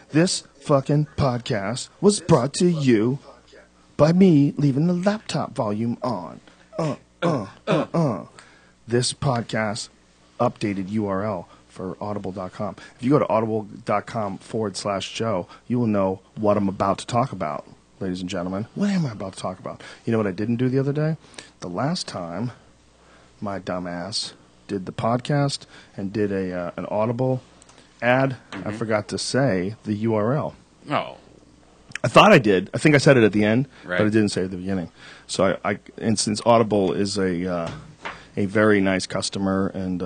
This fucking podcast was brought to you by me leaving the laptop volume on. This podcast updated URL for audible.com. If you go to audible.com/Joe, you will know what I'm about to talk about, ladies and gentlemen. What am I about to talk about? You know what I didn't do the other day? The last time my dumbass did the podcast and did an Audible ad, I forgot to say the URL. Oh. I thought I did. I think I said it at the end, right, but I didn't say it at the beginning. So and since Audible is a very nice customer, and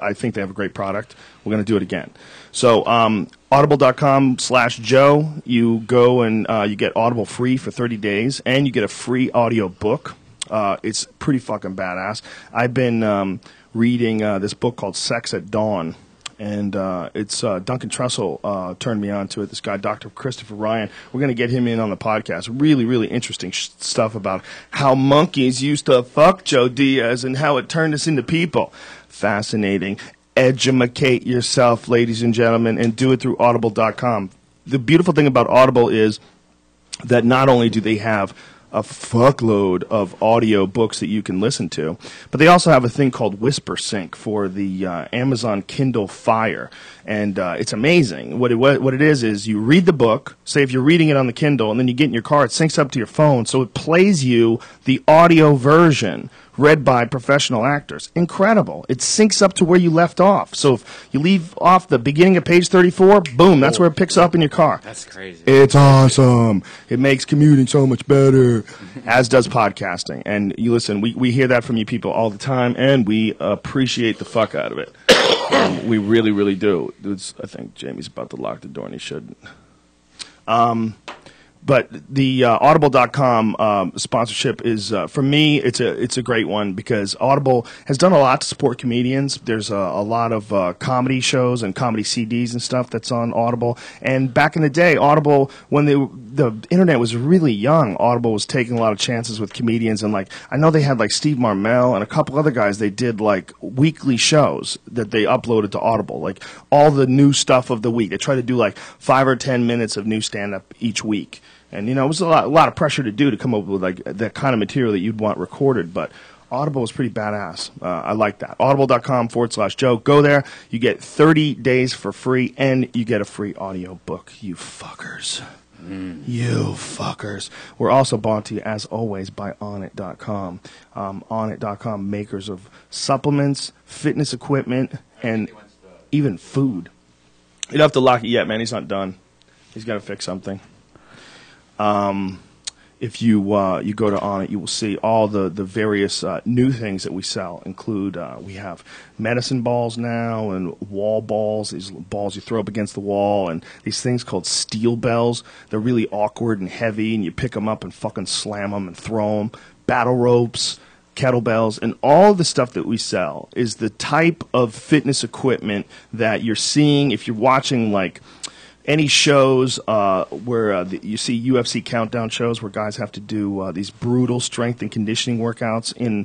I think they have a great product, we're going to do it again. So audible.com/Joe, you go and you get Audible free for 30 days, and you get a free audio book. It's pretty fucking badass. I've been reading this book called Sex at Dawn. And it's Duncan Trussell turned me on to it. This guy, Dr. Christopher Ryan. We're going to get him in on the podcast. Really, really interesting stuff about how monkeys used to fuck Joe Diaz and how it turned us into people. Fascinating. Edumacate yourself, ladies and gentlemen, and do it through audible.com. The beautiful thing about Audible is that not only do they have a fuckload of audio books that you can listen to, but they also have a thing called Whisper Sync for the Amazon Kindle Fire, and it's amazing. What it is you read the book, say if you're reading it on the Kindle, and then you get in your car, it syncs up to your phone, so it plays you the audio version read by professional actors. Incredible. It syncs up to where you left off. So if you leave off the beginning of page 34, boom, that's where it picks up in your car. That's crazy. It's awesome. It makes commuting so much better, as does podcasting. And you listen, we hear that from you people all the time, and we appreciate the fuck out of it. We really, really do. I think Jamie's about to lock the door, and he shouldn't. But the Audible.com sponsorship is, for me, it's a great one because Audible has done a lot to support comedians. There's a lot of comedy shows and comedy CDs and stuff that's on Audible. And back in the day, Audible, when the internet was really young, Audible was taking a lot of chances with comedians. And like, I know they had like Steve Marmel and a couple other guys. They did like weekly shows that they uploaded to Audible, like all the new stuff of the week. They tried to do like 5 or 10 minutes of new stand-up each week. And, you know, it was a lot of pressure to do to come up with, like, that kind of material that you'd want recorded. But Audible is pretty badass. I like that. Audible.com/Joe. Go there. You get 30 days for free, and you get a free audio book. You fuckers. You fuckers. We're also brought to you, as always, by Onnit.com. Onnit.com, makers of supplements, fitness equipment, and even food. You don't have to lock it yet, man. He's not done. He's got to fix something. If you go to Onnit, you will see all the various new things that we sell. Include we have medicine balls now and wall balls. These balls you throw up against the wall, and these things called steel bells. They're really awkward and heavy, and you pick them up and fucking slam them and throw them. Battle ropes, kettlebells, and all the stuff that we sell is the type of fitness equipment that you're seeing if you're watching like any shows where you see UFC countdown shows where guys have to do these brutal strength and conditioning workouts. In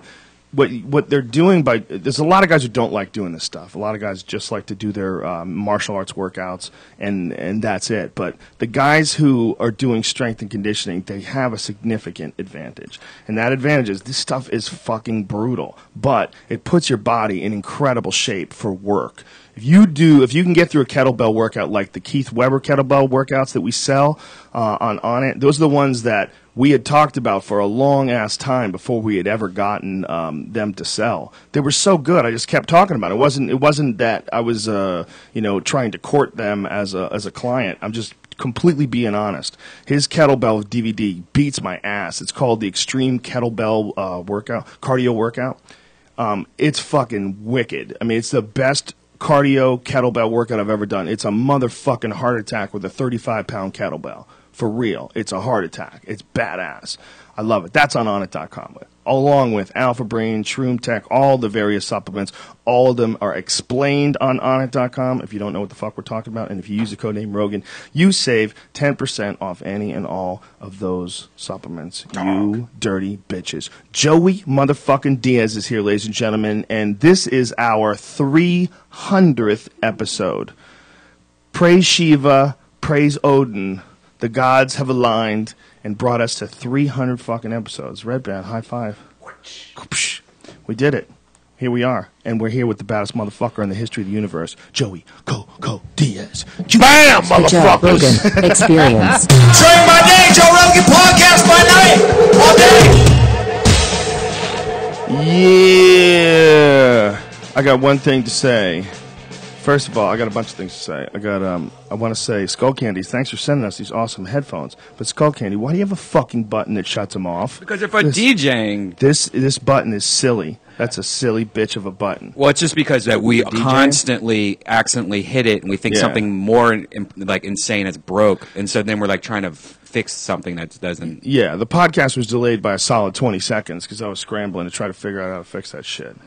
what they're doing there's a lot of guys who don't like doing this stuff. A lot of guys just like to do their martial arts workouts and that's it. But the guys who are doing strength and conditioning, they have a significant advantage. And that advantage is this stuff is fucking brutal, but it puts your body in incredible shape for work. If you can get through a kettlebell workout like the Keith Weber kettlebell workouts that we sell on Onnit, those are the ones that we had talked about for a long-ass time before we had ever gotten them to sell. They were so good, I just kept talking about it. It wasn't that I was trying to court them as a client. I'm just completely being honest. His kettlebell DVD beats my ass. It's called the Extreme Kettlebell Cardio Workout. It's fucking wicked. I mean, it's the best cardio kettlebell workout I've ever done. It's a motherfucking heart attack with a 35-pound kettlebell. For real. It's a heart attack. It's badass. I love it. That's on Onnit.com. along with Alpha Brain, Shroom Tech, all the various supplements. All of them are explained on Onnit.com if you don't know what the fuck we're talking about. And if you use the code name Rogan, you save 10% off any and all of those supplements. You dirty bitches. Joey motherfucking Diaz is here, ladies and gentlemen, and this is our 300th episode. Praise Shiva, praise Odin. The gods have aligned and brought us to 300 fucking episodes. Redban, high five. We did it. Here we are. And we're here with the baddest motherfucker in the history of the universe, Joey Coco Diaz. Bam, motherfuckers! Joe Rogan Experience. During my day, Joe Rogan podcast by night, all day. Yeah. I got one thing to say. First of all, I got a bunch of things to say. I want to say, Skull Candies, thanks for sending us these awesome headphones. But Skull Candy, why do you have a fucking button that shuts them off? Because they're for DJing. This button is silly. That's a silly bitch of a button. Well, it's just because that we constantly accidentally hit it, and we think something more like insane has broke, and so then we're like trying to fix something that doesn't. Yeah, the podcast was delayed by a solid 20 seconds because I was scrambling to try to figure out how to fix that shit.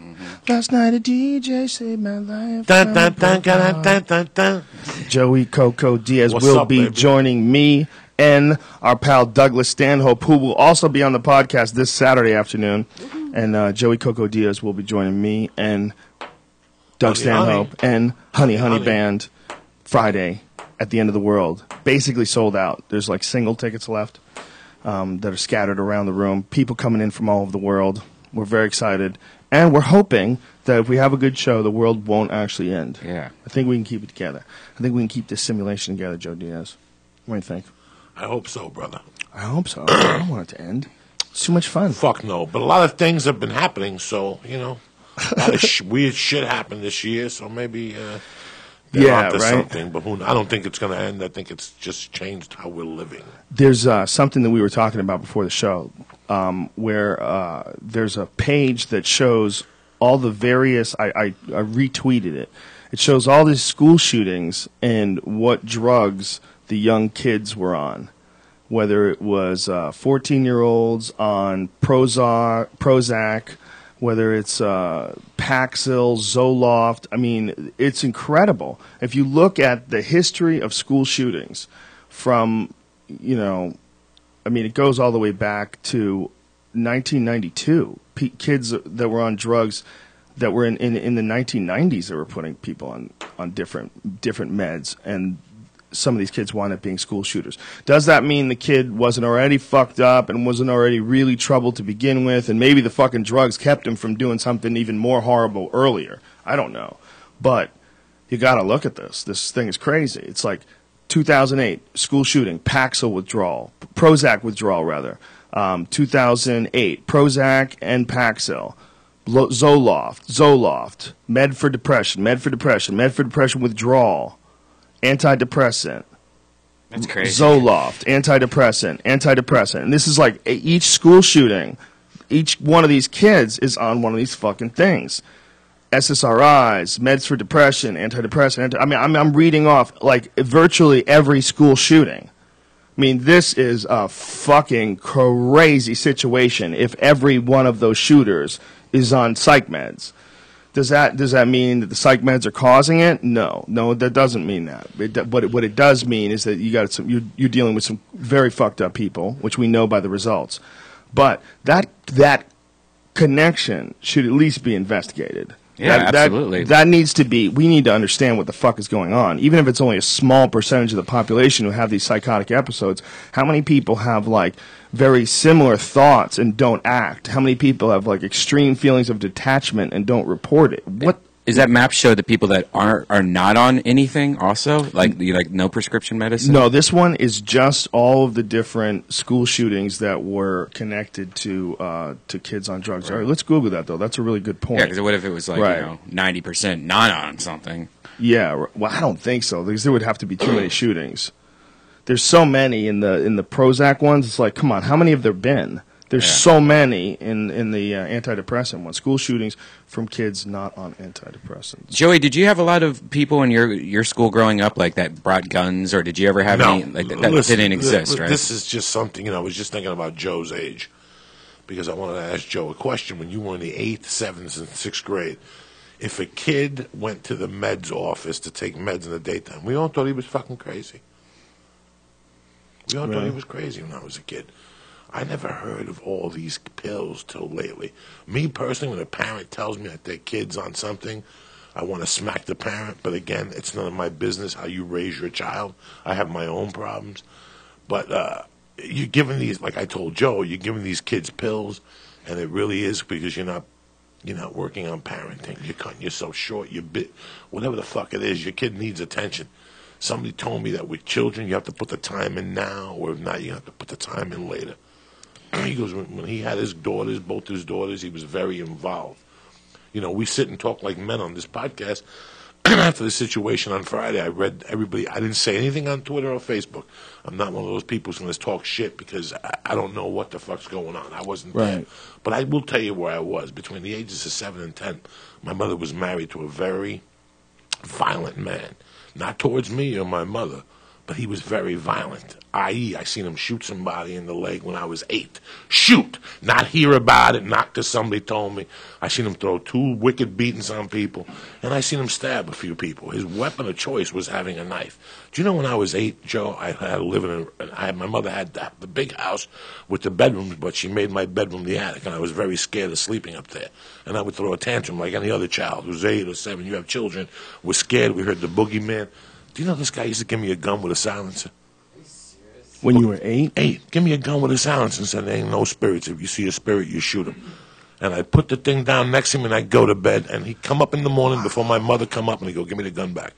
Last night a DJ saved my life. Dun, dun, dun, dun, dun, dun, dun. Joey Coco Diaz What's will up, be baby? joining me and our pal Douglas Stanhope, who will also be on the podcast this Saturday afternoon. And Joey Coco Diaz will be joining me and Doug Stanhope and Honey Band Friday at the end of the world. Basically sold out. There's like single tickets left that are scattered around the room. People coming in from all over the world. We're very excited. And we're hoping that if we have a good show, the world won't actually end. Yeah. I think we can keep it together. I think we can keep this simulation together, Joe Diaz. What do you think? I hope so, brother. I hope so. I don't want it to end. It's too much fun. Fuck no. But a lot of things have been happening, so, you know, a lot of weird shit happened this year, so maybe they're onto something. But I don't think it's going to end. I think it's just changed how we're living. There's something that we were talking about before the show where there's a page that shows all the various, I retweeted it. It shows all these school shootings and what drugs the young kids were on. Whether it was 14-year-olds on Prozac, whether it's Paxil, Zoloft. I mean, it's incredible. If you look at the history of school shootings from, it goes all the way back to 1992. Kids that were on drugs that were in the 1990s that were putting people on different meds, and some of these kids wound up being school shooters. Does that mean the kid wasn't already fucked up and wasn't already really troubled to begin with, and maybe the fucking drugs kept him from doing something even more horrible earlier? I don't know. But you got to look at this. This thing is crazy. It's like 2008, school shooting, Paxil withdrawal, Prozac withdrawal, rather. 2008, Prozac and Paxil. Zoloft, med for depression withdrawal. Antidepressant. That's crazy. Zoloft, antidepressant. And this is like each school shooting, each one of these kids is on one of these fucking things. SSRIs, meds for depression, antidepressant. I'm reading off like virtually every school shooting. I mean, this is a fucking crazy situation if every one of those shooters is on psych meds. Does that mean that the psych meds are causing it? No, that doesn't mean that. What it does mean is that you're dealing with some very fucked up people, which we know by the results. But that connection should at least be investigated. Yeah, absolutely. That needs to be. We need to understand what the fuck is going on, even if it's only a small percentage of the population who have these psychotic episodes. How many people have like very similar thoughts and don't act? How many people have like extreme feelings of detachment and don't report it? What Is that map show the people that are not on anything also? Like no prescription medicine? No, this one is just all of the different school shootings that were connected to kids on drugs. All right, let's Google that, though. That's a really good point. Yeah, because what if it was like, 90% not on something? Yeah, well, I don't think so, because there would have to be too many shootings. There's so many in the Prozac ones. It's like, come on, how many have there been? There's so many in the antidepressant ones. School shootings from kids not on antidepressants. Joey, did you have a lot of people in your school growing up like that brought guns, or did you ever have any like that? That didn't exist, right? This is just something, I was just thinking about Joe's age. because I wanted to ask Joe a question. When you were in the 8th, 7th, and 6th grade, if a kid went to the med's office to take meds in the daytime, we all thought he was fucking crazy. We all thought he was crazy when I was a kid. I never heard of all these pills till lately. Me personally, when a parent tells me that their kid's on something, I want to smack the parent. But again, it's none of my business how you raise your child. I have my own problems. But you're giving these, like I told Joe, you're giving these kids pills, and it really is because you're not working on parenting. You're cutting yourself short. Whatever the fuck it is, your kid needs attention. Somebody told me that with children, you have to put the time in now, or if not, you have to put the time in later. He goes, when he had his daughters, both his daughters, he was very involved. We sit and talk like men on this podcast. After the situation on Friday, I read everybody. I didn't say anything on Twitter or Facebook. I'm not one of those people who's going to talk shit because I don't know what the fuck's going on. I wasn't there. But I will tell you where I was. Between the ages of 7 and 10, my mother was married to a very violent man. Not towards me or my mother, but he was very violent. I.e., I seen him shoot somebody in the leg when I was 8. Shoot! Not hear about it, not because somebody told me. I seen him throw 2 wicked beatings on people, and I seen him stab a few people. His weapon of choice was having a knife. Do you know when I was 8, Joe, I had to live my mother had the big house with the bedrooms, but she made my bedroom the attic, and I was very scared of sleeping up there. And I would throw a tantrum like any other child who's 8 or 7. You have children. We're scared. We heard the boogeyman. Do you know this guy used to give me a gun with a silencer? When you were 8? 8. Give me a gun with a silencer and said, there ain't no spirits. If you see a spirit, you shoot him. And I'd put the thing down next to him, and I'd go to bed, and he'd come up in the morning before my mother come up, and he'd go, give me the gun back.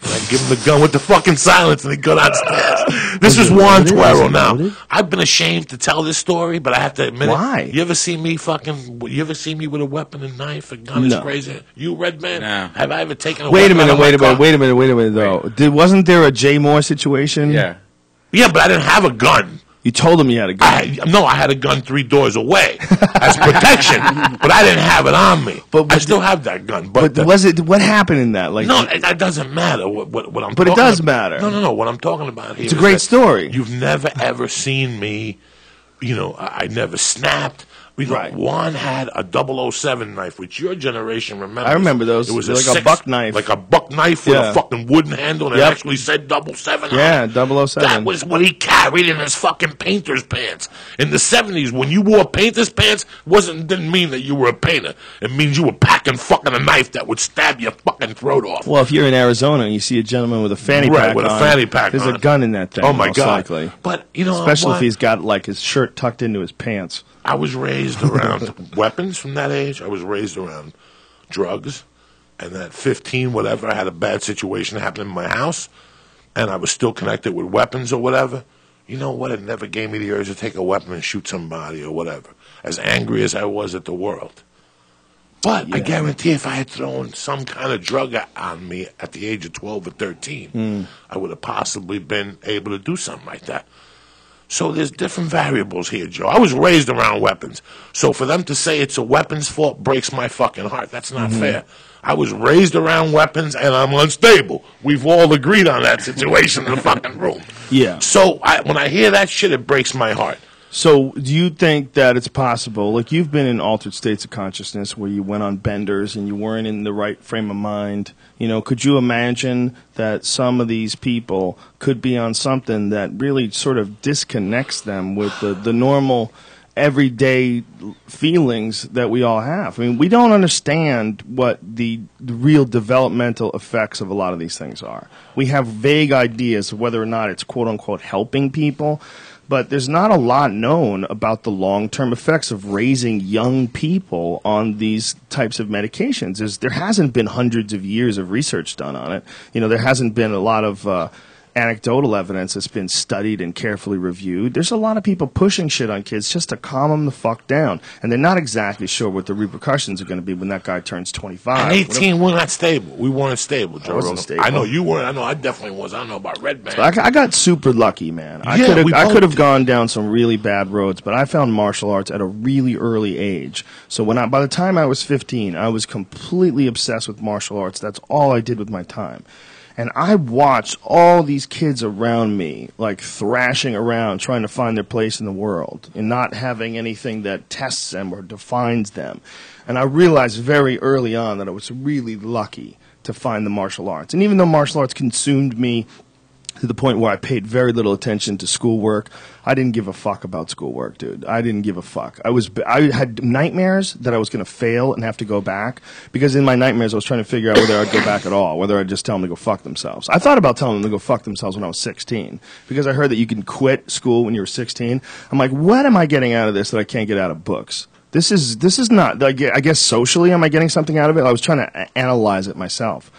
And I'd give him the gun with the fucking silence, and he'd go downstairs. This is Juan Tuero now. I've been ashamed to tell this story, but I have to admit Why? You ever see me with a weapon, a knife, a gun? It's crazy. You, Redban? No. Have I ever taken a Wait weapon? Wait a minute, though. Wasn't there a Jay Moore situation? Yeah. Yeah, but I didn't have a gun. You told him you had a gun. I had a gun 3 doors away as protection, but I didn't have it on me. But I still have that gun. But what happened in that? Like, no, that doesn't matter. What I'm. But it does matter. No. What I'm talking about here. It's a great story. You've never ever seen me. I never snapped. Juan had a 007 knife, which your generation remembers. I remember those. It was like a buck knife. Like a buck knife with a fucking wooden handle, and it actually said 007 on it. Yeah, 007. That was what he carried in his fucking painter's pants. In the 70s, when you wore painter's pants, didn't mean that you were a painter. It means you were packing fucking a knife that would stab your fucking throat off. Well, if you're in Arizona and you see a gentleman with a fanny pack with on, a fanny pack there's on. A gun in that thing. Oh, my most God. Likely. But, especially if he's got, like, his shirt tucked into his pants. I was raised around weapons from that age. I was raised around drugs. And at 15, whatever, I had a bad situation happen in my house, and I was still connected with weapons or whatever. You know what? It never gave me the urge to take a weapon and shoot somebody or whatever, as angry as I was at the world. But I guarantee if I had thrown some kind of drug on me at the age of 12 or 13, I would have possibly been able to do something like that. So there's different variables here, Joe. I was raised around weapons. So for them to say it's a weapons fault breaks my fucking heart. That's not fair. I was raised around weapons, and I'm unstable. We've all agreed on that situation in the fucking room. Yeah. So when I hear that shit, it breaks my heart. So do you think that it's possible, like you've been in altered states of consciousness where you went on benders and you weren't in the right frame of mind, could you imagine that some of these people could be on something that really sort of disconnects them with the normal everyday feelings that we all have? I mean, we don't understand what the real developmental effects of a lot of these things are. We have vague ideas of whether or not it's quote-unquote helping people, but there's not a lot known about the long-term effects of raising young people on these types of medications. There hasn't been hundreds of years of research done on it. There hasn't been a lot of anecdotal evidence that's been studied and carefully reviewed. There's a lot of people pushing shit on kids just to calm them the fuck down, and they're not exactly sure what the repercussions are going to be when that guy turns 25. At 18, we're not stable. We weren't stable, Joe. I wasn't stable. I know you weren't. I know I definitely was. I don't know about Redban. So I got super lucky, man. I could have gone down some really bad roads, but I found martial arts at a really early age. So by the time I was 15, I was completely obsessed with martial arts. That's all I did with my time. And I watched all these kids around me, like, thrashing around, trying to find their place in the world, and not having anything that tests them or defines them. And I realized very early on that I was really lucky to find the martial arts. And even though martial arts consumed me to the point where I paid very little attention to schoolwork, I didn't give a fuck about schoolwork, dude. I didn't give a fuck. I had nightmares that I was going to fail and have to go back, because in my nightmares I was trying to figure out whether I'd go back at all, whether I'd just tell them to go fuck themselves. I thought about telling them to go fuck themselves when I was 16, because I heard that you can quit school when you're 16. I'm like, what am I getting out of this that I can't get out of books? This is not, I guess socially am I getting something out of it? I was trying to analyze it myself.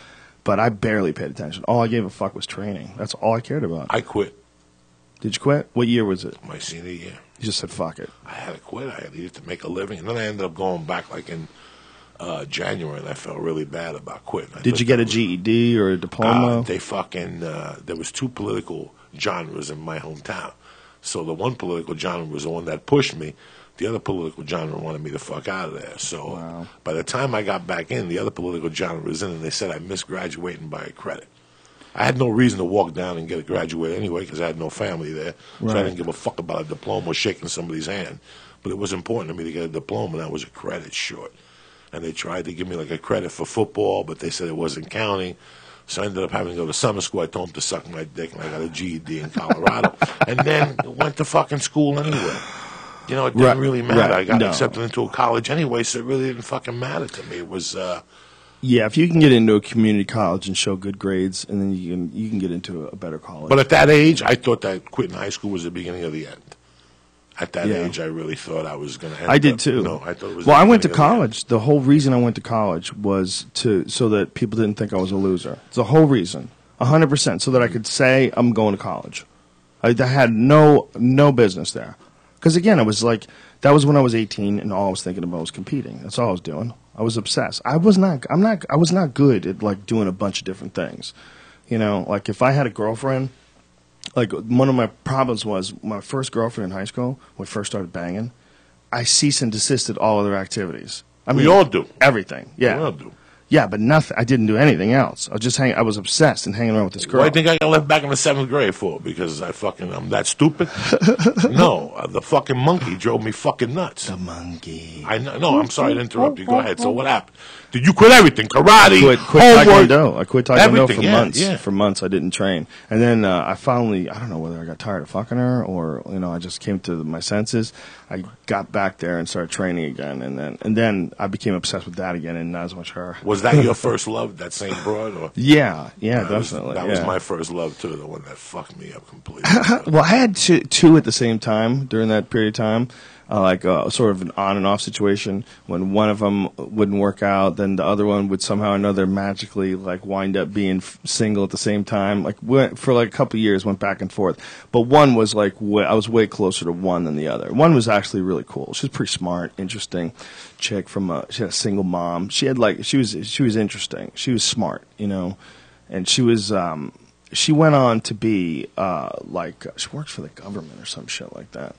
But I barely paid attention. All I gave a fuck was training. That's all I cared about. I quit. Did you quit? What year was it? My senior year. You just said fuck it. I had to quit. I needed to make a living. And then I ended up going back like in January, and I felt really bad about quitting. Did you get a GED or a diploma? There was 2 political genres in my hometown. So the one political genre was the one that pushed me. The other political genre wanted me to fuck out of there. So by the time I got back in, the other political genre was in, and they said I missed graduating by a credit. I had no reason to walk down and get graduated anyway, because I had no family there. So I didn't give a fuck about a diploma or shaking somebody's hand. But it was important to me to get a diploma, and I was a credit short. And they tried to give me like a credit for football, but they said it wasn't counting. So I ended up having to go to summer school. I told them to suck my dick, and I got a GED in Colorado. And then went to fucking school anyway. You know, it didn't really matter. I got accepted into a college anyway, so it really didn't fucking matter to me. It was yeah, if you can get into a community college and show good grades, and then you can get into a better college. But at that age, I thought that quitting high school was the beginning of the end. At that age, I really thought I was going to end I did too. No, I thought it was. Well, I went to college. The whole reason I went to college was so that people didn't think I was a loser. It's the whole reason, 100%, so that I could say I'm going to college. I had no business there. Because again, it was like, that was when I was 18, and all I was thinking about was competing. That's all I was doing. I was obsessed. I was not good at like doing a bunch of different things. You know, like if I had a girlfriend, like one of my problems was my first girlfriend in high school, when we first started banging, I cease and desisted all other activities. I mean, we all do. Everything. Yeah. We all do. Yeah, but nothing. I didn't do anything else. I was obsessed and hanging around with this girl. What do you think I got left back in the 7th grade for? Because I'm that stupid? No, the fucking monkey drove me fucking nuts. The monkey. I know. No, I'm sorry to interrupt you. Go ahead. So what happened? Did you quit everything? Karate, quit homework, Taekwondo. I quit Taekwondo for months. Yeah. For months, I didn't train, and then I finally, I don't know whether I got tired of fucking her or I just came to my senses. I got back there and started training again, and then I became obsessed with that again, and not as much her. Was that your first love, that same broad? Or? Yeah, definitely. That was my first love too, the one that fucked me up completely. Well, I had two at the same time during that period of time. Sort of an on and off situation. When one of them wouldn't work out, then the other one would somehow or another magically like wind up being single at the same time. Like for like a couple of years, went back and forth. But one was like I was way closer to one than the other. One was actually really cool. She was pretty smart, interesting chick she had a single mom. She had she was interesting. She was smart, and she was. She went on to be she worked for the government or some shit like that.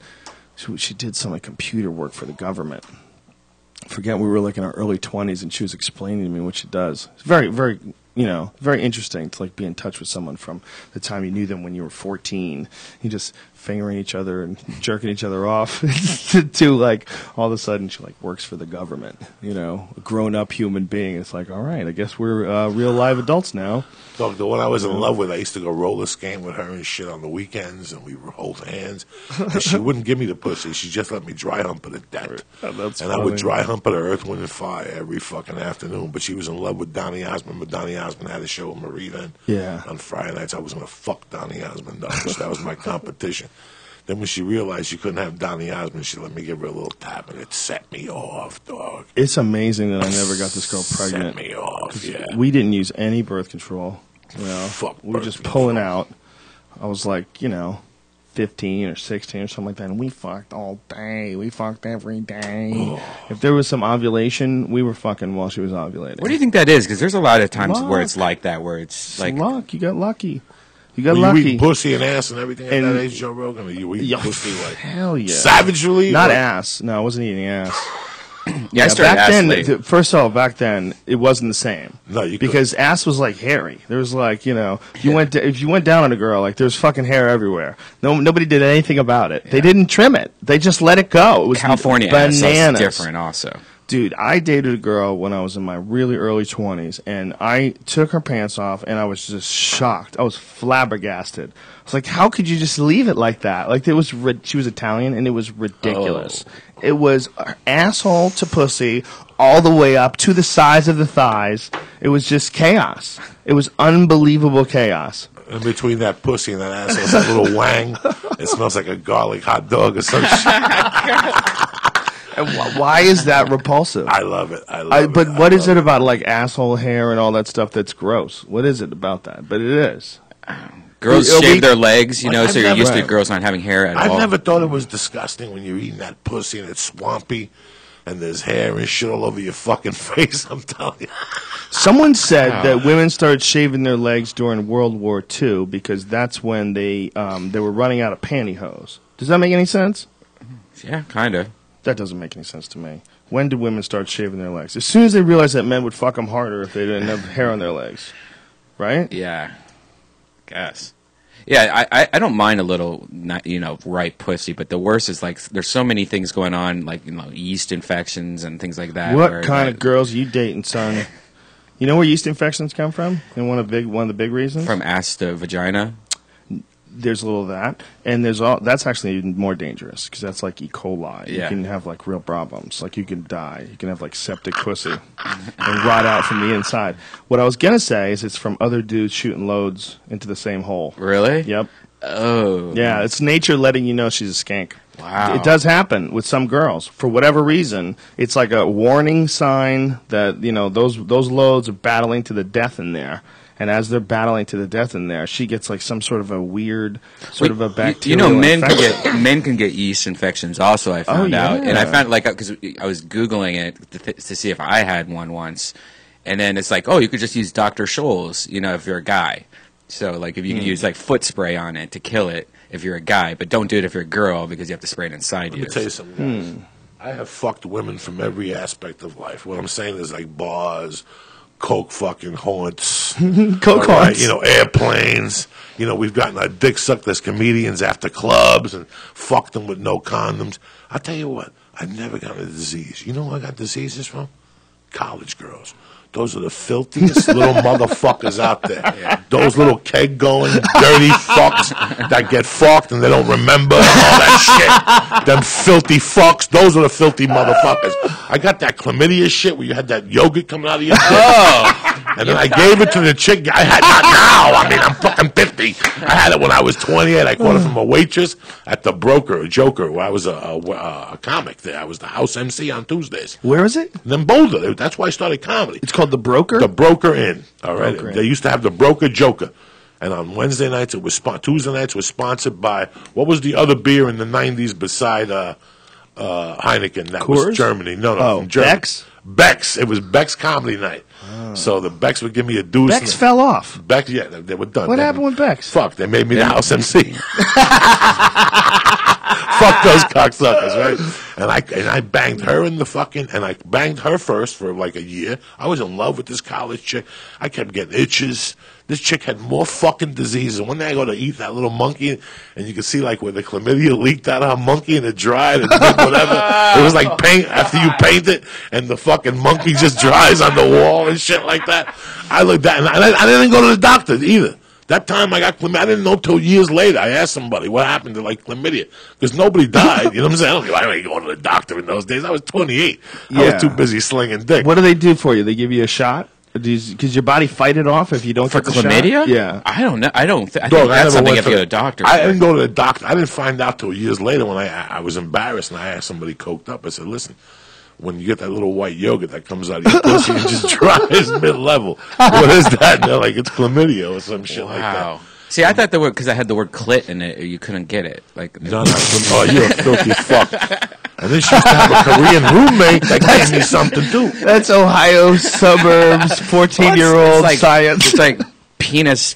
She did some computer work for the government. I forget, we were like in our early 20s, and she was explaining to me what she does. It's very, very, very interesting to be in touch with someone from the time you knew them when you were 14. You just fingering each other and jerking each other off to all of a sudden she works for the government. A grown-up human being. It's like, all right, I guess we're real live adults now. Look, the one I was in love with, I used to go roller skating with her and shit on the weekends, and we would hold hands. And she wouldn't give me the pussy. She just let me dry hump her to death. That's and funny. I would dry hump her to Earth, Wind, and Fire every fucking afternoon. But she was in love with Donny Osmond, but Donny Osmond had a show with Marita. Yeah. On Friday nights, I was going to fuck Donny Osmond up. So that was my competition. Then when she realized she couldn't have Donny Osmond, she let me give her a little tap, and it set me off, dog. It's amazing that I never got this girl pregnant. Set me off, yeah. We didn't use any birth control. Fuck we were just pulling out. I was 15 or 16 or something like that, and we fucked all day. We fucked every day. Oh. If there was some ovulation, we were fucking while she was ovulating. What do you think that is? Because there's a lot of times where it's like that, where it's like luck. You got lucky. You eating pussy and ass and everything at that age, Joe Rogan? Or you eating pussy hell yeah, savagely? Not ass. No, I wasn't eating ass. Yeah, I started back ass then. late. First of all, back then it wasn't the same. No, you because ass was like hairy. There was like if you went down on a girl, like there's fucking hair everywhere. Nobody did anything about it. Yeah. They didn't trim it. They just let it go. It was California bananas. ass is different, also. Dude, I dated a girl when I was in my really early 20s, and I took her pants off, and I was just shocked. I was flabbergasted. I was like, how could you just leave it like that? Like, she was Italian, and it was ridiculous. Oh. It was asshole to pussy all the way up to the size of the thighs. It was just chaos. It was unbelievable chaos. In between that pussy and that asshole, it's that little wang. It smells like a garlic hot dog or some shit. And why is that repulsive? I love it. I love it. But what is it about like asshole hair and all that stuff that's gross? What is it about that? But it is. Girls shave their legs, so you're used to girls not having hair at all. I've never thought it was disgusting when you're eating that pussy and it's swampy and there's hair and shit all over your fucking face. I'm telling you. Someone said that women started shaving their legs during World War II because that's when they were running out of pantyhose. Does that make any sense? Yeah, kind of. That doesn't make any sense to me. When did women start shaving their legs? As soon as they realized that men would fuck them harder if they didn't have hair on their legs. Right? Yeah. Guess. Yeah, I don't mind a little, ripe pussy, but the worst is, like, there's so many things going on, like, yeast infections and things like that. What kind of girls are you dating, son? You know where yeast infections come from? And one of the big reasons? From ass to vagina? There's a little of that, and that's actually even more dangerous because that's like E. coli. Yeah. You can have like real problems. Like you can die. You can have like septic pussy and rot out from the inside. What I was gonna say is it's from other dudes shooting loads into the same hole. Really? Yep. Oh. Yeah, it's nature letting you know she's a skank. Wow. It does happen with some girls. For whatever reason, it's like a warning sign that those loads are battling to the death in there. And as they're battling to the death in there, she gets like some sort of a weird of a bacterial infection. Men can get yeast infections also, I found out. And I found, because I was Googling it to see if I had one once. And then it's like, you could just use Dr. Scholl's, if you're a guy. So, like, if you can use, like, foot spray on it to kill it if you're a guy. But don't do it if you're a girl because you have to spray it inside you. Let me tell you something, guys. I have fucked women from every aspect of life. What I'm saying is, like, bars, coke fucking haunts, coke haunts, airplanes. We've gotten our dick sucked as comedians after clubs and fucked them with no condoms. I tell you what, I've never gotten a disease. You know where I got diseases from? College girls. Those are the filthiest little motherfuckers out there. Yeah. Those little keg-going, dirty fucks that get fucked and they don't remember all that shit. Them filthy fucks, those are the filthy motherfuckers. I got that chlamydia shit where you had that yogurt coming out of your dick. And then I gave it to the chick. I had not now. I mean, I'm fucking 50. I had it when I was 28. I caught it from a waitress at the Joker, where I was a comic there. I was the house MC on Tuesdays. Where is it? In Boulder. That's why I started comedy. It's called The Broker? The Broker Inn. All right. Broker They used to have the Broker Joker. And on Wednesday nights, Tuesday nights was sponsored by, what was the other beer in the 90s beside Heineken? That Coors? was Germany. No, from Germany. Beck's? Beck's. It was Beck's Comedy Night. Oh. So the Beck's would give me a deuce. Beck's fell off. Beck's, yeah, they were done. What happened with Beck's? Fuck, they made me the house MC. Fuck those cocksuckers, right? And I banged her in the fucking, and I banged her first for like a year. I was in love with this college chick. I kept getting itches. This chick had more fucking diseases. One day I go to eat that little monkey, and you can see like where the chlamydia leaked out of her monkey, and it dried, and whatever. It was like paint after you paint it, and the fucking monkey just dries on the wall and shit like that. I looked at, and I didn't go to the doctor either. That time I got chlamydia. I didn't know till years later. I asked somebody what happened to like chlamydia because nobody died. You know what I'm saying? I ain't going to the doctor in those days. I was 28. Yeah. I was too busy slinging dick. What do they do for you? They give you a shot? Because your body fight it off if you don't get the chlamydia? Shot? Yeah. I don't know. I think that's something you have to go to the doctor. I didn't go to the doctor. I didn't find out till years later when I was embarrassed and I asked somebody coked up. I said, listen, when you get that little white yogurt that comes out of your pussy and just dries mid-level, what is that? And they're like, it's chlamydia or some shit like that. See, I thought because I had the word clit in it, you couldn't get it. Like, no, you're a filthy fuck. And then she used to have a Korean roommate that gave me something too. That's Ohio suburbs, 14-year-old science. It's like penis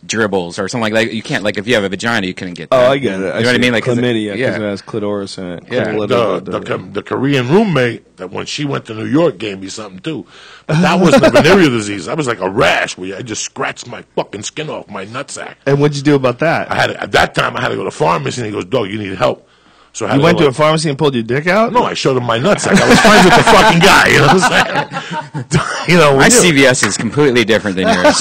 dribbles or something like that. You can't, like, if you have a vagina, you couldn't get that. Oh, I get it. You know what I mean? Like chlamydia, because it has clitoris in it. Yeah. The Korean roommate, that when she went to New York, gave me something too. But that wasn't a venereal disease. That was like a rash where I just scratched my fucking skin off my nutsack. And what'd you do about that? At that time, I had to go to the pharmacy, and he goes, "Dog, you need help." So you went to a pharmacy and pulled your dick out? No, I showed him my nutsack. I was friends with the fucking guy. You know what I'm saying? You know, my CVS is completely different than yours.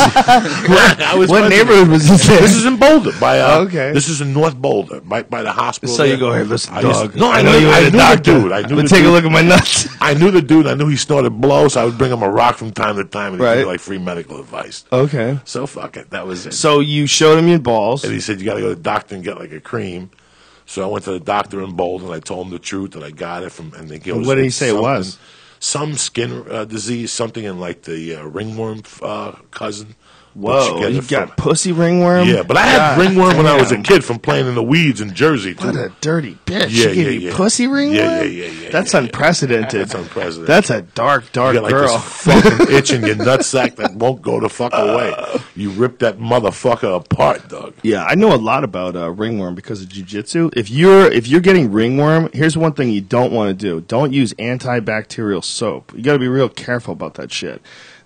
What neighborhood was this in? This is in Boulder. Okay. This is in North Boulder, by the hospital. So you go, hey, listen, dog. I knew the dude. Take a look at my nuts. I knew the dude. I knew he snorted blow, so I would bring him a rock from time to time, and he'd give me like free medical advice. Okay. So fuck it. That was it. So you showed him your balls. And he said, you got to go to the doctor and get like a cream. So I went to the doctor in Boulder, and I told him the truth, that I got it from, and they gave us. What did he say it was? Some skin disease, something in like the ringworm cousin. Whoa, you got pussy ringworm? Yeah, but I had ringworm when I was a kid from playing in the weeds in Jersey, too. What a dirty bitch. She gave you pussy ringworm? Yeah. That's unprecedented. That's unprecedented. That's a dark you got, like, girl. This fucking itch in your nutsack that won't go the fuck away. You rip that motherfucker apart, dog. Yeah, I know a lot about ringworm because of jiu-jitsu. If you're getting ringworm, here's one thing you don't want to do. Don't use antibacterial soap. You got to be real careful about that shit.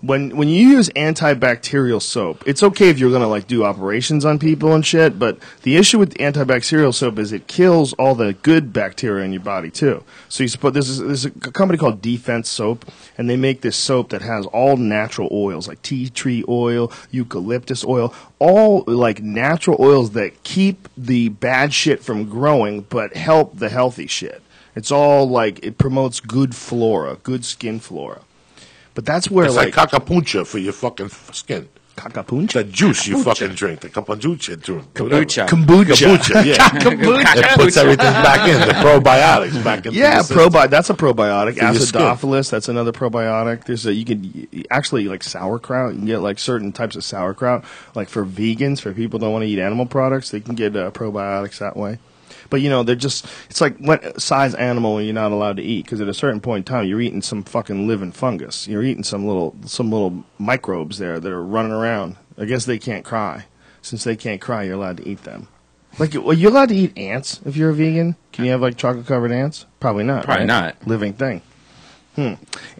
When you use antibacterial soap, it's okay if you're going to like do operations on people and shit, but the issue with antibacterial soap is it kills all the good bacteria in your body too. So there's a company called Defense Soap, and they make this soap that has all natural oils like tea tree oil, eucalyptus oil, all like natural oils that keep the bad shit from growing but help the healthy shit. It's all like it promotes good flora, good skin flora. But that's where it's like cacapuncha for your fucking skin. Cacapuncha? The juice you fucking drink. The cacapuncha drink. Kombucha. Yeah. Kombucha. It puts everything back in. The probiotics back in. Yeah, that's a probiotic. Acidophilus, that's another probiotic. You can actually like sauerkraut. You can get like certain types of sauerkraut. Like for vegans, for people who don't want to eat animal products, they can get probiotics that way. But, you know, it's like what size animal you're not allowed to eat. Because at a certain point in time, you're eating some fucking living fungus. You're eating some little microbes there that are running around. I guess they can't cry. Since they can't cry, you're allowed to eat them. Like, are you allowed to eat ants if you're a vegan? Can you have, like, chocolate-covered ants? Probably not. Probably right? not. Living thing.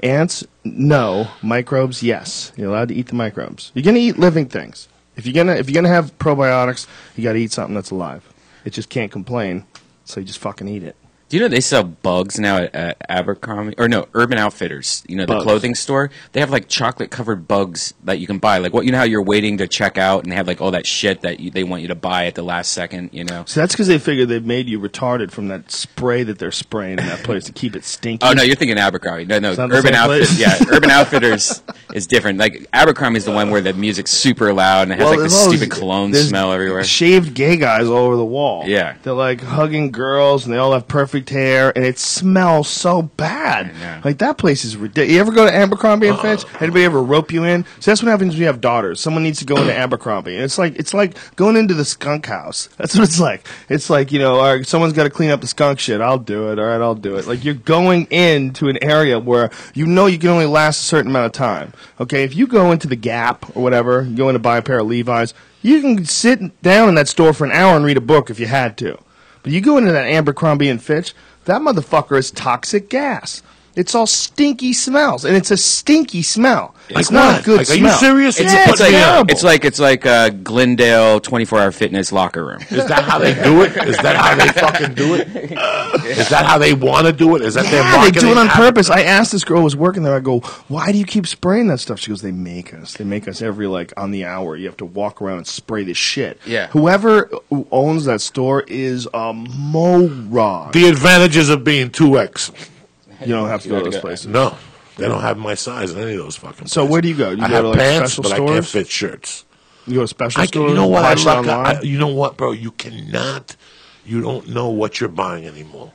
Ants, no. Microbes, yes. You're allowed to eat the microbes. You're going to eat living things. If you're gonna have probiotics, you got to eat something that's alive. It just can't complain, so you just fucking eat it. Do you know they sell bugs now at Abercrombie? Or no, Urban Outfitters, you know, the clothing store? They have, like, chocolate-covered bugs that you can buy. Like, you know how you're waiting to check out and they have, like, all that shit that they want you to buy at the last second, you know? So that's because they figure they've made you retarded from that spray that they're spraying in that place to keep it stinky. Oh, no, you're thinking Abercrombie. No, Urban Outfitters. Yeah, Urban Outfitters is different. Like, Abercrombie is the one where the music's super loud and it has, like, this stupid cologne smell everywhere. Shaved gay guys all over the wall. Yeah. They're, like, hugging girls and they all have perfect hair and it smells so bad. Like, that place is ridiculous. You ever go to Abercrombie and Fitch? Anybody ever rope you in? So that's what happens when you have daughters. Someone needs to go into Abercrombie. And it's like going into the skunk house. That's what it's like. It's like, you know, all right, someone's got to clean up the skunk shit. I'll do it. All right, I'll do it. Like, you're going into an area where you know you can only last a certain amount of time. Okay, if you go into the Gap or whatever, you go in to buy a pair of Levi's, you can sit down in that store for an hour and read a book if you had to. But you go into that Abercrombie and Fitch, that motherfucker is toxic gas. It's all stinky smells, and it's a stinky smell. It's not a good smell. Are you serious? It's like Glendale 24-hour fitness locker room. Is that how they do it? Is that how they fucking do it? Is that how they want to do it? Is that their marketing? They do it on purpose. I asked this girl who was working there, I go, why do you keep spraying that stuff? She goes, they make us. They make us every, like, on the hour. You have to walk around and spray this shit. Yeah. Whoever owns that store is a moron. The advantages of being 2X. You don't have to go to those places. No. They don't have my size in any of those fucking places. So where do you go? You I go have to like pants, special but stores? I can't fit shirts. You go to special stores? You know what? You know what, bro? You cannot. You don't know what you're buying anymore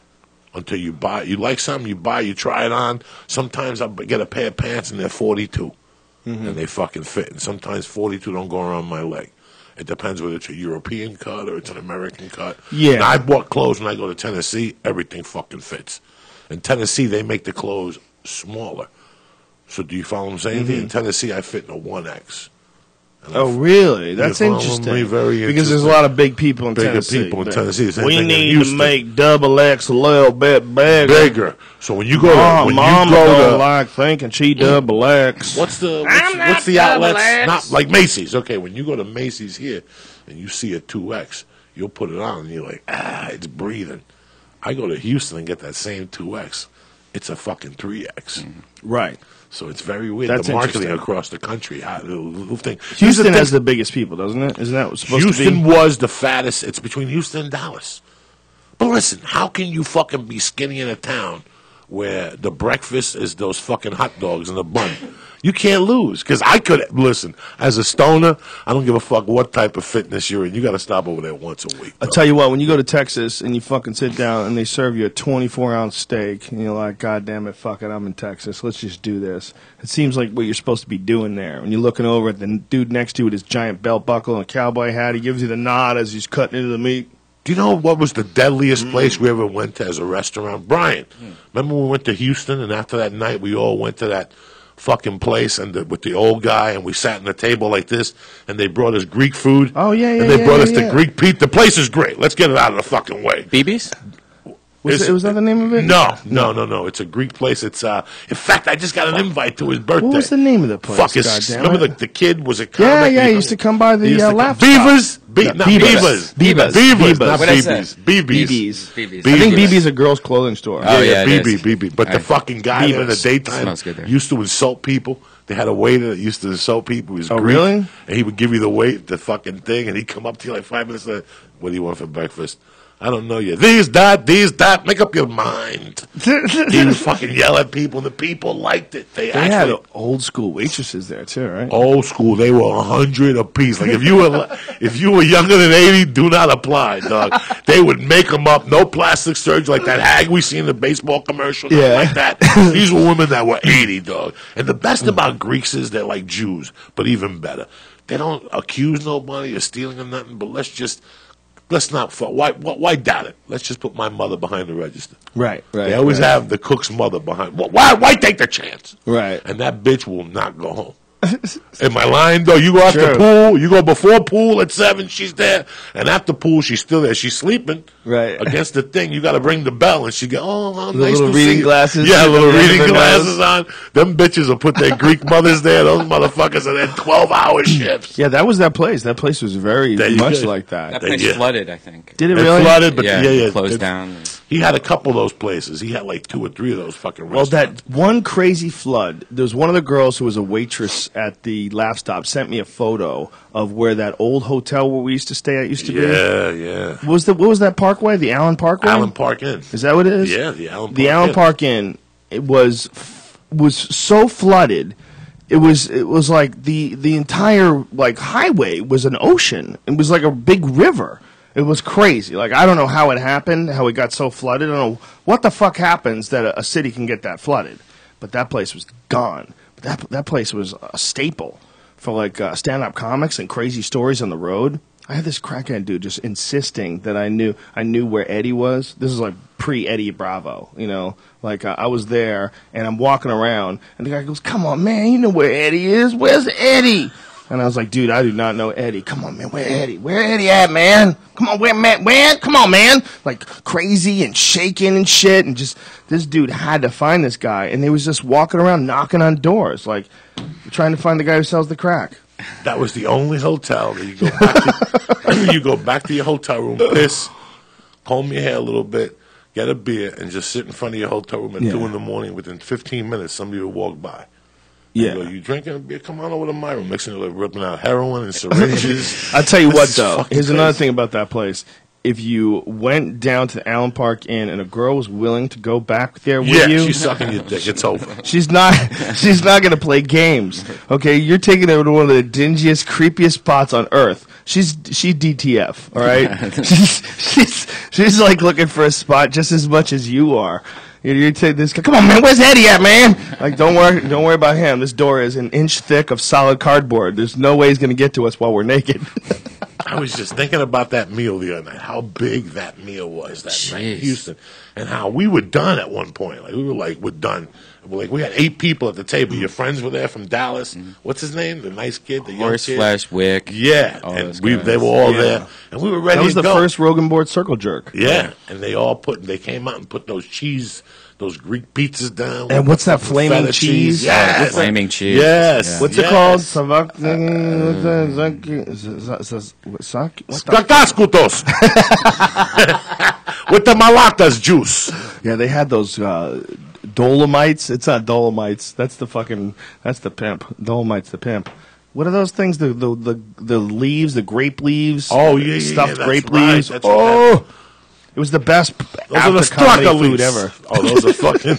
until you buy. You like something, you buy, you try it on. Sometimes I get a pair of pants and they're 42, and they fucking fit. And sometimes 42 don't go around my leg. It depends whether it's a European cut or it's an American cut. Yeah. And I bought clothes when I go to Tennessee. Everything fucking fits. In Tennessee, they make the clothes smaller. So do you follow what I'm saying? In Tennessee, I fit in a 1X. Oh, really? That's They follow interesting. me very because there's a interesting. lot of big people in Bigger Tennessee. people in Tennessee. Same We thing in need to Houston. make double X a little bit bigger. Bigger. So when you go to, Mama don't like thinking she double X. what's the not outlets? double X. Not like Macy's. Okay, when you go to Macy's here and you see a 2X, you'll put it on and you're like, it's breathing. I go to Houston and get that same 2X. It's a fucking 3X. Right. So it's very weird. That's the marketing interesting. across the country. The thing. Houston has the biggest people, doesn't it? Isn't that what's supposed Houston to be? was the fattest. It's between Houston and Dallas. But listen, how can you fucking be skinny in a town where the breakfast is those fucking hot dogs in a bun? You can't lose. Because I could, listen, as a stoner, I don't give a fuck what type of fitness you're in. You got to stop over there once a week. I'll tell you what, when you go to Texas and you fucking sit down and they serve you a 24-ounce steak, and you're like, God damn it, fuck it, I'm in Texas. Let's just do this. It seems like what you're supposed to be doing there. When you're looking over at the dude next to you with his giant belt buckle and a cowboy hat, he gives you the nod as he's cutting into the meat. Do you know what was the deadliest place we ever went to as a restaurant? Brian, remember when we went to Houston and after that night we all went to that fucking place and with the old guy and we sat in a table like this and they brought us Greek food? Oh, yeah, And they brought us the Greek pizza. The place is great. Let's get it out of the fucking way. BB's? Was that the name of it? No. It's a Greek place. It's in fact, I just got an invite to his birthday. What was the name of the place? Fuck, remember the kid was a comic? Yeah, he used to come by the laugh spot. Beavers? Bebas. Not Beavers. Bebas. Beavers, not What'd I say? BB's. BB's. BB's. I think BB's a girl's clothing store. Oh, yeah, it is. BB. But the fucking guy there in the Beavers. daytime Smells good there. used to insult people. They had a waiter that used to insult people. He was Oh, Greek, really? And he would give you the fucking thing, and he'd come up to you like 5 minutes later. What do you want for breakfast? I don't know yet. These, that. Make up your mind. He would fucking yell at people, and the people liked it. They They had actually old school waitresses there too, right? old school. They were 100 apiece. Like if you were younger than 80, do not apply, dog. They would make them up. No plastic surgery like that hag we see in the baseball commercial. Nothing Yeah. like that. These were women that were 80, dog. And the best about Greeks is they're like Jews, but even better. They don't accuse nobody of stealing or nothing. But let's not. Why doubt it? Let's just put my mother behind the register. Right. They always have the cook's mother behind. Why take the chance? Right. And that bitch will not go home. Am I lying though? You go after True. pool. You go before pool at 7. She's there, and after pool, she's still there. She's sleeping Right. against the thing. You got to ring the bell, and she go, "Oh, how The nice little to see reading you." glasses. Yeah, little Yeah, reading their glasses on. Them bitches will put their Greek mothers there. Those motherfuckers are there 12-hour shifts. Yeah, that was that place. That place was very There you much go. like That that. place Yeah. flooded, I think. Did it It really? flooded, but Yeah, closed it- down. He had a couple of those places. He had like 2 or 3 of those fucking Well, restaurants. that one crazy flood. There's one of the girls who was a waitress at the laugh stop sent me a photo of where that old hotel where we used to stay at used to be. Yeah. What was that Parkway? The Allen Parkway? Allen Park Inn. Is that what it is? Yeah, the Allen Park The Allen Inn. Park Inn. It was so flooded. It was like the entire like highway was an ocean. It was like a big river. It was crazy. Like I don't know how it happened, how it got so flooded. I don't know what the fuck happens that a city can get that flooded. But that place was gone. That place was a staple for like stand-up comics and crazy stories on the road. I had this crackhead dude just insisting that I knew where Eddie was. This is like pre-Eddie Bravo, you know. Like I was there and I'm walking around and the guy goes, "Come on, man, you know where Eddie is? Where's Eddie?" And I was like, "Dude, I do not know Eddie. Come on, man, where Eddie? Where Eddie at, man? Come on, where? Come on, man!" Like crazy and shaking and shit, and just this dude had to find this guy, and they was just walking around knocking on doors, like trying to find the guy who sells the crack. That was the only hotel that you go back to. You go back to your hotel room, piss, comb your hair a little bit, get a beer, and just sit in front of your hotel room at 2 in the morning. Within 15 minutes, somebody will walk by. Yeah. You go, "You drinking a beer? Come on over to my room." Mixing it, ripping out heroin and syringes. I'll tell you what, This is though. fucking Here's another crazy. thing about that place. If you went down to the Allen Park Inn and a girl was willing to go back there with Yeah, you, she's sucking your dick. It's over. she's not going to play games. Okay, you're taking her to one of the dingiest, creepiest spots on earth. She's DTF. All right, she's like looking for a spot just as much as you are. You take this guy. Come on, man. Where's Eddie at, man? Like, don't worry about him. This door is an inch thick of solid cardboard. There's no way he's going to get to us while we're naked. I was just thinking about that meal the other night, how big that meal was that night in Jeez. Houston, and how we were done at one point. Like we're done. Like we had 8 people at the table. Your friends were there from Dallas. What's his name? The nice kid, the young kid. Horseflesh, Wick. Yeah, and they were all there, and we were ready. That was to the go. first Rogan board circle jerk. Yeah, and they came out and put those Greek pizzas down. And what's that flaming cheese? Yes. Flaming cheese. Yes. Yeah. What's it called? Skakaskutos. With the malatas juice. Yeah, they had those Dolomites. It's not Dolomites. That's the pimp. Dolomite's the pimp. What are those things? The leaves, the grape leaves. Oh yeah, stuffed that's grape right. leaves. That's it was the best those are the after comedy food ever. Oh, those are fucking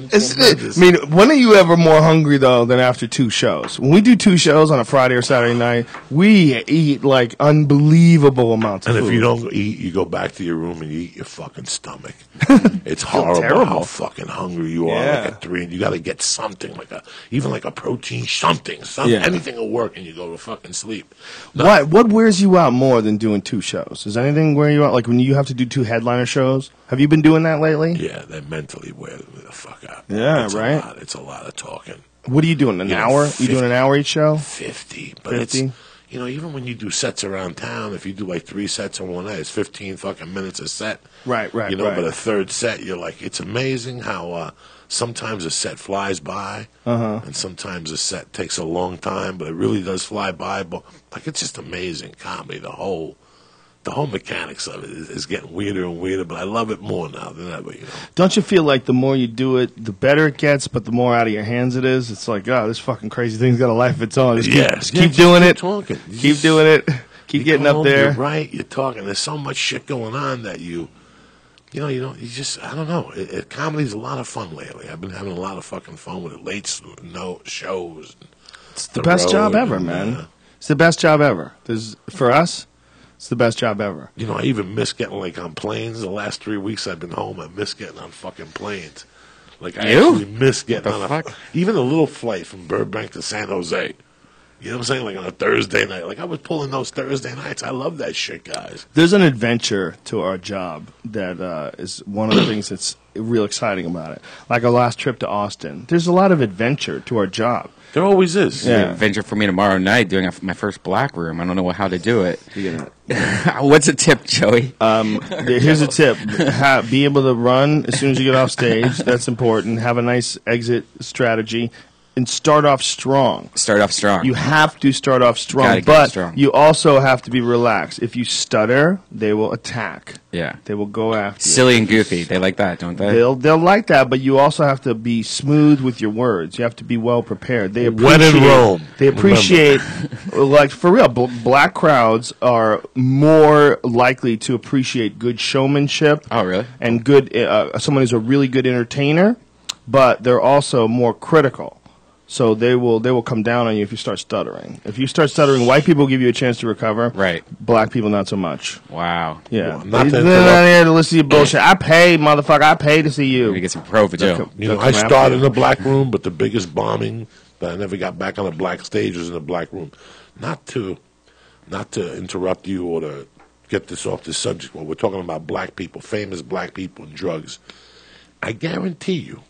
tremendous. I mean, when are you ever more hungry though than after 2 shows? When we do 2 shows on a Friday or Saturday night, we eat like unbelievable amounts of And food. if you don't eat, you go back to your room and you eat your fucking stomach. It's horrible terrible. how fucking hungry you are. Yeah. Like at 3, and you got to get something even like a protein something. Yeah. Anything will work, and you go to fucking sleep. What wears you out more than doing 2 shows? Does anything wear you out? Like when you have to do 2 headliner shows? Have you been doing that lately? Yeah, they mentally wear me the fuck out. Yeah, it's right? It's a lot of talking. What are you doing? An hour? You doing an hour each show? 50. But 50? it's, even when you do sets around town, if you do like 3 sets in one night, it's 15 fucking minutes a set. Right. But a third set, you're like, it's amazing how sometimes a set flies by, and sometimes a set takes a long time, but it really does fly by. But like, it's just amazing comedy. The whole mechanics of it is getting weirder and weirder, but I love it more now than ever. Don't you feel like the more you do it, the better it gets, but the more out of your hands it is? It's like, oh, this fucking crazy thing's got a life of its own. Just keep doing it. Talking. Keep doing it. Keep getting up there. You're right. You're talking. There's so much shit going on that I don't know. Comedy's a lot of fun lately. I've been having a lot of fucking fun with it. Late shows. It's the best job ever, man. It's the best job ever. For us, it's the best job ever. I even miss getting on planes. The last 3 weeks I've been home, I miss getting on fucking planes. I actually miss getting on even a little flight from Burbank to San Jose. You know what I'm saying? Like on a Thursday night. Like I was pulling those Thursday nights. I love that shit, guys. There's an adventure to our job that is one of the things that's real exciting about it. Like our last trip to Austin. There's a lot of adventure to our jojob. There always is. Yeah. Adventure for me tomorrow night doing my first black room. I don't know how to do it. What's a tip, Joey? Here's a tip. Be able to run as soon as you get off stage. That's important. Have a nice exit strategy. And start off strong. You have to start off strong, but you also have to be relaxed. If you stutter, they will attack. Yeah. They will go after you. Silly and goofy. They like that, don't they? They'll like that, but you also have to be smooth with your words. You have to be well prepared. They appreciate, when in Rome. They appreciate, like, for real, black crowds are more likely to appreciate good showmanship. Oh, really? And good someone who's a really good entertainer, but they're also more critical. So they will come down on you if you start stuttering. If you start stuttering, white people give you a chance to recover. Right. Black people, not so much. Wow. Yeah. Well, not they're not here to listen to your bullshit. I paid, motherfucker. I paid to see you. We get some pro for Joe. I started in the black room, but the biggest bombing that I never got back on a black stage was in the black room. Not to interrupt you or to get this off this subject. Well, we're talking about black people, famous black people, and drugs. I guarantee you,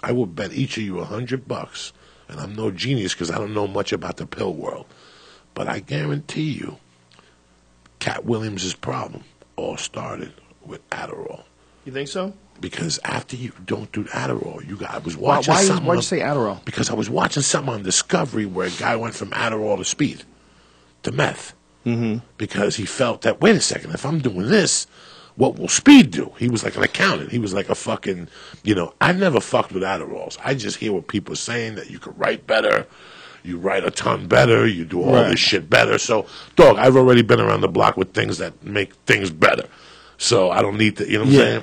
I will bet each of you $100. And I'm no genius because I don't know much about the pill world. But I guarantee you, Cat Williams' problem all started with Adderall. You think so? Because after you don't do Adderall, I was watching something. Why'd you say Adderall? Because I was watching something on Discovery where a guy went from Adderall to speed, to meth. Mm-hmm. Because he felt that, wait a second, if I'm doing this, what will speed do? He was like an accountant. He was like a fucking, I never fucked with Adderalls. I just hear what people are saying, that you could write better, you write a ton better, you do all this shit better. So, dog, I've already been around the block with things that make things better. So I don't need to, you know what I'm saying?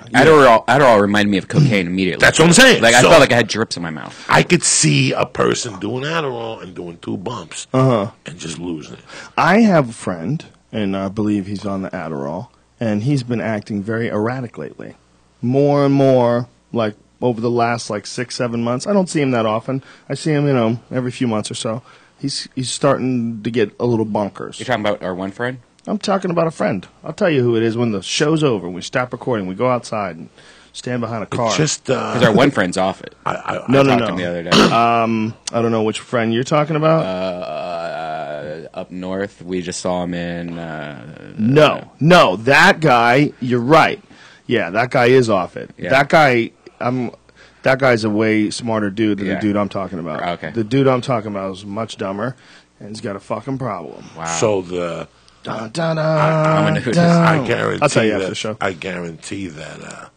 Adderall reminded me of cocaine immediately. That's what I'm saying. Like I felt like I had drips in my mouth. I could see a person doing Adderall and doing 2 bumps and just losing it. I have a friend, and I believe he's on the Adderall. And he's been acting very erratic lately. More and more, like, over the last, 6-7 months. I don't see him that often. I see him, every few months or so. He's starting to get a little bonkers. You're talking about our one friend? I'm talking about a friend. I'll tell you who it is when the show's over. We stop recording. We go outside and stand behind a car. It's just Because our one friend's off it. No. I talked to him the other day. I don't know which friend you're talking about. Up north, we just saw him in. No, that guy. You're right. Yeah, that guy is off it. Yeah. That guy's a way smarter dude than Yeah. the dude I'm talking about. Okay. The dude I'm talking about is much dumber, and he's got a fucking problem. Wow. so the. Dun, dun, I'm gonna do this. I guarantee I'll tell you that, after the show. I guarantee that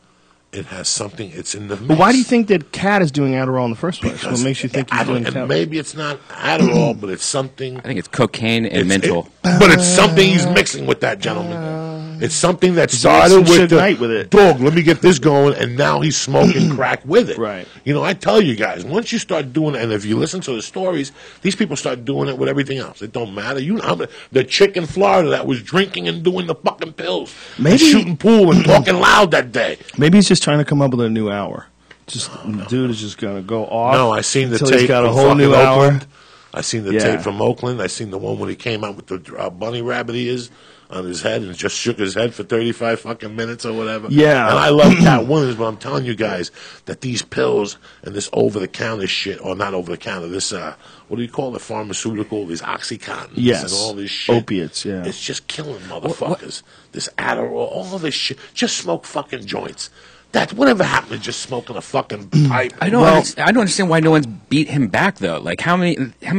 it has something. It's in the. But why do you think that Cat is doing Adderall in the first place? What makes you think he's doing and Cat? maybe it's not Adderall, but it's something. I think it's cocaine and mental. But it's something he's mixing with that gentleman. It's something that on started some with Suge the Knight with it. dog. Let me get this going, and now he's smoking crack with it. Right. You know, I tell you guys, once you start doing it, and if you listen to the stories, these people start doing it with everything else. It don't matter. You know, the chick in Florida that was drinking and doing the fucking pills, and Maybe- shooting pool and talking loud that day. Maybe he's just trying to come up with a new hour. Just dude is just gonna go off. No, I seen the until tape he's got a from whole fucking new hour. Oakland. I seen the Yeah. tape from Oakland. I seen the one when he came out with the bunny rabbit ears on his head and just shook his head for 35 fucking minutes or whatever. Yeah. And I love Cat Williams, but I'm telling you guys that these pills and this over-the-counter shit, or not over-the-counter, this, what do you call it, pharmaceutical, these Oxycontins Yes. and all this shit. Opiates, yeah. It's just killing motherfuckers. This Adderall, all this shit. Just smoke fucking joints. Whatever happened to just smoking a fucking pipe? I don't understand why no one's beat him back though. Like how many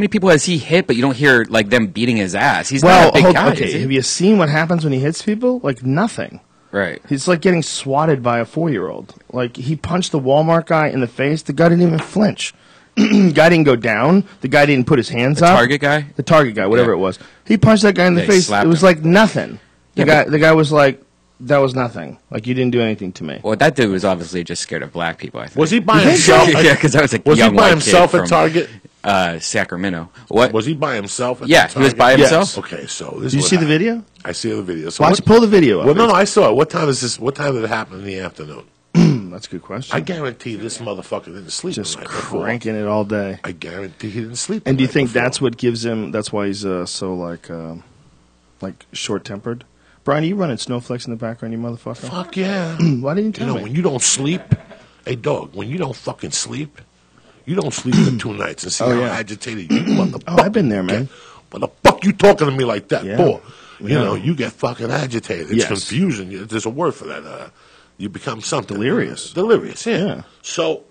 people has he hit, but you don't hear like them beating his ass? He's not a big guy. okay. Is he? Have you seen what happens when he hits people? Like nothing. Right. He's like getting swatted by a 4-year-old. Like he punched the Walmart guy in the face. The guy didn't even flinch. The guy didn't go down. The guy didn't put his hands up. Target guy. The Target guy, whatever Yeah. it was. He punched that guy in the Yeah, he face. slapped It was him. like nothing. Yeah, The guy was like, that was nothing. Like you didn't do anything to me. Well, that dude was obviously just scared of black people. I think. Was he by You think so? himself? Yeah, because I was a Was young he by white himself kid at from, Target? Sacramento. What? Was he by himself at Yeah, the he was by Target? himself. Okay, so this Did is you what see the happened. video? I see the video. So Watch. Pull the video up. Well, no, I saw it. What time is this? What time did it happen in the afternoon? That's a good question. I guarantee this motherfucker didn't sleep Just the night before. cranking it all day. I guarantee he didn't sleep. And the do you night think before. that's what gives him? That's why he's so like short-tempered. Brian, are you running snowflakes in the background, you motherfucker? Fuck yeah. Why didn't you You tell know, me? when you don't sleep, hey dog, when you don't fucking sleep, you don't sleep for 2 nights and see Oh, how yeah. agitated you motherfucker. Oh, I've been there, man. What the fuck you talking to me like that Yeah. for? Yeah. You know, you get fucking agitated. It's Yes. confusing. There's a word for that. You become something. Delirious. Delirious, yeah. Yeah. So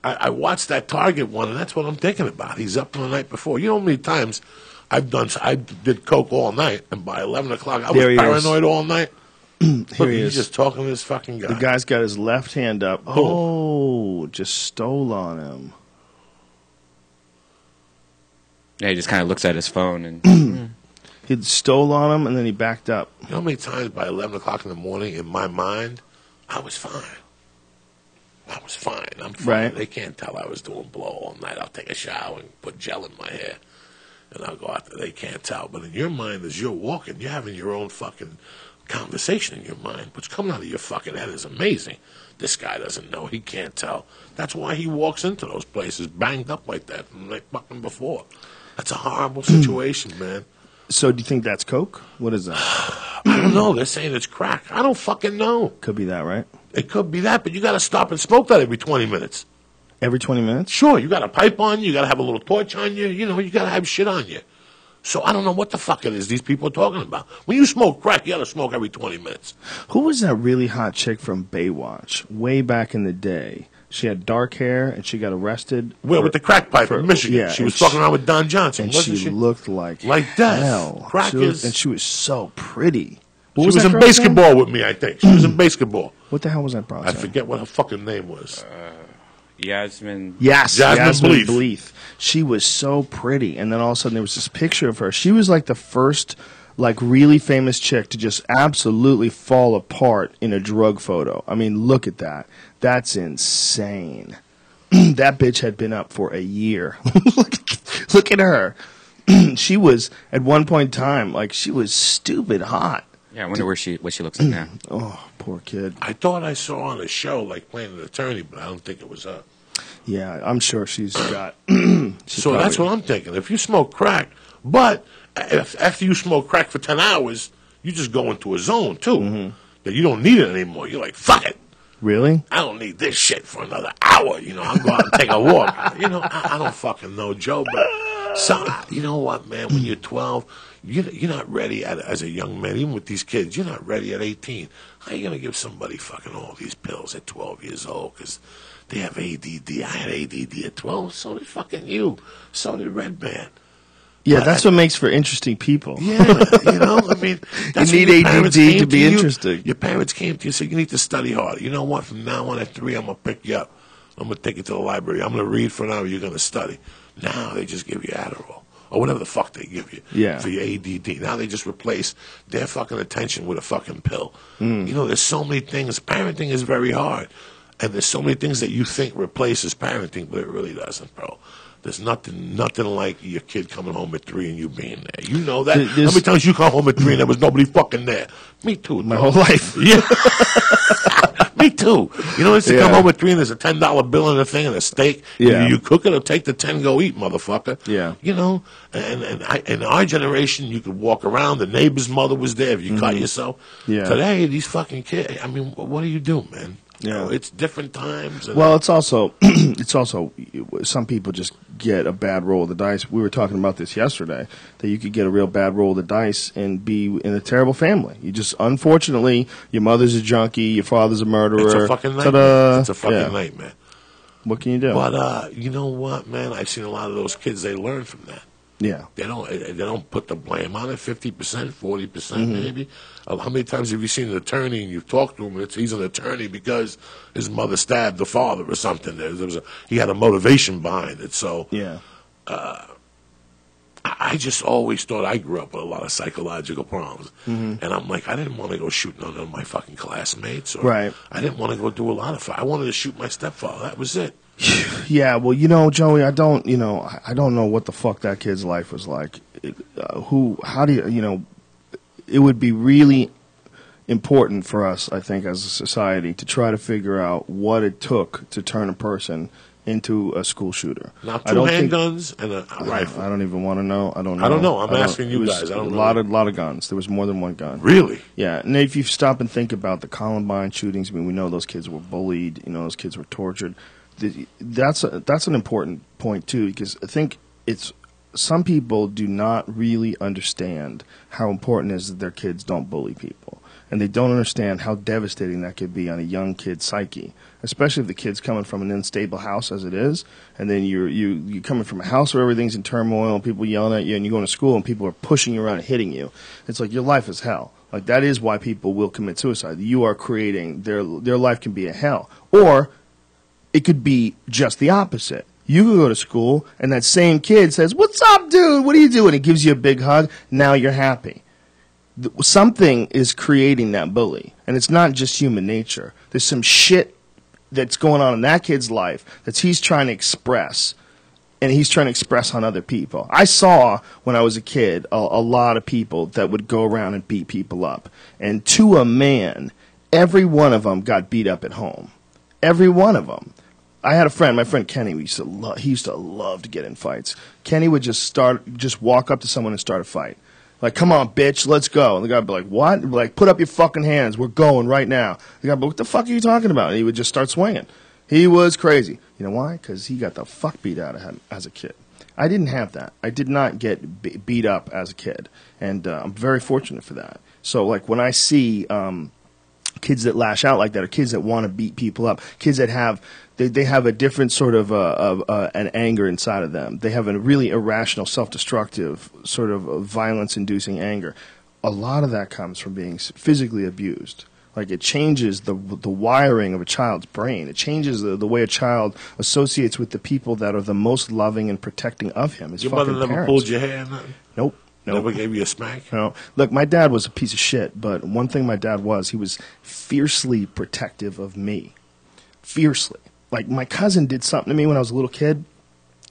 I watched that Target one, and that's what I'm thinking about. He's up from the night before. You know how many times I did coke all night, and by 11 o'clock I was There he is. paranoid all night. Look, Here he he's is. just talking to this fucking guy. The guy's got his left hand up. Oh, just stole on him. Yeah, he just kind of looks at his phone and He stole on him, and then he backed up. You know how many times by 11 o'clock in the morning, in my mind, I was fine. I was fine. I'm fine. Right. They can't tell I was doing blow all night. I'll take a shower and put gel in my hair, and I'll go out there. They can't tell. But in your mind, as you're walking, you're having your own fucking conversation in your mind. What's coming out of your fucking head is amazing. This guy doesn't know. He can't tell. That's why he walks into those places banged up like that from like fucking before. That's a horrible situation, man. So, do you think that's coke? What is that? I don't know. They're saying it's crack. I don't fucking know. Could be that, right? It could be that, but you got to stop and smoke that every 20 minutes. Every 20 minutes? Sure, you got a pipe on you. You got to have a little torch on you. You know, you got to have shit on you. So I don't know what the fuck it is these people are talking about. When you smoke crack, you got to smoke every 20 minutes. Who was that really hot chick from Baywatch way back in the day? She had dark hair, and she got arrested. Well, with the crack pipe in Michigan. Yeah, she and was fucking around with Don Johnson, And wasn't she she? looked like death. hell. Crack She was- is- and she was so pretty. What She was that in girl's name? basketball with me, I think. She was in basketball. What the hell was that broad's I name? forget what her fucking name was. Yasmin. Yes, Jasmine Bleeth. Bleeth. She was so pretty, and then all of a sudden there was this picture of her. She was like the first, like really famous chick to just absolutely fall apart in a drug photo. I mean, look at that. That's insane. That bitch had been up for a year. Look at her. She was at one point in time like she was stupid hot. Yeah, I wonder what she looks like now. Oh, poor kid. I thought I saw on a show like playing an attorney, but I don't think it was her. Yeah, I'm sure she's got. So that's what I'm thinking. If you smoke crack, but after you smoke crack for 10 hours, you just go into a zone, too. That you don't need it anymore. You're like, fuck it. Really? I don't need this shit for another hour. You know, I'll go out and take a walk. You know, I don't fucking know, Joe, but you know what, man? When you're 12, you're not ready as a young man, even with these kids. You're not ready at 18. How are you going to give somebody fucking all these pills at 12 years old? Because they have ADD. I had ADD at 12. So did fucking you. So did Redban. Yeah, that's what makes for interesting people. Yeah, you know, I mean, that's you need ADD to be interesting. Your parents came to you and said, you need to study harder. You know what? From now on at 3, I'm going to pick you up. I'm going to take you to the library. I'm going to read for an hour. You're going to study. Now they just give you Adderall or whatever the fuck they give you for your ADD. Now they just replace their fucking attention with a fucking pill. You know, there's so many things. Parenting is very hard. And there's so many things that you think replaces parenting, but it really doesn't, bro. There's nothing like your kid coming home at 3 and you being there. You know that. How many times you come home at 3 and there was nobody fucking there? Me too. My whole life. Yeah. Me too. You know, it's to come home at 3 and there's a $10 bill in the thing and a steak. Yeah. You cook it or take the 10, go eat, motherfucker. Yeah. You know, and in our generation, you could walk around. The neighbor's mother was there if you cut yourself. Yeah. Today, these fucking kids, I mean, what do you do, man? You know, it's different times. Well, it's also some people just get a bad roll of the dice. We were talking about this yesterday, that you could get a real bad roll of the dice and be in a terrible family. You just, unfortunately, your mother's a junkie, your father's a murderer. It's a fucking nightmare. It's a fucking nightmare. What can you do? But you know what, man? I've seen a lot of those kids. They learn from that. Yeah. They don't put the blame on it. 50%, 40%, maybe. How many times have you seen an attorney and you've talked to him and he's an attorney because his mother stabbed the father or something? He had a motivation behind it. So yeah. I just always thought I grew up with a lot of psychological problems. And I'm like, I didn't want to go shoot none of my fucking classmates. Or I didn't want to go do a lot of I wanted to shoot my stepfather. That was it. Yeah, well, you know, Joey, I don't know what the fuck that kid's life was like. How do you, it would be really important for us, I think, as a society to try to figure out what it took to turn a person into a school shooter. Now, 2 handguns and a rifle. I don't even want to know. I don't know. I'm asking you guys. I don't know. A lot of guns. There was more than one gun. Really? Yeah. And if you stop and think about the Columbine shootings, I mean, we know those kids were bullied. You know, those kids were tortured. That's an important point too, because I think some people do not really understand how important it is that their kids don't bully people, and they don't understand how devastating that could be on a young kid's psyche, especially if the kid's coming from an unstable house as it is, and then you're coming from a house where everything's in turmoil and people yelling at you, and you go to school and people are pushing you around and hitting you. It's like your life is hell. Like, that is why people will commit suicide. You are creating their life can be a hell, or it could be just the opposite. You can go to school, and that same kid says, "What's up, dude? What are you doing?" He gives you a big hug. Now you're happy. Something is creating that bully, and it's not just human nature. There's some shit that's going on in that kid's life that he's trying to express, and he's trying to express on other people. I saw, when I was a kid, a lot of people that would go around and beat people up. And to a man, every one of them got beat up at home. Every one of them. I had a friend, my friend Kenny. He used to love to get in fights. Kenny would just walk up to someone and start a fight. Like, "Come on, bitch, let's go." And the guy would be like, "What?" He'd be like, "Put up your fucking hands. We're going right now." The guy would be like, "What the fuck are you talking about?" And he would just start swinging. He was crazy. You know why? Because he got the fuck beat out of him as a kid. I didn't have that. I did not get beat up as a kid. And I'm very fortunate for that. So, like, when I see kids that lash out like that, or kids that want to beat people up, kids that have they have a different sort of an anger inside of them. They have a really irrational, self-destructive sort of violence-inducing anger. A lot of that comes from being physically abused. Like, it changes the wiring of a child's brain. It changes the way a child associates with the people that are the most loving and protecting of him. His your fucking mother never parents. pulled your hair or nothing? Nope. Never gave you a smack? No. Look, my dad was a piece of shit, but one thing my dad was, he was fiercely protective of me. Fiercely. Like, my cousin did something to me when I was a little kid.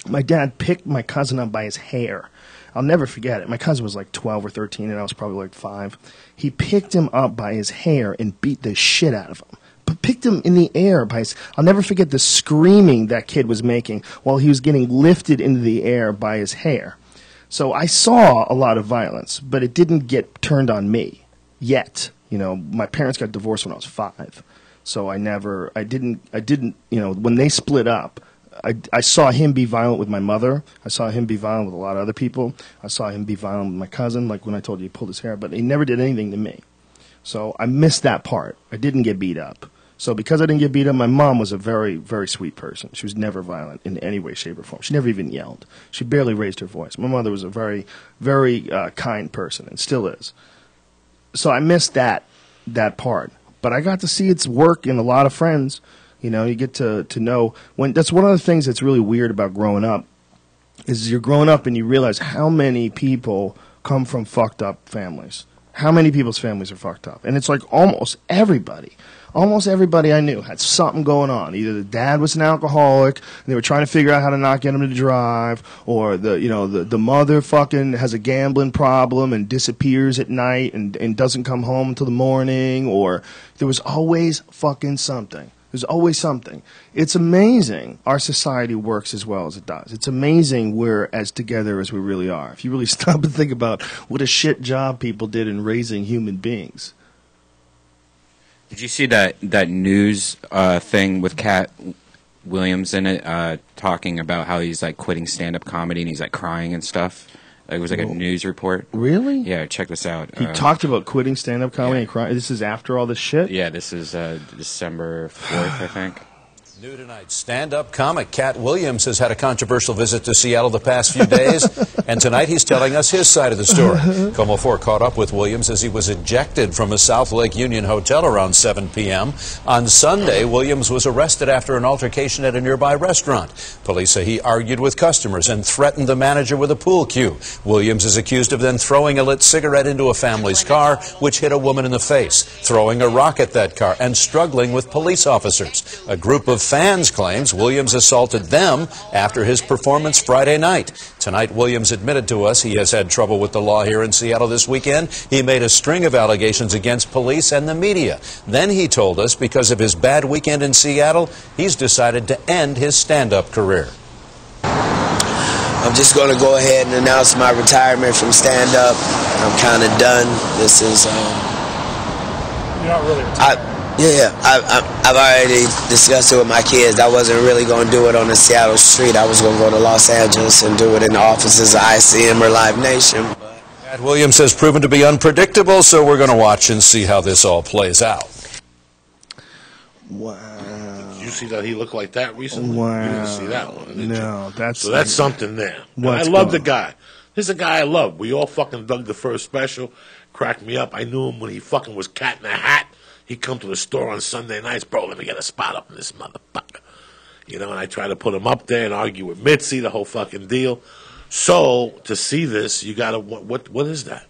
My dad picked my cousin up by his hair. I'll never forget it. My cousin was like 12 or 13, and I was probably like 5. He picked him up by his hair and beat the shit out of him. But picked him in the air by his... I'll never forget the screaming that kid was making while he was getting lifted into the air by his hair. So I saw a lot of violence, but it didn't get turned on me yet. You know, my parents got divorced when I was 5. So I didn't, you know, when they split up, I saw him be violent with my mother. I saw him be violent with a lot of other people. I saw him be violent with my cousin, like when I told you he pulled his hair, but he never did anything to me. So I missed that part. I didn't get beat up. So because I didn't get beat up, my mom was a very, very sweet person. She was never violent in any way, shape, or form. She never even yelled. She barely raised her voice. My mother was a very, very kind person and still is. So I missed that part. But I got to see its work in a lot of friends. You know, you get to know when. That's one of the things that's really weird about growing up, is you're growing up and you realize how many people come from fucked up families. How many people's families are fucked up, and it's like almost everybody. Almost everybody I knew had something going on. Either the dad was an alcoholic, and they were trying to figure out how to not get him to drive, or the mother fucking has a gambling problem and disappears at night and doesn't come home until the morning, or there was always fucking something. There's always something. It's amazing our society works as well as it does. It's amazing we're as together as we really are. If you really stop and think about what a shit job people did in raising human beings. Did you see that news thing with Cat Williams in it, talking about how he's like quitting stand-up comedy and he's like crying and stuff? It was like a news report. Really? Yeah, check this out. He talked about quitting stand-up comedy and crying. This is after all this shit? Yeah, this is December 4th, I think. New tonight, stand-up comic Cat Williams has had a controversial visit to Seattle the past few days, and tonight he's telling us his side of the story. KOMO 4 caught up with Williams as he was ejected from a South Lake Union hotel around 7 p.m. On Sunday, Williams was arrested after an altercation at a nearby restaurant. Police say he argued with customers and threatened the manager with a pool cue. Williams is accused of then throwing a lit cigarette into a family's car, which hit a woman in the face, throwing a rock at that car, and struggling with police officers. A group of fans claims Williams assaulted them after his performance Friday night. Tonight, Williams admitted to us he has had trouble with the law here in Seattle this weekend. He made a string of allegations against police and the media. Then he told us because of his bad weekend in Seattle, he's decided to end his stand-up career. I'm just going to go ahead and announce my retirement from stand-up. I'm kind of done. This is... You're not really retired. I've already discussed it with my kids. I wasn't really going to do it on the Seattle street. I was going to go to Los Angeles and do it in the offices of ICM or Live Nation. Cat Williams has proven to be unpredictable, so we're going to watch and see how this all plays out. Wow. Did you see that he looked like that recently? Wow. You didn't see that one, did you? No, that's... So that's something there. And I love the guy. This is a guy I love. We all fucking dug the first special. Cracked me up. I knew him when he fucking was Cat in a Hat. He'd come to the store on Sunday nights, bro, let me get a spot up in this motherfucker. You know, and I try to put him up there and argue with Mitzi, the whole fucking deal. So, to see this, you gotta, what is that?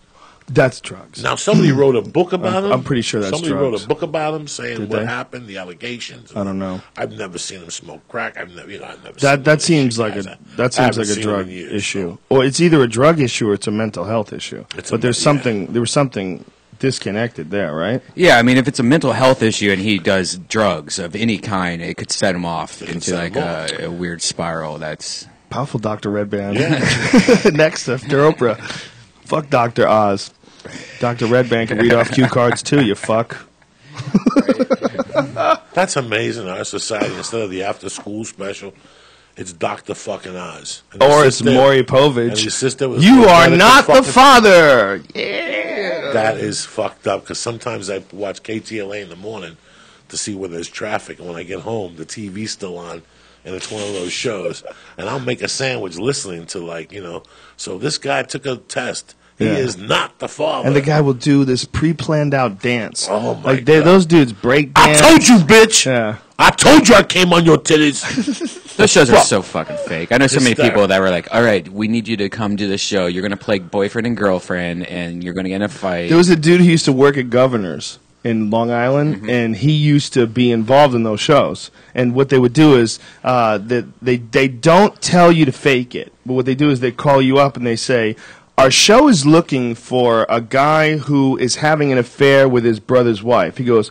That's drugs. Now, somebody wrote a book about him. I'm pretty sure that's somebody drugs. Wrote a book about him saying Did what they? happened, the allegations. I don't know. I've never seen him smoke crack. I've never seen that seems like a drug issue. Or it's either a drug issue or it's a mental health issue. But there was something disconnected there, right? Yeah, I mean, if it's a mental health issue and he does drugs of any kind, it could set him off into like a weird spiral. That's powerful, Dr. Redban. Yeah. Next after Oprah. Fuck Dr. Oz. Dr. Redban can read off cue cards too, you fuck. That's amazing. Our society, instead of the after school special, it's Dr. fucking Oz. Or it's Maury Povich. And his sister was you are not the father. Yeah. That is fucked up, because sometimes I watch KTLA in the morning to see where there's traffic, and when I get home, the TV's still on, and it's one of those shows. And I'll make a sandwich listening to, like, you know, so this guy took a test. He is not the father. And the guy will do this pre-planned out dance. Oh, my God. Those dudes break dance. I told you, bitch! Yeah. I told you I came on your titties. Those shows are so fucking fake. I know so many people that were like, all right, we need you to come do this show. You're going to play boyfriend and girlfriend, and you're going to get in a fight. There was a dude who used to work at Governor's in Long Island, and he used to be involved in those shows. And what they would do is they don't tell you to fake it, but what they do is they call you up and they say, our show is looking for a guy who is having an affair with his brother's wife. He goes,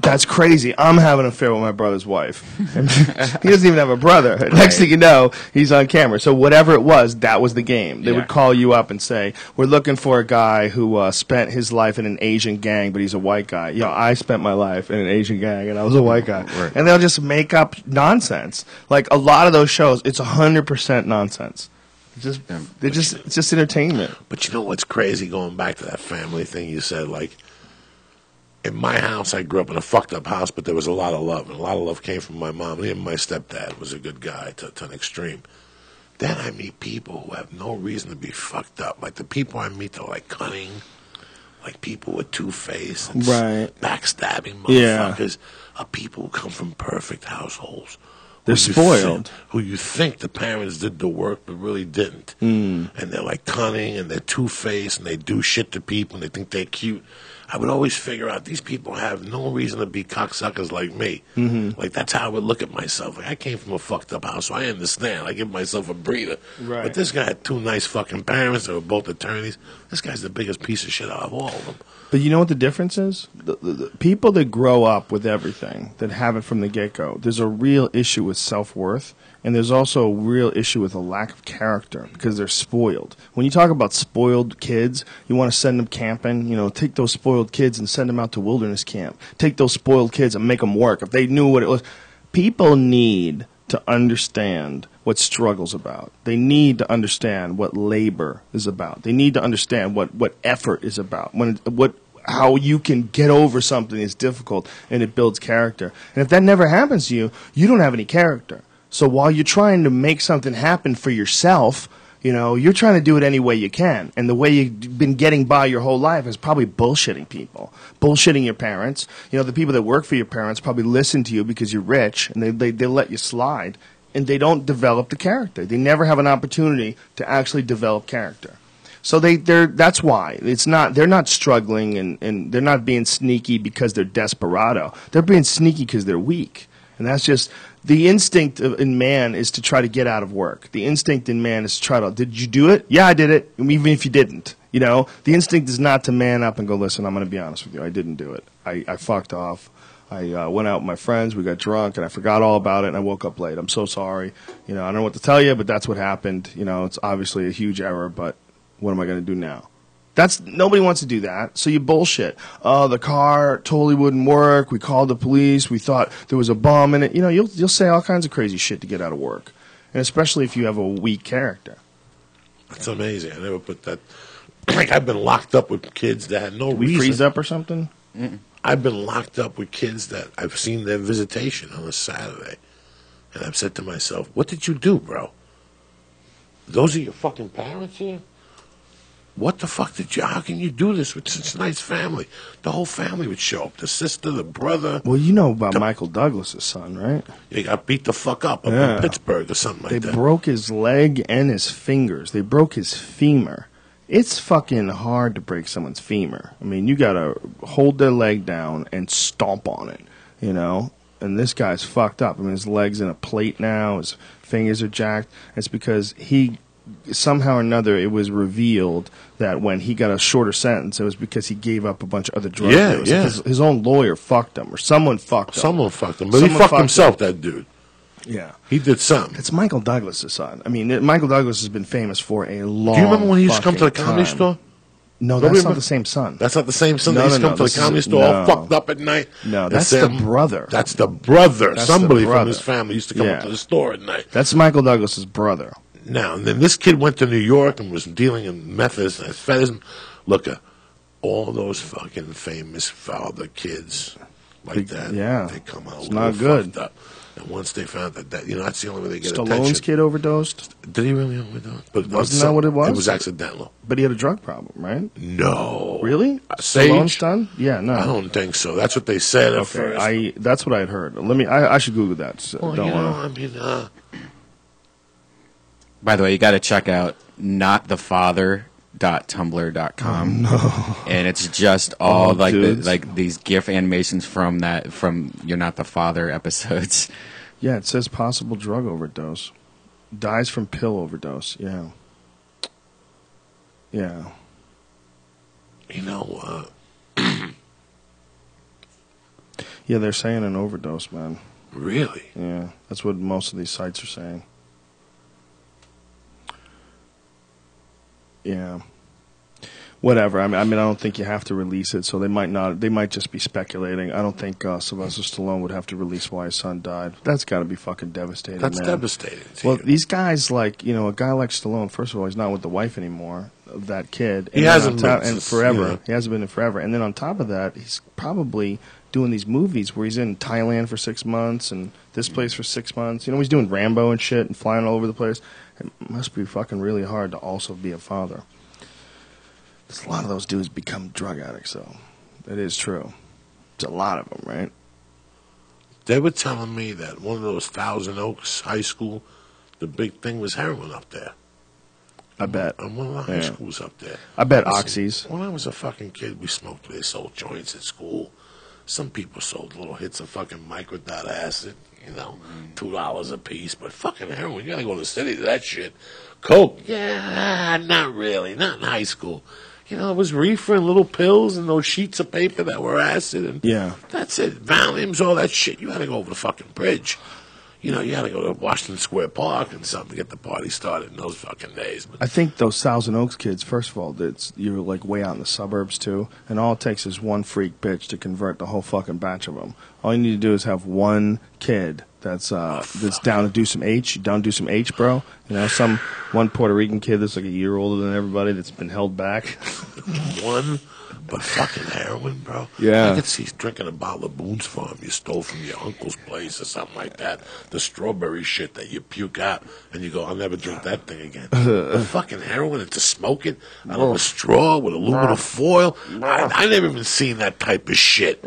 That's crazy. I'm having an affair with my brother's wife. And he doesn't even have a brother. Right. Next thing you know, he's on camera. So whatever it was, that was the game. They would call you up and say, we're looking for a guy who spent his life in an Asian gang, but he's a white guy. I spent my life in an Asian gang, and I was a white guy. Right. And they'll just make up nonsense. Like a lot of those shows, it's 100% nonsense. It's just entertainment. But you know what's crazy, going back to that family thing you said, like, in my house, I grew up in a fucked up house, but there was a lot of love. And a lot of love came from my mom. Even my stepdad was a good guy to an extreme. Then I meet people who have no reason to be fucked up. Like the people I meet are like cunning, like people with two-face and backstabbing motherfuckers. Are people who come from perfect households. They're spoiled. Who you think the parents did the work, but really didn't. And they're like cunning, and they're two-faced, and they do shit to people, and they think they're cute. I would always figure out these people have no reason to be cocksuckers like me. Like, that's how I would look at myself. Like, I came from a fucked up house, so I understand. I give myself a breather. Right. But this guy had two nice fucking parents that were both attorneys. This guy's the biggest piece of shit out of all of them. But you know what the difference is? The people that grow up with everything, that have it from the get-go, there's a real issue with self-worth, and there's also a real issue with a lack of character because they're spoiled. When you talk about spoiled kids, you want to send them camping. Take those spoiled kids and send them out to wilderness camp. Take those spoiled kids and make them work. If they knew what it was. People need to understand what struggle's about. They need to understand what labor is about. They need to understand what effort is about. How you can get over something is difficult, and it builds character. And if that never happens to you, you don't have any character. So while you're trying to make something happen for yourself, you're trying to do it any way you can. And the way you've been getting by your whole life is probably bullshitting people, bullshitting your parents. The people that work for your parents probably listen to you because you're rich, and they let you slide, and they don't develop the character. They never have an opportunity to actually develop character. So that's why they're not struggling and they're not being sneaky because they're desperado. They're being sneaky because they're weak. And that's just the instinct in man is to try to get out of work. The instinct in man is to try to, did you do it? Yeah, I did it. Even if you didn't, the instinct is not to man up and go, listen, I'm going to be honest with you. I didn't do it. I fucked off. I went out with my friends. We got drunk and I forgot all about it and I woke up late. I'm so sorry. I don't know what to tell you, but that's what happened. It's obviously a huge error, but what am I going to do now? Nobody wants to do that, so you bullshit. Oh, the car totally wouldn't work. We called the police. We thought there was a bomb in it. You'll say all kinds of crazy shit to get out of work, and especially if you have a weak character. That's amazing. I never put that. Like, I've been locked up with kids that had no reason. We freeze up or something? I've been locked up with kids that I've seen their visitation on a Saturday, and I've said to myself, what did you do, bro? Those are your fucking parents here? What the fuck how can you do this with such a nice family? The whole family would show up. The sister, the brother. Well, you know about Michael Douglas' son, right? He got beat the fuck up in Pittsburgh or something like that. They broke his leg and his fingers. They broke his femur. It's fucking hard to break someone's femur. I mean, you gotta hold their leg down and stomp on it, And this guy's fucked up. I mean, his leg's in a plate now. His fingers are jacked. It's because somehow or another, it was revealed that when he got a shorter sentence, it was because he gave up a bunch of other drugs. Yeah. His own lawyer fucked him, or someone fucked him. Someone fucked him. But he fucked himself, that dude. Yeah. He did something. It's Michael Douglas' son. I mean, Michael Douglas has been famous for a long time. Do you remember when he used to come to the Comedy Store? No, that's not the same son. That's not the same son. He used to come to the Comedy Store all fucked up at night. No, that's the brother. That's the brother. Somebody from his family used to come up to the store at night. That's Michael Douglas' brother. Now, and then this kid went to New York and was dealing in methods and fetishism. Look, all those fucking famous father kids like that, they come out. It's not good. Fucked up. And once they found that, that's the only way they get attention. Stallone's kid overdosed? Did he really overdose? But wasn't that what it was? It was accidental. But he had a drug problem, right? No. Really? Stallone's son? Yeah, no. I don't think so. That's what they said at first. That's what I had heard. I should Google that. So By the way, you got to check out notthefather.tumblr.com. Oh, no. And it's just all these GIF animations from You're Not the Father episodes. Yeah, it says possible drug overdose. Dies from pill overdose. Yeah. Yeah. Yeah, they're saying an overdose, man. Really? Yeah, that's what most of these sites are saying. Yeah. Whatever. I mean, I don't think you have to release it, so they might not. They might just be speculating. I don't think Sylvester Stallone would have to release why his son died. That's got to be fucking devastating. That's man. devastating. Well, these guys, like, you know, a guy like Stallone. First of all, he's not with the wife anymore. Of that kid. He hasn't been and forever. Yeah. He hasn't been in forever. And then on top of that, he's probably doing these movies where he's in Thailand for 6 months and this place for 6 months. You know, he's doing Rambo and shit and flying all over the place. It must be fucking really hard to also be a father. A lot of those dudes become drug addicts, though. It is true. There's a lot of them, right? They were telling me that one of those Thousand Oaks high school, the big thing was heroin up there. I bet. And one of the high schools up there. I bet Oxys. When I was a fucking kid, we smoked. They sold joints at school. Some people sold little hits of fucking microdot acid, you know, $2 a piece. But fucking heroin, you gotta go to the city to that shit. Coke, yeah, not really. Not in high school. You know, it was reefer and little pills and those sheets of paper that were acid. And yeah. That's it. Valiums, all that shit. You had to go over the fucking bridge. You know, you had to go to Washington Square Park and something to get the party started in those fucking days. But I think those Thousand Oaks kids, first of all, you're like way out in the suburbs too, and all it takes is one freak bitch to convert the whole fucking batch of them. All you need to do is have one kid that's down to do some H. You down to do some H, bro. You know, one Puerto Rican kid that's like a year older than everybody that's been held back. One, but fucking heroin, bro. Yeah. I could see drinking a bottle of Boone's Farm you stole from your uncle's place or something like that. The strawberry shit that you puke out and you go, I'll never drink that thing again. The fucking heroin and to smoke it out of a straw with aluminum foil. I never even seen that type of shit.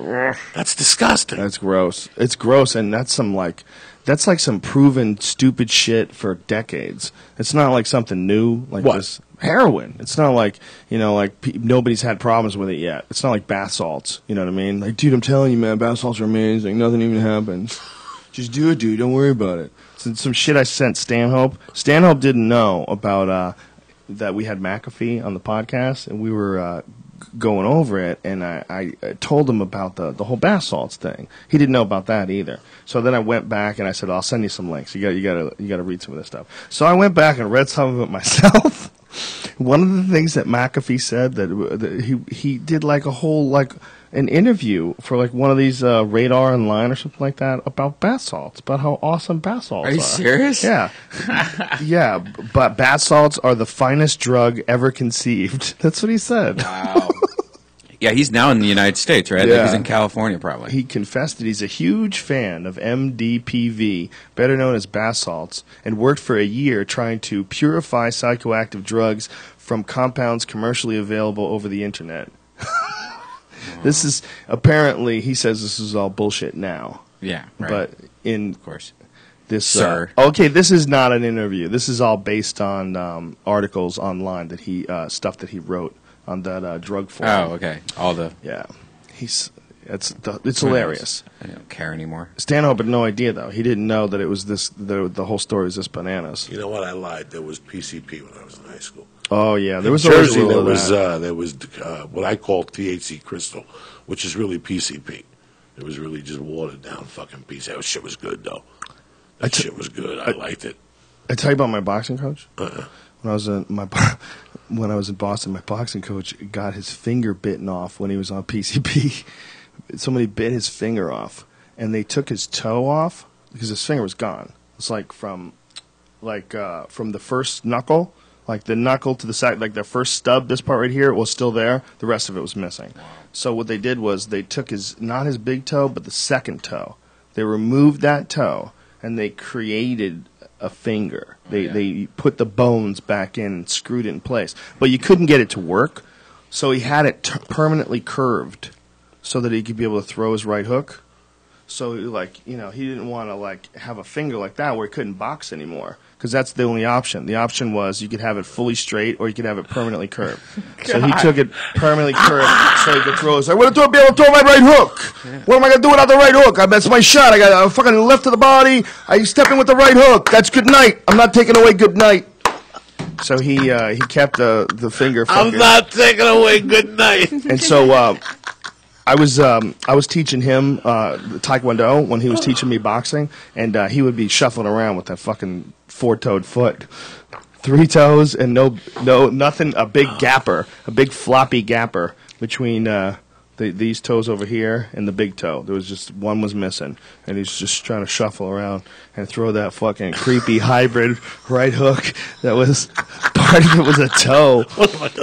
That's disgusting. That's gross. It's gross, and that's like some proven stupid shit for decades. It's not like something new like this heroin. It's not like, you know, like nobody's had problems with it yet. It's not like bath salts. You know what I mean? Like, dude, I'm telling you, man, bath salts are amazing. Nothing even happens. Just do it, dude. Don't worry about it. Some shit I sent Stanhope. Stanhope didn't know about that we had McAfee on the podcast, and we were going over it, and I told him about the whole bath salts thing. He didn't know about that either. So then I went back and I said, I'll send you some links. You gotta read some of this stuff. So I went back and read some of it myself. One of the things that McAfee said that he did like a whole an interview for like one of these Radar Online or something like that about bath salts, about how awesome bath salts are. Are you serious? Yeah. Yeah, but bath salts are the finest drug ever conceived. That's what he said. Wow. Yeah, he's now in the United States, right? Yeah. Like he's in California, probably. He confessed that he's a huge fan of MDPV, better known as bath salts, and worked for a year trying to purify psychoactive drugs from compounds commercially available over the internet. This is apparently, he says this is all bullshit now. Yeah, right. But of course. This, Sir. Okay, this is not an interview. This is all based on articles online that stuff that he wrote on that drug forum. Oh, okay. All the... Yeah. It's hilarious. I don't care anymore. Stanhope had no idea, though. He didn't know that it was the whole story was this bananas. You know what? I lied. There was PCP when I was in high school. Oh, yeah. There was in Jersey, there was what I call THC crystal, which is really PCP. It was really just watered down fucking PCP. That shit was good, though. That shit was good. I liked it. I tell you about my boxing coach? Uh-uh. When I was in Boston, my boxing coach got his finger bitten off when he was on PCP. Somebody bit his finger off, and they took his toe off because his finger was gone. It's like from the first knuckle, like the knuckle to the side, like the first stub. This part right here was still there. The rest of it was missing. Wow. So what they did was they took not his big toe, but the second toe. They removed that toe, and they created a finger. They put the bones back in and screwed it in place. But you couldn't get it to work, so he had it permanently curved so that he could be able to throw his right hook. So, he didn't want to, have a finger like that where he couldn't box anymore, because that's the only option. The option was you could have it fully straight or you could have it permanently curved. So he took it permanently curved so he could throw his... I want to be able to throw my right hook. What am I going to do without the right hook? That's my shot. I got a fucking left of the body. I step in with the right hook. That's good night. I'm not taking away good night. So he kept the finger fucking... I'm not taking away good night. And so... I was teaching him Taekwondo when he was teaching me boxing, and he would be shuffling around with that fucking 4-toed foot. 3 toes and nothing. A big gapper, a big floppy gapper between these toes over here and the big toe. There was just one was missing, and he's just trying to shuffle around and throw that fucking creepy hybrid right hook. That was part of it was a toe.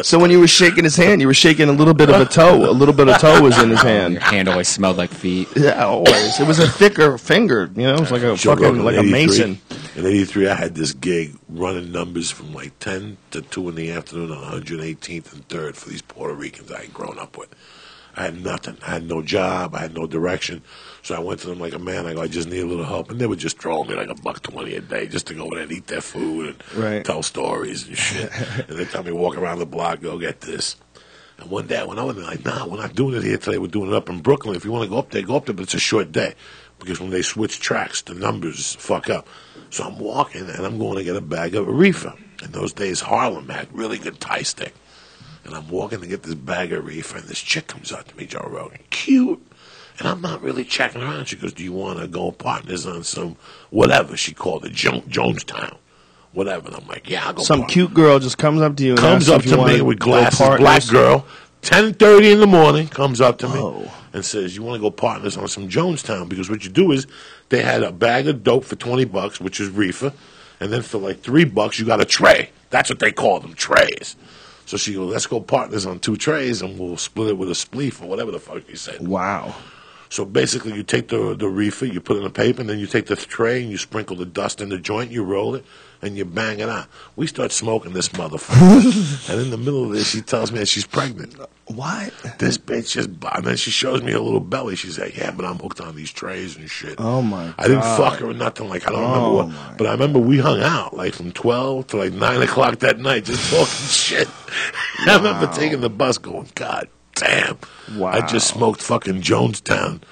So when you were shaking his hand, you were shaking a little bit of a toe. A little bit of toe was in his hand. Your hand always smelled like feet. Yeah, always. It was a thicker finger. You know, it was like a fucking like a mason. In '83, I had this gig running numbers from like 10 to 2 in the afternoon on 118th and 3rd for these Puerto Ricans I had grown up with. I had nothing. I had no job. I had no direction. So I went to them like a man. I go, I just need a little help. And they would just throw me like $1.20 a day just to go in there and eat their food and tell stories and shit. And they tell me, walk around the block, go get this. And one day I went over there, like, nah, we're not doing it here today. We're doing it up in Brooklyn. If you want to go up there, but it's a short day. Because when they switch tracks, the numbers fuck up. So I'm walking, and I'm going to get a bag of reefer. In those days, Harlem had really good Thai stick. And I'm walking to get this bag of reefer, and this chick comes up to me, Joe Rogan, cute. And I'm not really checking her out. She goes, do you want to go partners on some whatever? She called it Jonestown. Whatever. And I'm like, yeah, I'll go Some partners. Cute girl just comes up to you. Comes up to me with glasses, black girl, 10:30 in the morning, comes up to me and says, you want to go partners on some Jonestown? Because what you do is they had a bag of dope for $20, which is reefer, and then for like $3, you got a tray. That's what they call them, trays. So she goes, let's go partners on 2 trays, and we'll split it with a spleef or whatever the fuck you said. Wow. So basically, you take the reefer, you put it in the paper, and then you take the tray and you sprinkle the dust in the joint, you roll it, and you bang it out. We start smoking this motherfucker. And in the middle of this, she tells me that she's pregnant. What? This bitch just, and then she shows me her little belly. She's like, yeah, but I'm hooked on these trays and shit. Oh, my God. I didn't fuck her or nothing. Like, I don't remember what. But I remember we hung out, like, from 12 to, like, 9 o'clock that night, just talking shit. I remember taking the bus going, God damn. Wow. I just smoked fucking Jonestown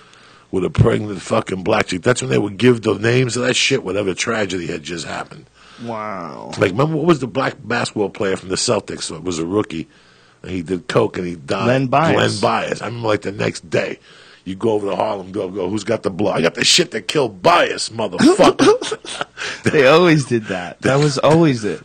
with a pregnant fucking black chick. That's when they would give the names of that shit, whatever tragedy had just happened. Wow. Like, remember, what was the black basketball player from the Celtics? So it was a rookie. And he did coke and he died. Len Bias. I remember, like, the next day, you go over to Harlem, go, who's got the blood? I got the shit that killed Bias, motherfucker. They always did that. That was always it.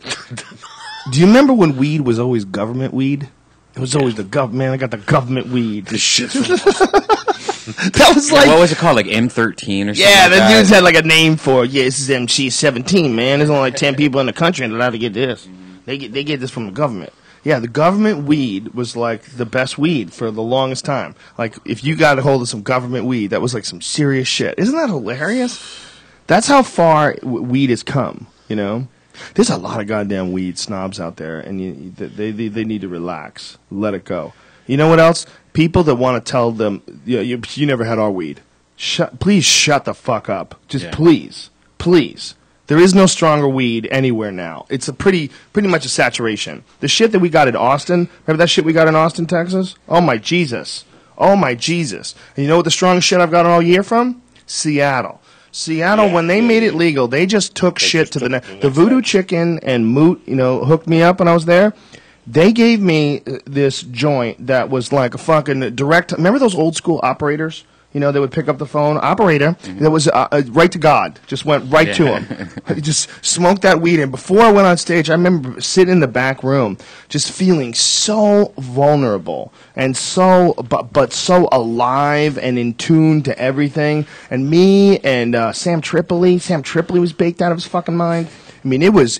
Do you remember when weed was always government weed? It was always the government. Man, I got the government weed. The shit. That was like, what was it called? Like M13 or something? Yeah, like the that? dudes had like a name for it. Yeah, this is MC17, man. There's only like 10 people in the country allowed to get this. They get this from the government. Yeah, the government weed was like the best weed for the longest time. Like, if you got a hold of some government weed, that was like some serious shit. Isn't that hilarious? That's how far weed has come, you know? There's a lot of goddamn weed snobs out there, and they need to relax. Let it go. You know what else? People that want to tell them, you never had our weed. Please shut the fuck up. Just please. There is no stronger weed anywhere now. It's a pretty much a saturation. The shit that we got in Austin, remember that shit we got in Austin, Texas? Oh my Jesus. And you know what the strongest shit I've gotten all year from? Seattle, when they made it legal, they just took shit to the next. The Voodoo Chicken and Moot, hooked me up when I was there. They gave me this joint that was like a fucking direct. Remember those old school operators? They would pick up the phone. Operator, that was right to God. Just went right to him. Just smoked that weed. And before I went on stage, I remember sitting in the back room, just feeling so vulnerable and but so alive and in tune to everything. And me and Sam Tripoli was baked out of his fucking mind. I mean, it was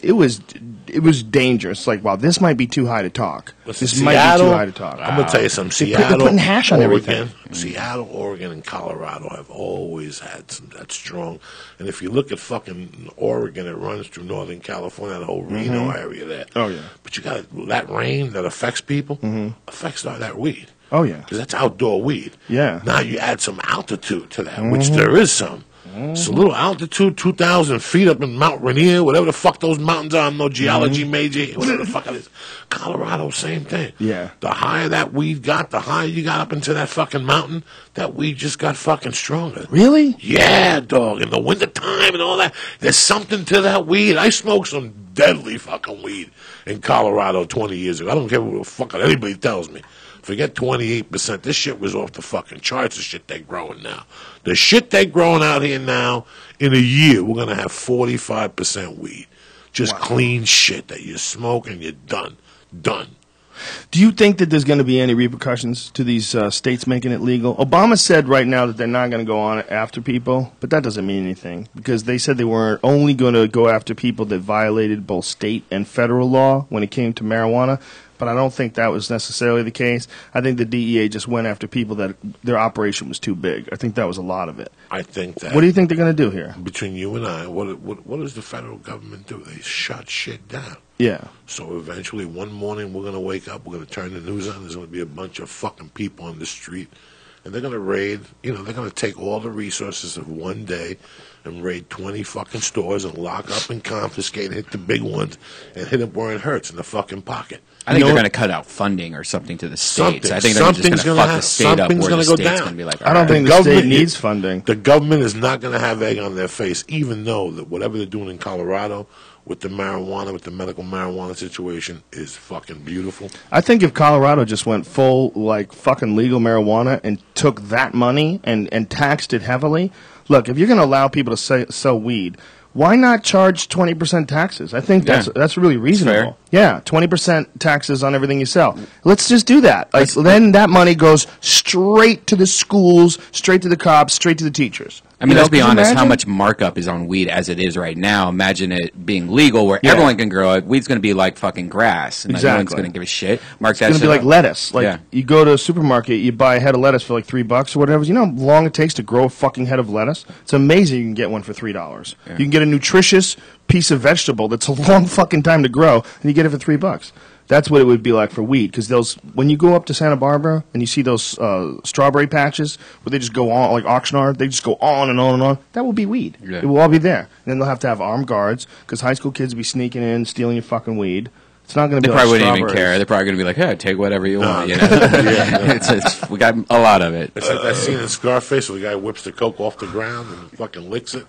dangerous. Like, wow, this might be too high to talk. This might be too high to talk. I'm going to tell you something. They're putting hash on everything. Seattle, Oregon, and Colorado have always had some that strong. And if you look at fucking Oregon, it runs through Northern California, the whole Reno area there. Oh, yeah. But you got that rain that affects people, affects that weed. Oh, yeah. Because that's outdoor weed. Yeah. Now you add some altitude to that, which there is some. It's a little altitude, 2,000 feet up in Mount Rainier, whatever the fuck those mountains are. I'm no geology major, whatever the fuck it is. Colorado, same thing. Yeah. The higher that weed got, the higher you got up into that fucking mountain, that weed just got fucking stronger. Really? Yeah, dog. In the wintertime and all that, there's something to that weed. I smoked some deadly fucking weed in Colorado 20 years ago. I don't care what the fuck anybody tells me. Forget 28%. This shit was off the fucking charts, the shit they're growing now. The shit they're growing out here now, in a year, we're going to have 45% weed. Just clean shit that you smoke and you're done. Done. Do you think that there's going to be any repercussions to these states making it legal? Obama said right now that they're not going to go on after people, but that doesn't mean anything because they said they weren't only going to go after people that violated both state and federal law when it came to marijuana. But I don't think that was necessarily the case. I think the DEA just went after people that their operation was too big. I think that was a lot of it. I think that. What do you think they're going to do here? Between you and I, what does the federal government do? They shut shit down. Yeah. So eventually, one morning, we're going to wake up, we're going to turn the news on, there's going to be a bunch of fucking people on the street, and they're going to raid, they're going to take all the resources of one day and raid 20 fucking stores and lock up and confiscate and hit the big ones and hit them where it hurts, in the fucking pocket. I think they're going to cut out funding or something to the states. I think they're just going to fuck the state up where the state's going to be like, I don't think the state needs funding. The government is not going to have egg on their face, even though that whatever they're doing in Colorado with the marijuana, with the medical marijuana situation is fucking beautiful. I think if Colorado just went full, like, fucking legal marijuana and took that money and taxed it heavily, look, if you're going to allow people to sell weed, why not charge 20% taxes? I think that's really reasonable. Yeah, 20% taxes on everything you sell. Let's just do that. Like, then that money goes straight to the schools, straight to the cops, straight to the teachers. I mean, let's be honest, how much markup is on weed as it is right now? Imagine it being legal where everyone can grow it. Weed's going to be like fucking grass. And no one's going to give a shit. It's going to be like lettuce. Like, you go to a supermarket, you buy a head of lettuce for like $3 or whatever. You know how long it takes to grow a fucking head of lettuce? It's amazing you can get one for $3. Yeah. You can get a nutritious piece of vegetable that's a long fucking time to grow, and you get it for $3. That's what it would be like for weed, because when you go up to Santa Barbara and you see those strawberry patches where they just go on, like Oxnard, they just go on and on and on, that will be weed. Yeah. It will all be there. And then they'll have to have armed guards, because high school kids will be sneaking in, stealing your fucking weed. It's not going to be like They probably wouldn't even care. They're probably going to be like, hey, take whatever you want. You know? We got a lot of it. It's like that scene in Scarface where the guy whips the coke off the ground and fucking licks it.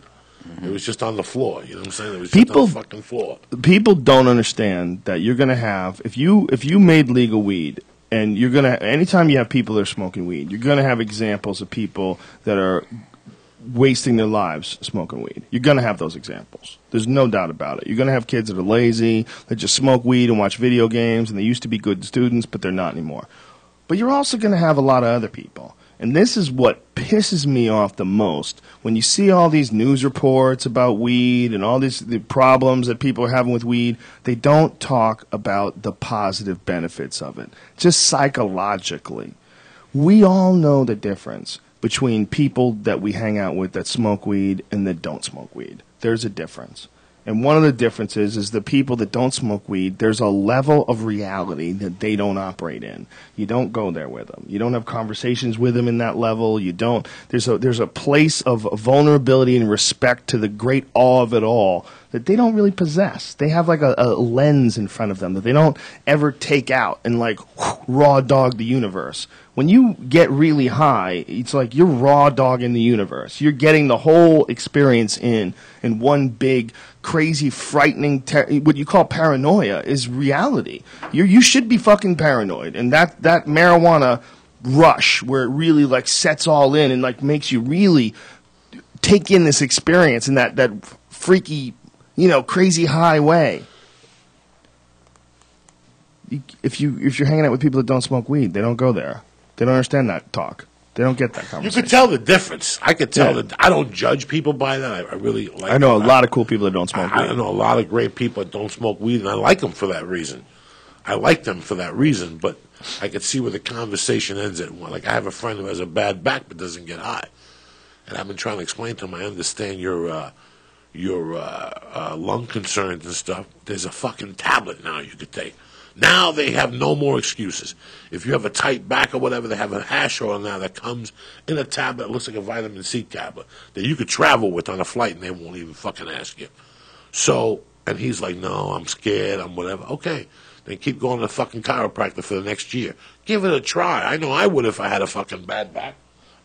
It was just on the floor. You know what I'm saying? It was just on the fucking floor. People don't understand that you're going to have, if you made legal weed, and you're going to, anytime you have people that are smoking weed, you're going to have examples of people that are wasting their lives smoking weed. You're going to have those examples. There's no doubt about it. You're going to have kids that are lazy, that just smoke weed and watch video games, and they used to be good students, but they're not anymore. But you're also going to have a lot of other people. And this is what pisses me off the most. When you see all these news reports about weed and all the problems that people are having with weed, they don't talk about the positive benefits of it, just psychologically. We all know the difference between people that we hang out with that smoke weed and that don't smoke weed. There's a difference. And one of the differences is the people that don't smoke weed, there's a level of reality that they don't operate in. You don't go there with them. You don't have conversations with them in that level. You don't. There's a place of vulnerability and respect to the great awe of it all that they don't really possess. They have like a lens in front of them that they don't ever take out and like raw dog the universe. When you get really high, it's like you're raw dogging the universe. You're getting the whole experience in one big, crazy, frightening, what you call paranoia is reality. You should be fucking paranoid. And that marijuana rush where it really like sets all in and like makes you really take in this experience in that freaky, crazy high way. If you're hanging out with people that don't smoke weed, they don't go there. They don't understand that talk. They don't get that conversation. You could tell the difference. I could tell that. I don't judge people by that. I really like. I know a lot of cool people that don't smoke weed. I know a lot of great people that don't smoke weed, and I like them for that reason. But I could see where the conversation ends at one. Like I have a friend who has a bad back but doesn't get high, and I've been trying to explain to him. I understand your lung concerns and stuff. There's a fucking tablet now you could take. Now they have no more excuses. If you have a tight back or whatever, they have a hash oil now that comes in a tablet that looks like a vitamin C tablet that you could travel with on a flight and they won't even fucking ask you. So, and he's like, no, I'm scared, I'm whatever. Okay, then keep going to the fucking chiropractor for the next year. Give it a try. I know I would if I had a fucking bad back.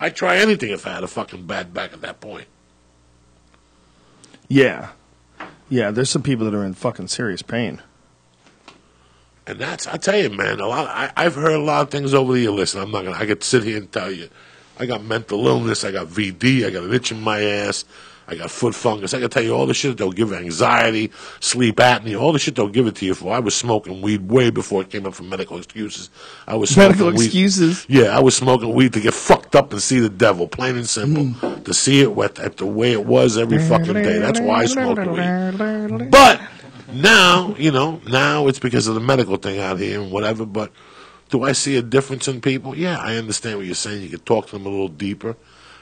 I'd try anything if I had a fucking bad back at that point. Yeah. Yeah, there's some people that are in fucking serious pain. And I tell you, man, I've heard a lot of things over the year. Listen, I could sit here and tell you, I got mental illness, I got VD, I got an itch in my ass, I got foot fungus. I can tell you all the shit they'll give anxiety, sleep apnea, all the shit they'll give it to you for. I was smoking weed way before it came up for medical excuses. I was smoking medical weed. Excuses? Yeah, I was smoking weed to get fucked up and see the devil, plain and simple. To see it at the way it was every fucking day. That's why I smoked weed. But now, now it's because of the medical thing out here and whatever, but do I see a difference in people? Yeah, I understand what you're saying. You could talk to them a little deeper.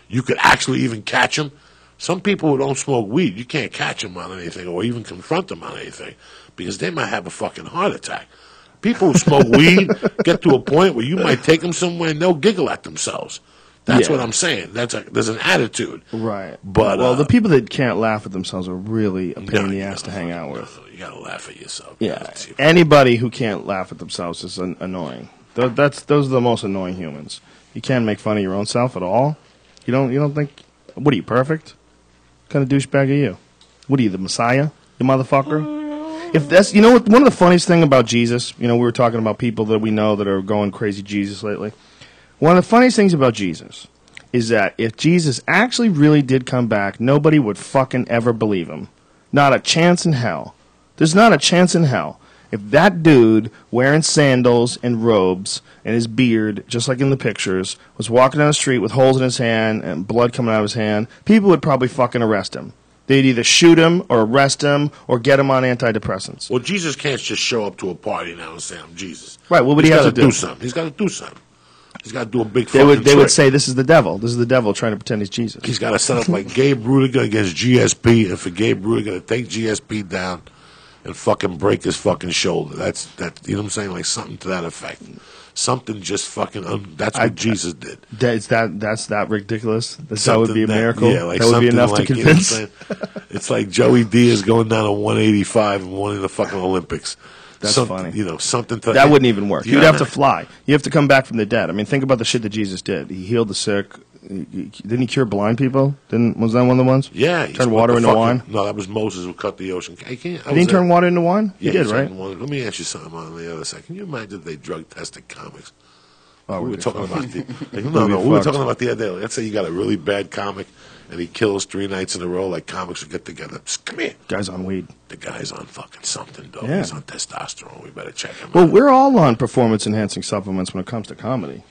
You could actually even catch them. Some people who don't smoke weed, you can't catch them on anything or even confront them on anything because they might have a fucking heart attack. People who smoke weed get to a point where you might take them somewhere and they'll giggle at themselves. That's what I'm saying. There's an attitude. Right. But the people that can't laugh at themselves are really a pain in the ass to hang out with. You got to laugh at yourself. Yeah. Anybody who can't laugh at themselves is annoying. Those are the most annoying humans. You can't make fun of your own self at all. You don't think, what are you, perfect? What kind of douchebag are you? What are you, the Messiah? You motherfucker? If that's, what, one of the funniest thing about Jesus, we were talking about people that we know that are going crazy Jesus lately. One of the funniest things about Jesus is that if Jesus actually really did come back, nobody would fucking ever believe him. Not a chance in hell. There's not a chance in hell. If that dude wearing sandals and robes and his beard, just like in the pictures, was walking down the street with holes in his hand and blood coming out of his hand, people would probably fucking arrest him. They'd either shoot him or arrest him or get him on antidepressants. Well, Jesus can't just show up to a party now and say, I'm Jesus. Right, what would he have to do? He's got to do something. He's got to do a big fucking They trick. would say, this is the devil. This is the devil trying to pretend he's Jesus. He's got to set up like Gabe Rudiger against GSP, and for Gabe Rudiger to take GSP down and fucking break his fucking shoulder. That's you know what I'm saying? Like something to that effect. Something just fucking. That's what Jesus did. That's that ridiculous. That would be a miracle. Yeah, like that would be enough like, to convince. You know what I'm saying? It's like Joey Diaz going down to 185 and winning the fucking Olympics. That's funny. Something to that wouldn't even work. Yeah, You'd have to fly. You have to come back from the dead. I mean, think about the shit that Jesus did. He healed the sick. Didn't he cure blind people? Was that one of the ones? Yeah. Turn water into wine? No, that was Moses who cut the ocean. Did he turn water into wine? Yeah, he did, right? Let me ask you something on the other side. Can you imagine if they drug tested comics? Oh, we were talking about we were talking about the other day. Let's say you got a really bad comic and he kills 3 nights in a row. Like comics would get together. Psst, come here. Guy's on weed. The guy's on fucking something, though. Yeah. He's on testosterone. We better check him out. Well, we're all on performance-enhancing supplements when it comes to comedy.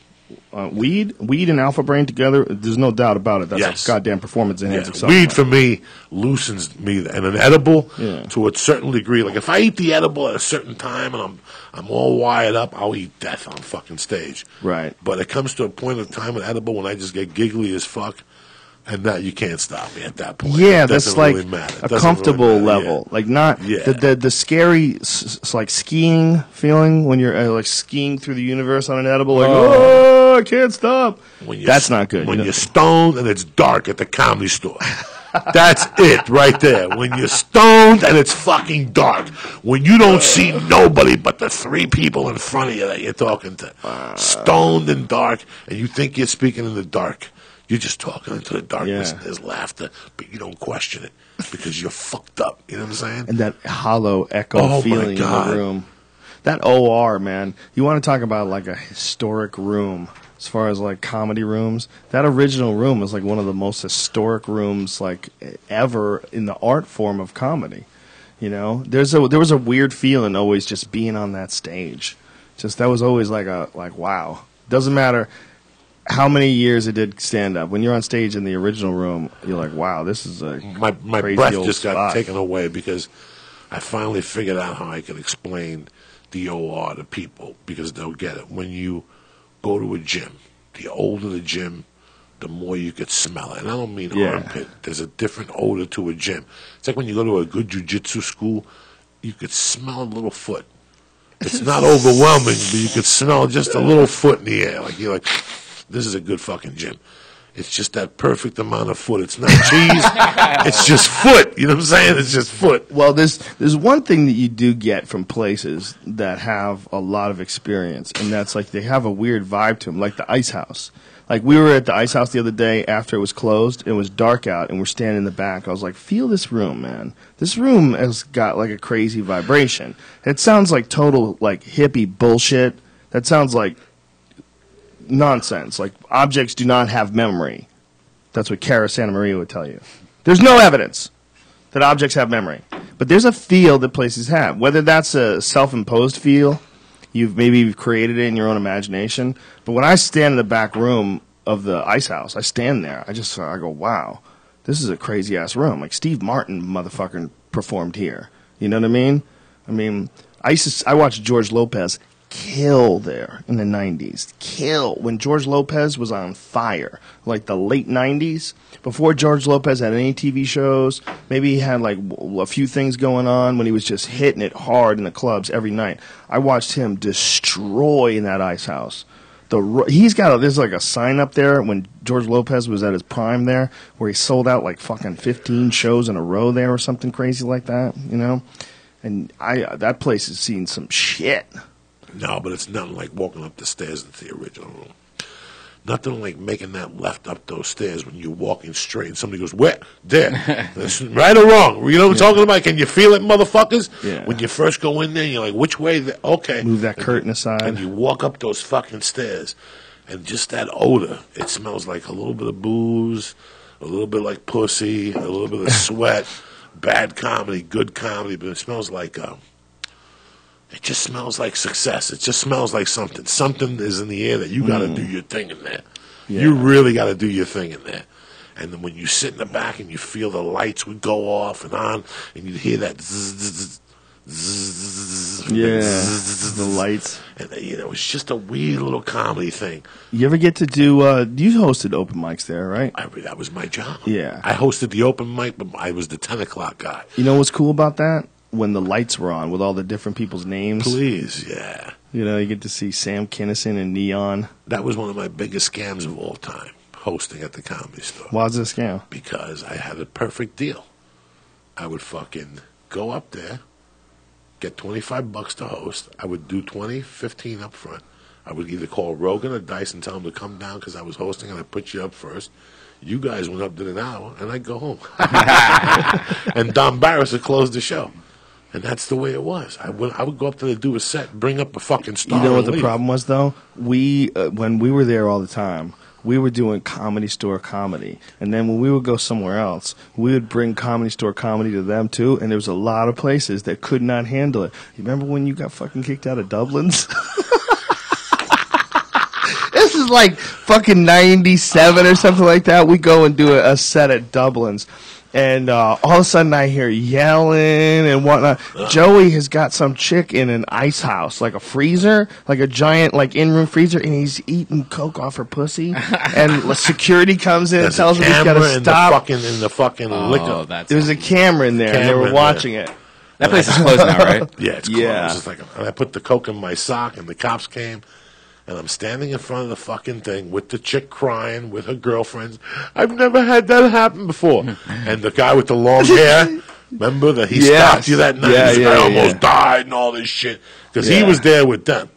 Weed and Alpha Brain together, there's no doubt about it. That's a goddamn performance-enhancing supplement. Weed, for me, loosens me. And an edible, to a certain degree. Like, if I eat the edible at a certain time and I'm all wired up, I'll eat death on fucking stage. Right. But it comes to a point of time with edible when I just get giggly as fuck. And that you can't stop me at that point. Yeah, that's like really a comfortable level. Like not the scary like skiing feeling when you're like skiing through the universe on an edible. Like I can't stop. That's not good. When you're stoned and it's dark at the Comedy Store. That's it right there. When you're stoned and it's fucking dark. When you don't see nobody but the 3 people in front of you that you're talking to. Stoned and dark, and you think you're speaking in the dark. You're just talking into the darkness and there's laughter, but you don't question it because you're fucked up. You know what I'm saying? And that hollow echo feeling in the room. That OR, man. You want to talk about like a historic room as far as like comedy rooms. That original room is like one of the most historic rooms like ever in the art form of comedy. There was a weird feeling always just being on that stage. Just that was always like wow. Doesn't matter how many years it did stand up. When you're on stage in the original room, you're like, wow, this is a my crazy breath old just spot. got taken away because I finally figured out how I could explain the OR to people because they'll get it. When you go to a gym, the older the gym, the more you could smell it. And I don't mean armpit. There's a different odor to a gym. It's like when you go to a good jiu-jitsu school, you could smell a little foot. It's not overwhelming, but you could smell just a little foot in the air. Like you're like, this is a good fucking gym. It's just that perfect amount of foot. It's not cheese. It's just foot. You know what I'm saying? It's just foot. Well, there's one thing that you do get from places that have a lot of experience, and that's like they have a weird vibe to them, like the Ice House. Like we were at the Ice House the other day after it was closed. It was dark out, and we're standing in the back. I was like, feel this room, man. This room has got like a crazy vibration. It sounds like total like hippie bullshit. That sounds like nonsense. Like objects do not have memory. That's what Cara Santa Maria would tell you. There's no evidence that objects have memory, but there's a feel that places have. Whether that's a self-imposed feel, you've created it in your own imagination. But when I stand in the back room of the Ice House, I stand there. I go, wow, this is a crazy ass room. Like Steve Martin, motherfucker, performed here. You know what I mean, I watched George Lopez kill there in the 90s. Kill. When George Lopez was on fire, like the late 90s, before George Lopez had any TV shows, maybe he had like a few things going on when he was just hitting it hard in the clubs every night. I watched him destroy in that Ice House. There's like a sign up there when George Lopez was at his prime there where he sold out like fucking 15 shows in a row there or something crazy like that, you know? And that place has seen some shit. No, but it's nothing like walking up the stairs into the original room. Nothing like making that left up those stairs when you're walking straight and somebody goes, where? There. That's right or wrong? You know what I'm talking about? Can you feel it, motherfuckers? Yeah. When you first go in there, you're like, which way? Okay. Move that curtain aside. And you walk up those fucking stairs, and just that odor, it smells like a little bit of booze, a little bit like pussy, a little bit of sweat, bad comedy, good comedy, but it smells like... It just smells like success. It just smells like something. Something is in the air that you got to do your thing in there. Yeah. You really got to do your thing in there. And then when you sit in the back and you feel the lights would go off and on, and you'd hear that zzz, zzz, yeah, zzz, the lights. And it was just a weird little comedy thing. You ever get to do? You hosted open mics there, right? That was my job. Yeah, I hosted the open mic, but I was the 10 o'clock guy. You know what's cool about that? When the lights were on with all the different people's names. Please, yeah. You know, you get to see Sam Kinison and Neon. That was one of my biggest scams of all time, hosting at the Comedy Store. Why was it a scam? Because I had a perfect deal. I would fucking go up there, get $25 to host. I would do 20, 15 up front. I would either call Rogan or Dice and tell them to come down because I was hosting and I put you up first. You guys went up to an hour, and I'd go home. And Don Barris would close the show. And that's the way it was. I would go up there to do a set, bring up a fucking star. You know what the problem was, though? When we were there all the time, we were doing Comedy Store comedy. And then when we would go somewhere else, we would bring Comedy Store comedy to them, too. And there was a lot of places that could not handle it. You remember when you got fucking kicked out of Dublin's? This is like fucking 97 or something like that. We go and do a set at Dublin's. And all of a sudden I hear yelling and whatnot. Joey has got some chick in an ice house, like a freezer, like a giant like in-room freezer, and he's eating coke off her pussy. And security comes in and tells him he's got to stop. In the fucking liquor. There's a camera in there, and they were watching it. That place is closed now, right? Yeah, it's closed. It's like, and I put the coke in my sock, and the cops came. And I'm standing in front of the fucking thing with the chick crying with her girlfriends. I've never had that happen before. And the guy with the long hair, remember that he stopped you that night? I almost died and all this shit. Because he was there with them.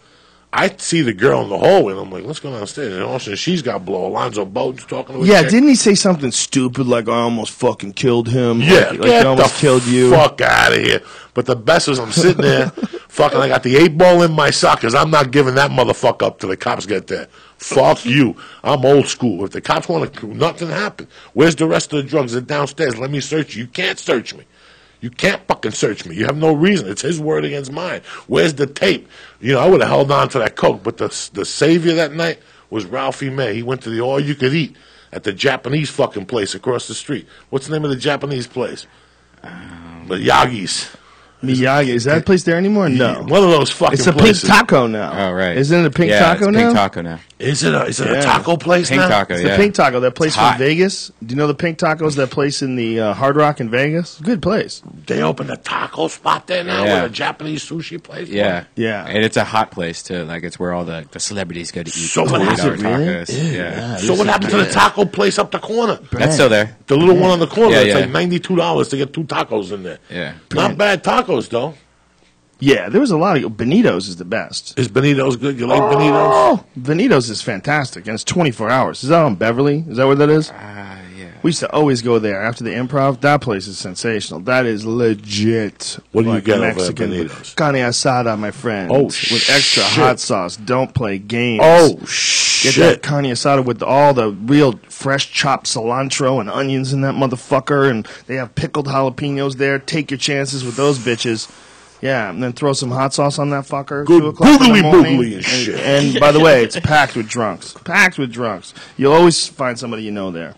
I see the girl in the hallway, and I'm like, let's go downstairs. And all of a sudden, she's got blow. Alonzo Bowden's talking to her. Yeah, didn't he say something stupid like, I almost fucking killed him? Yeah, like I almost killed you. Fuck out of here. But the best was I'm sitting there, fucking, I got the 8-ball in my sock because I'm not giving that motherfucker up till the cops get there. Fuck you. I'm old school. If the cops want to, nothing happened. Where's the rest of the drugs? They're downstairs. Let me search you. You can't search me. You can't fucking search me. You have no reason. It's his word against mine. Where's the tape? You know, I would have held on to that coke, but the savior that night was Ralphie May. He went to the all-you-could-eat at the Japanese fucking place across the street. What's the name of the Japanese place? The Yagi's. Miyagi. Is that place there anymore? No. One of those fucking It's a places. Pink Taco now. Oh, right. Isn't it a Pink Taco it's now? Pink Taco now. Is it a taco place Pink now? Taco, It's yeah. the Pink Taco, that place It's from hot. Vegas. Do you know the Pink Tacos, that place in the Hard Rock in Vegas? Good place. They opened a taco spot there now Yeah. with a Japanese sushi place. Yeah. Yeah. And it's a hot place, too. Like, it's where all the celebrities go to eat. So what is it $20 really? tacos. Yeah. So what happened to the taco place up the corner? That's still there. The little one on the corner. Yeah, It's yeah. like $92 to get 2 tacos in there. Yeah. Not bad tacos, though. Yeah, there was a lot of... Benito's is the best. Is Benito's good? You like Benito's? Oh, Benito's is fantastic, and it's 24 hours. Is that on Beverly? Is that where that is? Yeah. We used to always go there after the Improv. That place is sensational. That is legit. What do you like get over at Mexican Benito's? carne asada, my friend. Oh, with extra shit. hot sauce. Don't play games. Oh, Get shit. that carne asada with all the real fresh chopped cilantro and onions in that motherfucker, and they have pickled jalapenos there. Take your chances with those bitches. Yeah, and then throw some hot sauce on that fucker. Good 2 o'clock in the boogly morning. boogly and shit. And by the way, it's packed with drunks. Packed with drunks. You'll always find somebody you know there.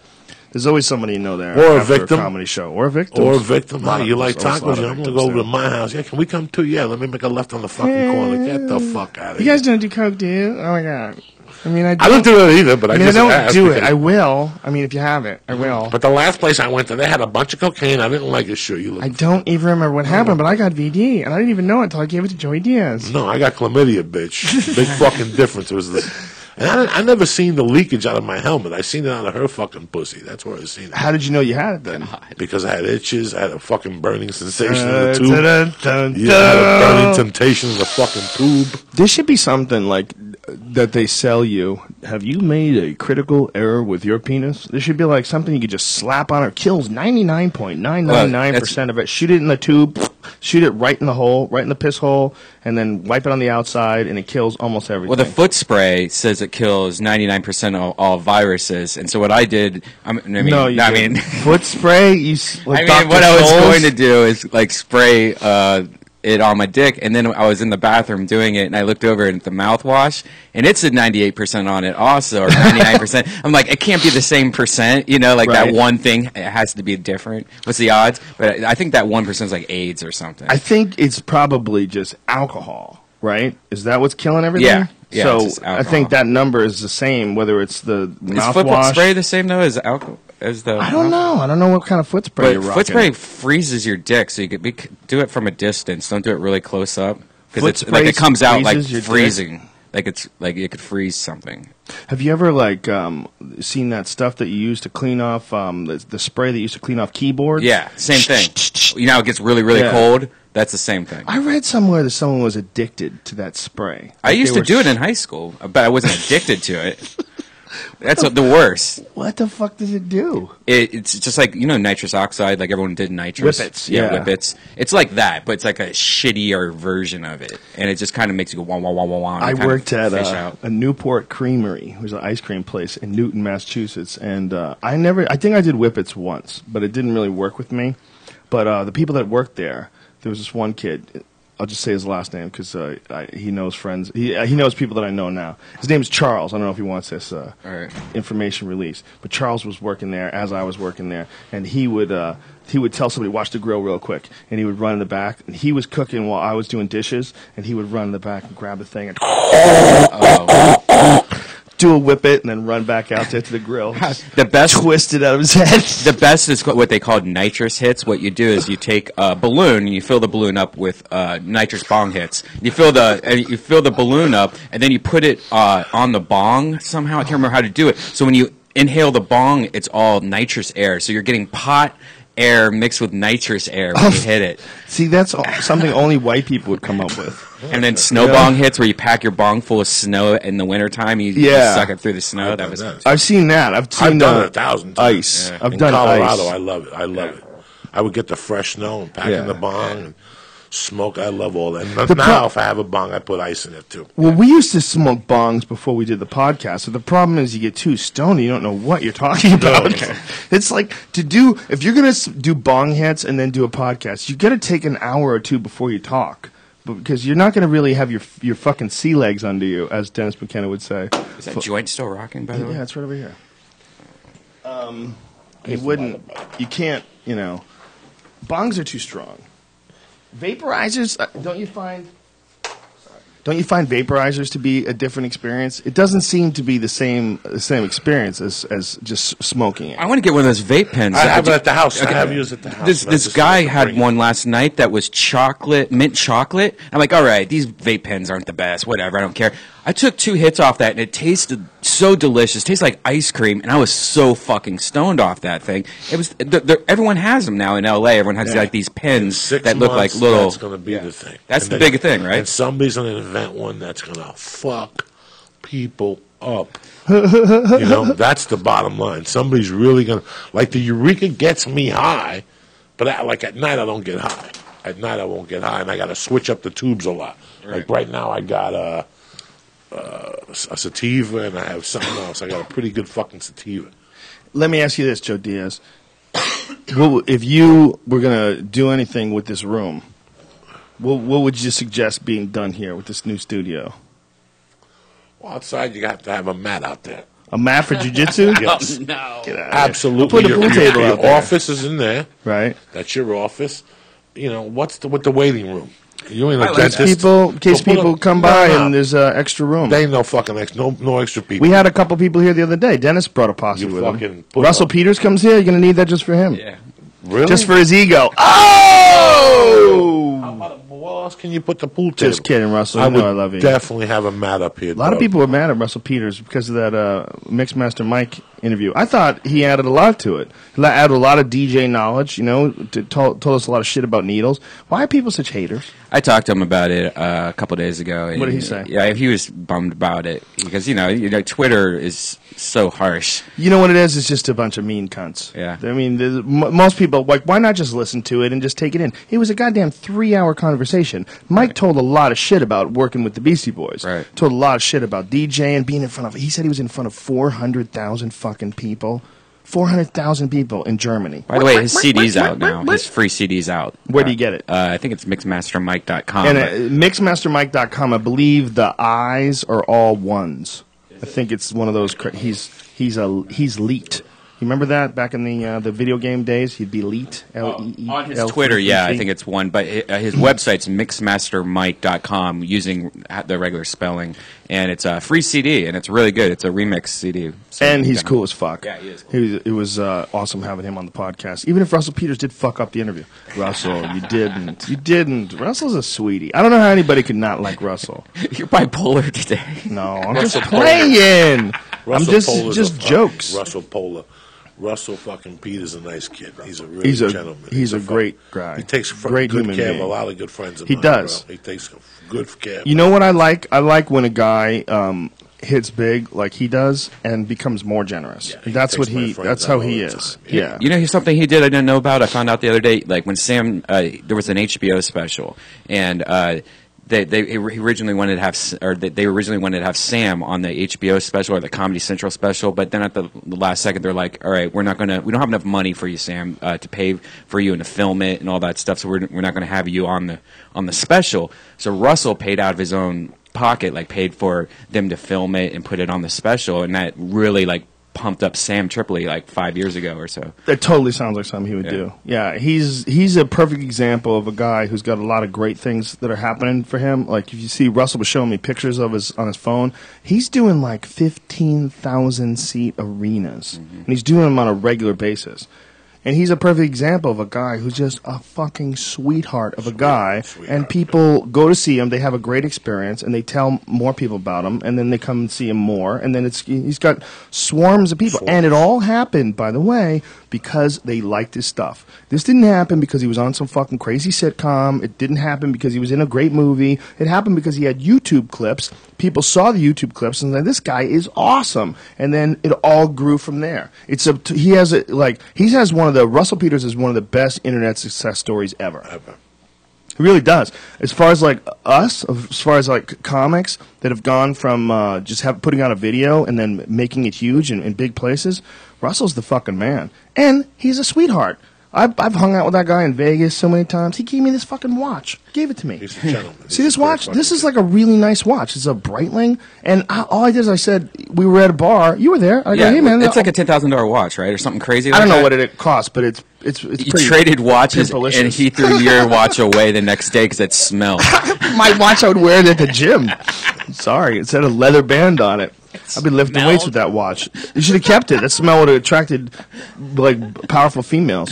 There's always somebody you know there. Or a after victim. A comedy show. Or a victim. Or a victim. Lot Hey, of you them. like There's always a lot tacos? of Yeah, I'm going to victims go over there. to my house. Yeah, can we come too? Yeah, let me make a left on the fucking corner. Get the fuck out of You here. guys don't do coke, do you? Oh my god. I mean, I don't do it either, but I I just don't asked do it. because- I will. I mean, if you have it, I will. But the last place I went to, they had a bunch of cocaine. I didn't like it. Sure, you look. I don't even remember what happened, but I got VD, and I didn't even know it until I gave it to Joey Diaz. No, I got chlamydia, bitch. Big fucking difference. It was the, and I never seen the leakage out of my helmet. I seen it out of her fucking pussy. That's where I seen it. How did you know you had it then? Because I had itches. I had a fucking burning sensation in the Dun, tube. dun, dun, Yeah, I had a burning dun. temptation in the fucking tube. There should be something like that they sell you. Have you made a critical error with your penis? There should be like something you could just slap on. It kills 99.999% of it. Shoot it in the tube. Shoot it right in the hole, right in the piss hole, and then wipe it on the outside, and it kills almost everything. Well, the foot spray says it kills 99% of all viruses, and so what I did, foot spray. what I was going to do is like spray it on my dick, and then I was in the bathroom doing it, and I looked over at the mouthwash, and it said 98% on it also, or 99%. I'm like, it can't be the same percent, you know, like Right. that one thing, it has to be different. What's the odds? But I think that 1% is like AIDS or something. I think it's probably just alcohol, right? Is that what's killing everything? Yeah. Yeah, so it's just I alcohol. think that number is the same, whether it's the Is foot mouthwash. spray the same though as alcohol? As the I don't know. I don't know what kind of foot spray you're But rocking. foot spray freezes your dick, so you could do it from a distance. Don't do it really close up because Foot it's spray like it comes out like freezes your dick? freezing, like it's like it could freeze something. Have you ever seen that stuff that you use to clean off the spray that you use to clean off keyboards? Yeah, same thing. You know, it gets really Yeah. cold. That's the same thing. I read somewhere that someone was addicted to that spray. I Like used they to do were it in high school, but I wasn't addicted to it. That's the worst. What the fuck does it do? It's just like, you know, nitrous oxide, like everyone did nitrous. Whippets, yeah. Whippets. It's like that, but it's like a shittier version of it. And it just kind of makes you go, wah, wah, wah, wah, wah. and I it kind of worked at fish out. a Newport Creamery. It was an ice cream place in Newton, Massachusetts, and I think I did whippets once, but it didn't really work with me. But the people that worked there was this one kid. I'll just say his last name because he knows friends. He knows people that I know now. His name is Charles. I don't know if he wants this right. information released, but Charles was working there as I was working there, and he would tell somebody, watch the grill real quick, and he would run in the back, and he was cooking while I was doing dishes, and he would run in the back and grab the thing and do a whippet, and then run back out there to the grill. The best Twist it out of his head. The best is what they call nitrous hits. What you do is you take a balloon and you fill the balloon up with nitrous bong hits. You fill the balloon up and then you put it on the bong somehow. I can't remember how to do it. So when you inhale the bong, it's all nitrous air. So you're getting pot air mixed with nitrous air when you hit it. See, that's something only white people would come up with. And then snow bong hits where you pack your bong full of snow in the wintertime. You suck it through the snow. That was I've seen that. I've done it 1,000 times. ice. Yeah. I've in done Colorado, ice. I love it. I love it. I would get the fresh snow and pack in the bong and smoke. I love all that. And now, if I have a bong, I put ice in it too. Well, we used to smoke bongs before we did the podcast. So the problem is you get too stoned, you don't know what you're talking about. No. It's like if you're going to do bong hits and then do a podcast, you got to take an hour or two before you talk. Because you're not going to really have your fucking sea legs under you, as Dennis McKenna would say. Is that joint still rocking, by the way? Yeah, it's right over here. You can't, bongs are too strong. vaporizers, don't you find vaporizers to be a different experience? It doesn't seem to be the same experience as just smoking it. I want to get one of those vape pens. I have it at the house. Okay. I have used it at the house. This guy had one last night that was mint chocolate. I'm like, all right, these vape pens aren't the best. Whatever, I don't care. I took 2 hits off that, and it tasted so delicious. It tastes like ice cream, and I was so fucking stoned off that thing. It was everyone has them now in L.A. Everyone has like these pens that look like little. That's going to be the thing. That's the big thing, right? And somebody's going to invent one that's going to fuck people up. That's the bottom line. Somebody's really going to, like, the Eureka gets me high, but at night I don't get high. At night I won't get high, and I got to switch up the tubes a lot. Right. Like right now I got a sativa, and I have something else. I got a pretty good fucking sativa. Let me ask you this, Joe Diaz. If you were going to do anything with this room, what would you suggest being done here with this new studio? Well, outside you have to have a mat out there. A mat for jiu-jitsu? Yes. No. Absolutely. Put a pool table out there. Your office is in there. Right. That's your office. What's with the waiting room? You ain't in case people come by and there's extra room. There ain't no fucking no extra people. We had a couple people here the other day. Dennis brought a posse with him. Russell Peters comes here. You're going to need that just for him. Yeah. Really? Just for his ego. Oh! What else can you put the pool table? Just kidding, Russell. I love you. Definitely have a mat up here. A lot of people were mad at Russell Peters because of that Mixmaster Mike interview. I thought he added a lot to it. He added a lot of DJ knowledge, told us a lot of shit about needles. Why are people such haters? I talked to him about it a couple days ago. What did he say? Yeah, he was bummed about it because Twitter is so harsh. You know what it is? It's just a bunch of mean cunts. Yeah. I mean, most people why not just listen to it and just take it in? It was a goddamn 3-hour conversation. Mike told a lot of shit about working with the Beastie Boys. Right. Told a lot of shit about DJing, being in front of. He said he was in front of 400,000 fucking people. 400,000 people in Germany. By the way, his CD's out now. His free CD's out. Where do you get it? I think it's mixmastermike.com. And mixmastermike.com, I believe the I's are all ones. I think it's one of those. He's leaked. You remember that back in the video game days? He'd be leaked. L-E-E, on his Twitter, yeah, I think it's one. But his website's mixmastermike.com using the regular spelling. And it's a free CD, and it's really good. It's a remix CD. So and he's cool as fuck. Yeah, he is cool. It was awesome having him on the podcast. Even if Russell Peters did fuck up the interview. Russell, you didn't. You didn't. Russell's a sweetie. I don't know how anybody could not like Russell. You're bipolar today. No, I'm just playing. I'm just jokes. Russell Polar. Russell fucking Peter's a nice kid. He's a really gentleman. He's a great guy. He takes great good human care being. of a lot of good friends of he mine. Does. Bro. He takes good care. You know what I like? I like when a guy hits big like he does and becomes more generous. Yeah, that's how he is. Yeah. You know, here's something he did I didn't know about. I found out the other day, like when Sam, there was an HBO special, and they originally wanted to have, or they originally wanted to have Sam on the HBO special or the Comedy Central special, but then at the last second they're like, all right, we don't have enough money for you, Sam, to pay for you and to film it and all that stuff, so we're not going to have you on the special. So Russell paid out of his own pocket, like paid for them to film it and put it on the special, and that really like pumped up Sam Tripoli like 5 years ago or so. That totally sounds like something he would do. Yeah, he's a perfect example of a guy who's got a lot of great things that are happening for him. Like if you see, Russell was showing me pictures of on his phone. He's doing like 15,000 seat arenas, and he's doing them on a regular basis. And he's a perfect example of a guy who's just a fucking sweetheart of a guy. And people go to see him, they have a great experience, and they tell more people about him, and then they come and see him more, and then he's got swarms of people. And it all happened, by the way, because they liked his stuff. This didn't happen because he was on some fucking crazy sitcom. It didn't happen because he was in a great movie. It happened because he had YouTube clips. People saw the YouTube clips and said, this guy is awesome. And then it all grew from there. Russell Peters is one of the best internet success stories ever. He really does. As far as like us, as far as like comics that have gone from putting out a video and then making it huge in big places, Russell's the fucking man. And he's a sweetheart. I've hung out with that guy in Vegas so many times. He gave me this fucking watch. Gave it to me. He's a gentleman. See this watch? This is like a really nice watch. It's a Breitling. And all I did is I said, we were at a bar. You were there. I go, hey, man. It's like a $10,000 watch, right? Or something crazy like I don't know that? what it costs, but it's You pretty, traded watches, pretty and he threw your watch away the next day because it smelled. My watch I would wear it at the gym. Sorry, it had a leather band on it. I've been lifting weights with that watch. You should have kept it. That smell would have attracted like powerful females.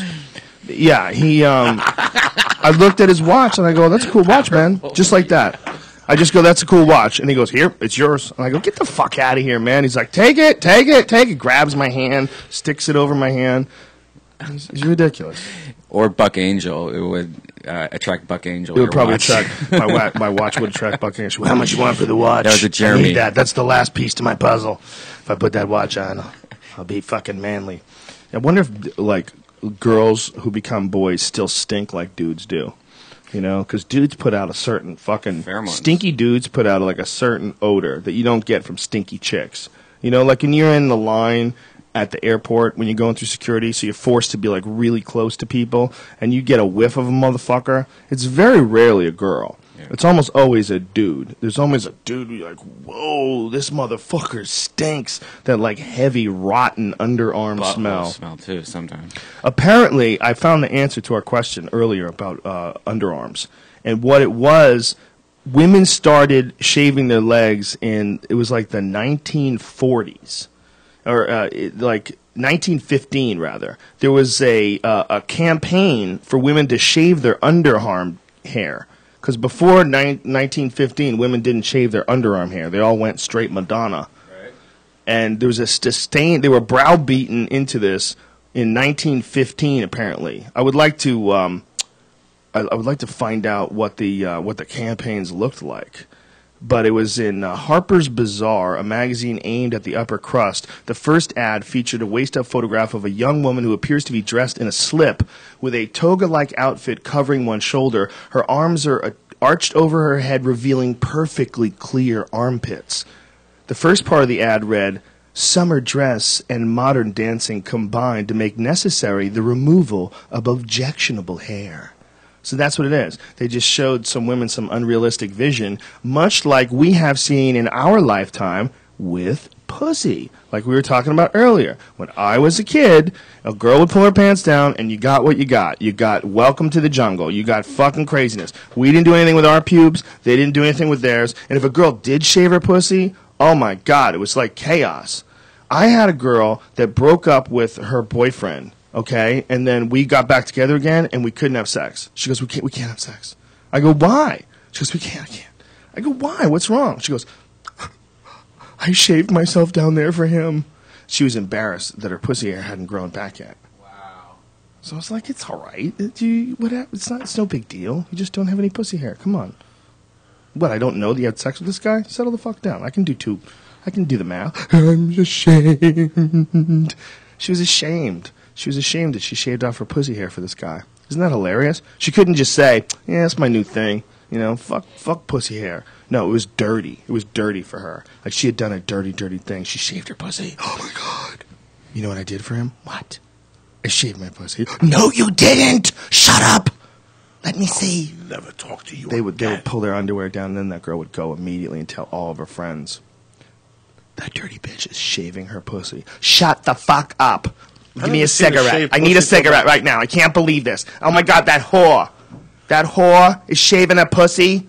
Yeah, I looked at his watch and I go, "That's a cool watch, man." Just like that. I just go, "That's a cool watch," and he goes, "Here, it's yours." And I go, "Get the fuck out of here, man." He's like, "Take it, take it, take it." Grabs my hand, sticks it over my hand. He's ridiculous. Or Buck Angel. It would attract Buck Angel. It would probably watch. attract my watch would attract Buck Angel. How much you want for the watch? That was a Jeremy. I need that. That's the last piece to my puzzle. If I put that watch on, I'll be fucking manly. I wonder if like girls who become boys still stink like dudes do. You know, because dudes put out a certain fucking Pheromones. Stinky dudes put out like a certain odor that you don't get from stinky chicks. You know, like when you're in the line at the airport when you're going through security, so you're forced to be like really close to people, and you get a whiff of a motherfucker. It's very rarely a girl. Yeah. It's almost always a dude. There's always a dude where you're like, whoa, this motherfucker stinks. That like heavy, rotten underarm smell. Smell too sometimes. Apparently, I found the answer to our question earlier about underarms, and what it was. Women started shaving their legs in it was like the 1940s. Or like 1915, rather. There was a campaign for women to shave their underarm hair. Because before 1915, women didn't shave their underarm hair. They all went straight Madonna. Right. And there was a disdain. They were browbeaten into this in 1915, apparently. I would like to I would like to find out what the campaigns looked like. But it was in Harper's Bazaar, a magazine aimed at the upper crust. The first ad featured a waist-up photograph of a young woman who appears to be dressed in a slip with a toga-like outfit covering one shoulder. Her arms are arched over her head, revealing perfectly clear armpits. The first part of the ad read, "Summer dress and modern dancing combined to make necessary the removal of objectionable hair." So that's what it is. They just showed some women some unrealistic vision, much like we have seen in our lifetime with pussy, like we were talking about earlier. When I was a kid, a girl would pull her pants down, and you got what you got. You got Welcome to the Jungle. You got fucking craziness. We didn't do anything with our pubes. They didn't do anything with theirs. And if a girl did shave her pussy, oh my God, it was like chaos. I had a girl that broke up with her boyfriend. Okay, and then we got back together again, and we couldn't have sex. She goes, we can't have sex. I go, why? She goes, I can't. I go, why? What's wrong? She goes, I shaved myself down there for him. She was embarrassed that her pussy hair hadn't grown back yet. Wow. So I was like, it's all right. It's no big deal. You just don't have any pussy hair. Come on. What, I don't know that you had sex with this guy? Settle the fuck down. I can do the math. I'm ashamed. She was ashamed. She was ashamed that she shaved off her pussy hair for this guy. Isn't that hilarious? She couldn't just say, yeah, that's my new thing. You know, fuck pussy hair. No, it was dirty. It was dirty for her. Like she had done a dirty, dirty thing. She shaved her pussy. Oh, my God. You know what I did for him? What? I shaved my pussy. No, you didn't. Shut up. Let me see. I'll never talk to you. They would pull their underwear down, and then that girl would go immediately and tell all of her friends, that dirty bitch is shaving her pussy. Shut the fuck up. Give me a cigarette. I need a cigarette right now. I can't believe this. Oh, my God, that whore. That whore is shaving her pussy.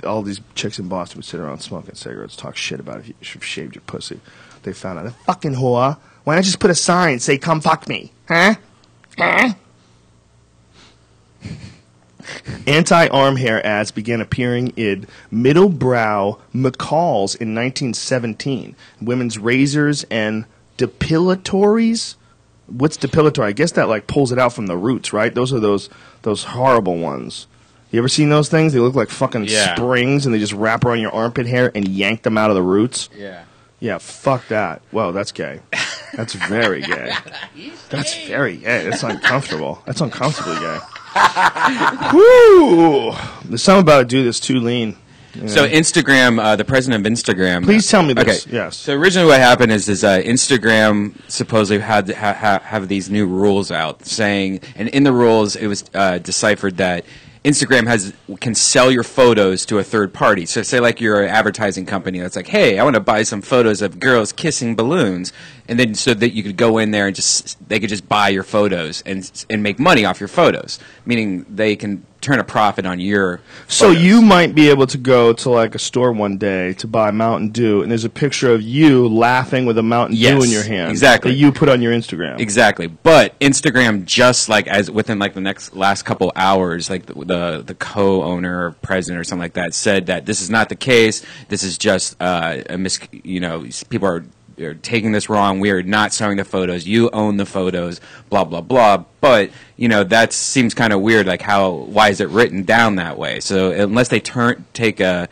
All these chicks in Boston would sit around smoking cigarettes, talk shit about if you shaved your pussy. They found out, that fucking whore. Why not just put a sign, say, come fuck me? Huh? Huh? Anti-arm hair ads began appearing in middle brow McCall's in 1917. Women's razors and depilatories. What's depilatory? I guess that like pulls it out from the roots, right? Those are those horrible ones. You ever seen those things? They look like fucking springs, and they just wrap around your armpit hair and yank them out of the roots. Yeah. Yeah, fuck that. Whoa, that's gay. That's very gay. That's very gay. That's uncomfortable. That's uncomfortably gay. Woo! There's something about a dude that's too lean. So Instagram, the president of Instagram. Please tell me this. Okay. Yes. So originally, what happened is Instagram supposedly had to have these new rules out saying, and in the rules, it was deciphered that Instagram can sell your photos to a third party. So say like you're an advertising company that's like, hey, I want to buy some photos of girls kissing balloons, and then so that you could go in there and they could just buy your photos and make money off your photos, meaning they can turn a profit on your photos. So you might be able to go to like a store one day to buy Mountain Dew, and there's a picture of you laughing with a Mountain Dew in your hand. Exactly. That you put on your Instagram. Exactly. But Instagram, just like as within like the last couple hours, like the co-owner or president or something like that said that this is not the case. This is just people are taking this wrong. We are not selling the photos. You own the photos. Blah blah blah. But that seems kind of weird. Like why is it written down that way? So unless they they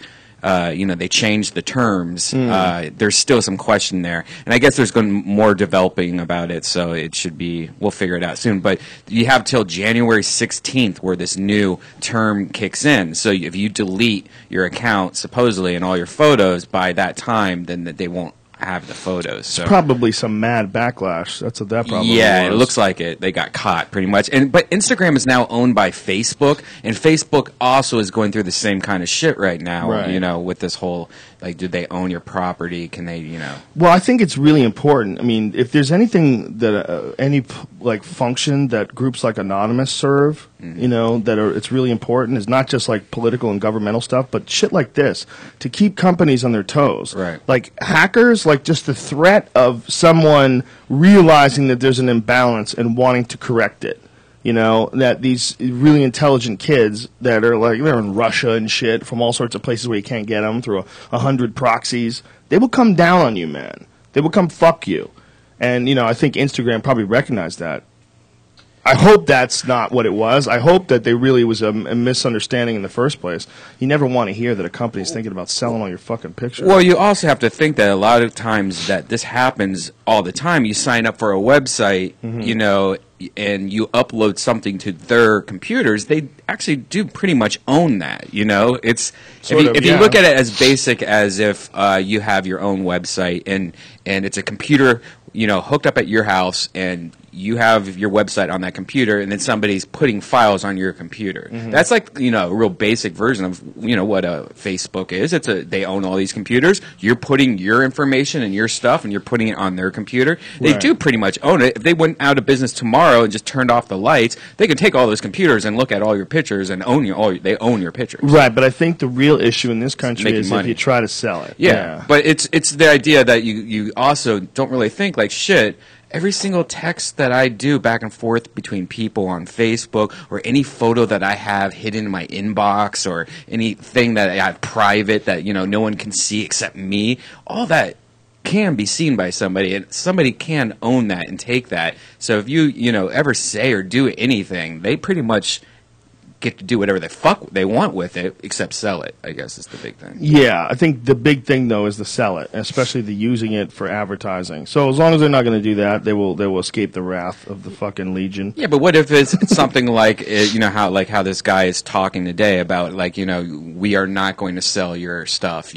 change the terms, there's still some question there. And I guess there's going to be more developing about it. So we'll figure it out soon. But you have till January 16th where this new term kicks in. So if you delete your account supposedly and all your photos by that time, then they won't have the photos. So probably some mad backlash. That's what that probably was. It looks like it. They got caught pretty much. But Instagram is now owned by Facebook, and Facebook also is going through the same kind of shit right now. Right. With this whole like, do they own your property? Can they, Well, I think it's really important. I mean, if there's anything that any function that groups like Anonymous serve, it's really important. Is not just like political and governmental stuff, but shit like this to keep companies on their toes. Right. Like hackers, like just the threat of someone realizing that there's an imbalance and wanting to correct it. That these really intelligent kids that are they're in Russia and shit from all sorts of places where you can't get them through 100 proxies, they will come down on you, man. They will come fuck you. And, I think Instagram probably recognized that. I hope that's not what it was. I hope that there really was a misunderstanding in the first place. You never want to hear that a company's thinking about selling all your fucking pictures. Well, you also have to think that a lot of times that this happens all the time. You sign up for a website, and you upload something to their computers, they actually do pretty much own that. It's if you look at it as basic as if you have your own website and it's a computer, hooked up at your house, and you have your website on that computer, and then somebody's putting files on your computer. That's like a real basic version of what a Facebook is. They own all these computers. You're putting your information and your stuff, and you're putting it on their computer. They do pretty much own it. If they went out of business tomorrow and just turned off the lights, they could take all those computers and look at all your pictures and they own your pictures. Right, but I think the real issue in this country is money. if you try to sell it. Yeah, but it's the idea that you also don't really think like shit. Every single text that I do back and forth between people on Facebook, or any photo that I have hidden in my inbox, or anything that I have private that no one can see except me, all that can be seen by somebody, and somebody can own that and take that. So if you ever say or do anything, they pretty much get to do whatever the fuck they want with it, except sell it, I guess is the big thing. Yeah, I think the big thing, though, is the sell it, especially the using it for advertising. So as long as they're not going to do that, they will escape the wrath of the fucking legion. Yeah, but what if it's something like, how this guy is talking today about, we are not going to sell your stuff,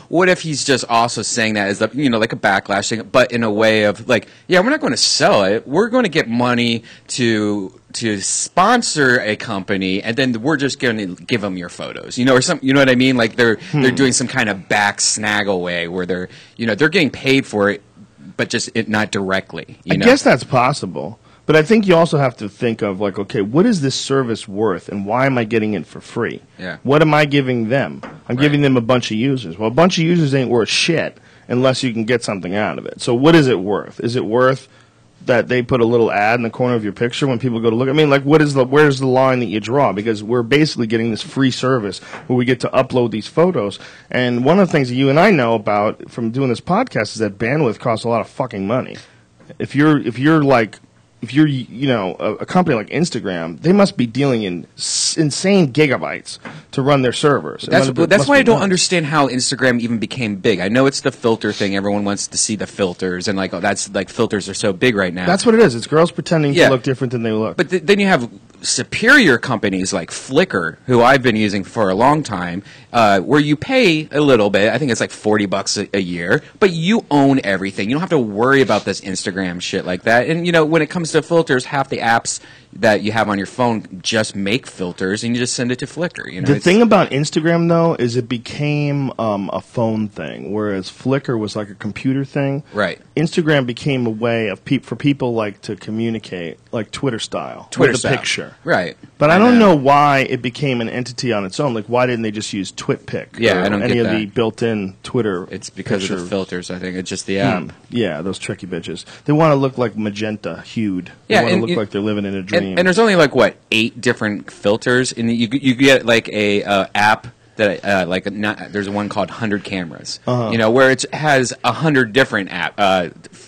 What if he's just also saying that as, like a backlash thing, but in a way of, we're not going to sell it. We're going to get money to sponsor a company, and then we're just going to give them your photos, or something. You know what I mean? Like they're doing some kind of back snaggle way where they're getting paid for it, but just not directly. I guess that's possible, but I think you also have to think of okay, what is this service worth, and why am I getting it for free? Yeah. What am I giving them? I'm giving them a bunch of users. Well, a bunch of users ain't worth shit unless you can get something out of it. So what is it worth? Is it worth that they put a little ad in the corner of your picture when people go to look? I mean, where's the line that you draw? Because we're basically getting this free service where we get to upload these photos. And one of the things that you and I know about from doing this podcast is that bandwidth costs a lot of fucking money. If you're if you're, a company like Instagram, they must be dealing in insane gigabytes to run their servers. That's why I don't understand how Instagram even became big. I know it's the filter thing. Everyone wants to see the filters, and filters are so big right now. That's what it is. It's girls pretending to look different than they look. But then you have superior companies like Flickr, who I've been using for a long time, where you pay a little bit. I think it's like $40 a year, but you own everything. You don't have to worry about this Instagram shit like that. And when it comes to filters, half the apps that you have on your phone just make filters, and you just send it to Flickr. The thing about Instagram, though, is it became a phone thing, whereas Flickr was like a computer thing. Right. Instagram became a way of for people like to communicate, like Twitter style, with a picture. Right. But I don't know why it became an entity on its own. Like, why didn't they just use TwitPic? Yeah, or I don't any get of that. the built-in Twitter. It's because picture. of the filters. I think it's just the app. Yeah, those tricky bitches. They want to look like magenta hued. They want to look like they're living in a dream. And there's only 8 different filters, and you get like a app that there's one called 100 Cameras, where it has 100 different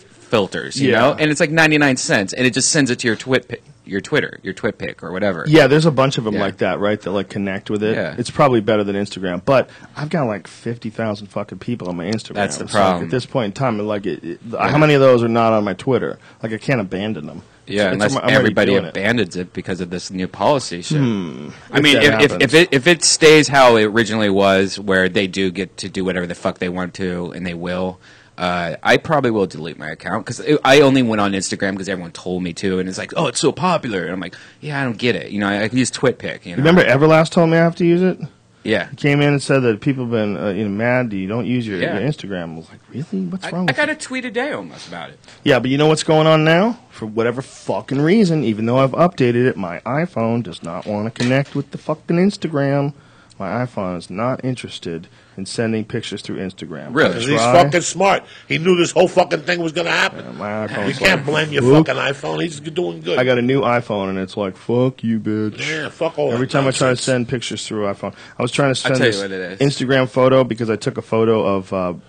filters, and it's like 99 cents, and it just sends it to your Twitter, your TwitPic or whatever. Yeah, there's a bunch of them like that, right? That connect with it. Yeah. It's probably better than Instagram, but I've got 50,000 fucking people on my Instagram. That's the problem. At this point in time, how many of those are not on my Twitter? I can't abandon them. Yeah, unless everybody abandons it because of this new policy shit. I mean, if it stays how it originally was, where they do get to do whatever the fuck they want to, and they will, I probably will delete my account, because I only went on Instagram because everyone told me to, and it's like, oh, it's so popular, and I'm like, yeah, I don't get it. I can use TwitPic. Remember Everlast told me I have to use it? Yeah. He came in and said that people have been mad that you don't use your Instagram. I was like, really? What's wrong with I got a tweet a day almost about it. Yeah, but you know what's going on now? For whatever fucking reason, even though I've updated it, my iPhone does not want to connect with the fucking Instagram. My iPhone is not interested in sending pictures through Instagram. Really? He's fucking smart. He knew this whole fucking thing was going to happen. Yeah, my iPhone's you can't blame your fucking iPhone. He's doing good. I got a new iPhone, and it's like, fuck you, bitch. Yeah, fuck all Every that time nonsense. I try to send pictures through iPhone. I was trying to send tell you this what it is. Instagram photo because I took a photo of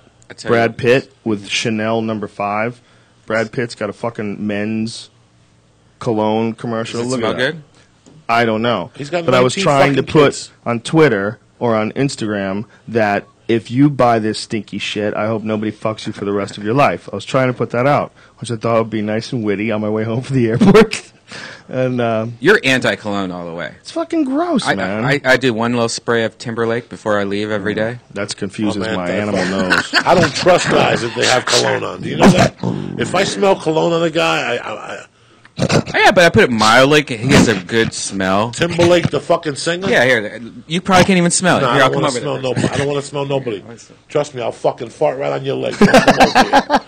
Brad Pitt with Chanel No. 5. Brad Pitt's got a fucking men's cologne commercial. Does it Look smell at that. good? I don't know. He's got but I was 19 trying to fucking put kids. on Twitter or on Instagram that if you buy this stinky shit, I hope nobody fucks you for the rest of your life. I was trying to put that out, which I thought would be nice and witty on my way home from the airport. And you're anti-cologne all the way. It's fucking gross, man. I do one little spray of Timberlake before I leave every day. That confuses my animal nose. I don't trust guys if they have cologne on. Do you know that? If I smell cologne on a guy, Yeah, but I put it mildly. He gets a good smell. Timberlake, the fucking singer? Yeah, here. You probably can't even smell it. No, Here, I I'll don't come want to over smell there. nobody. I don't want to smell nobody. Trust me, I'll fucking fart right on your leg. Don't come over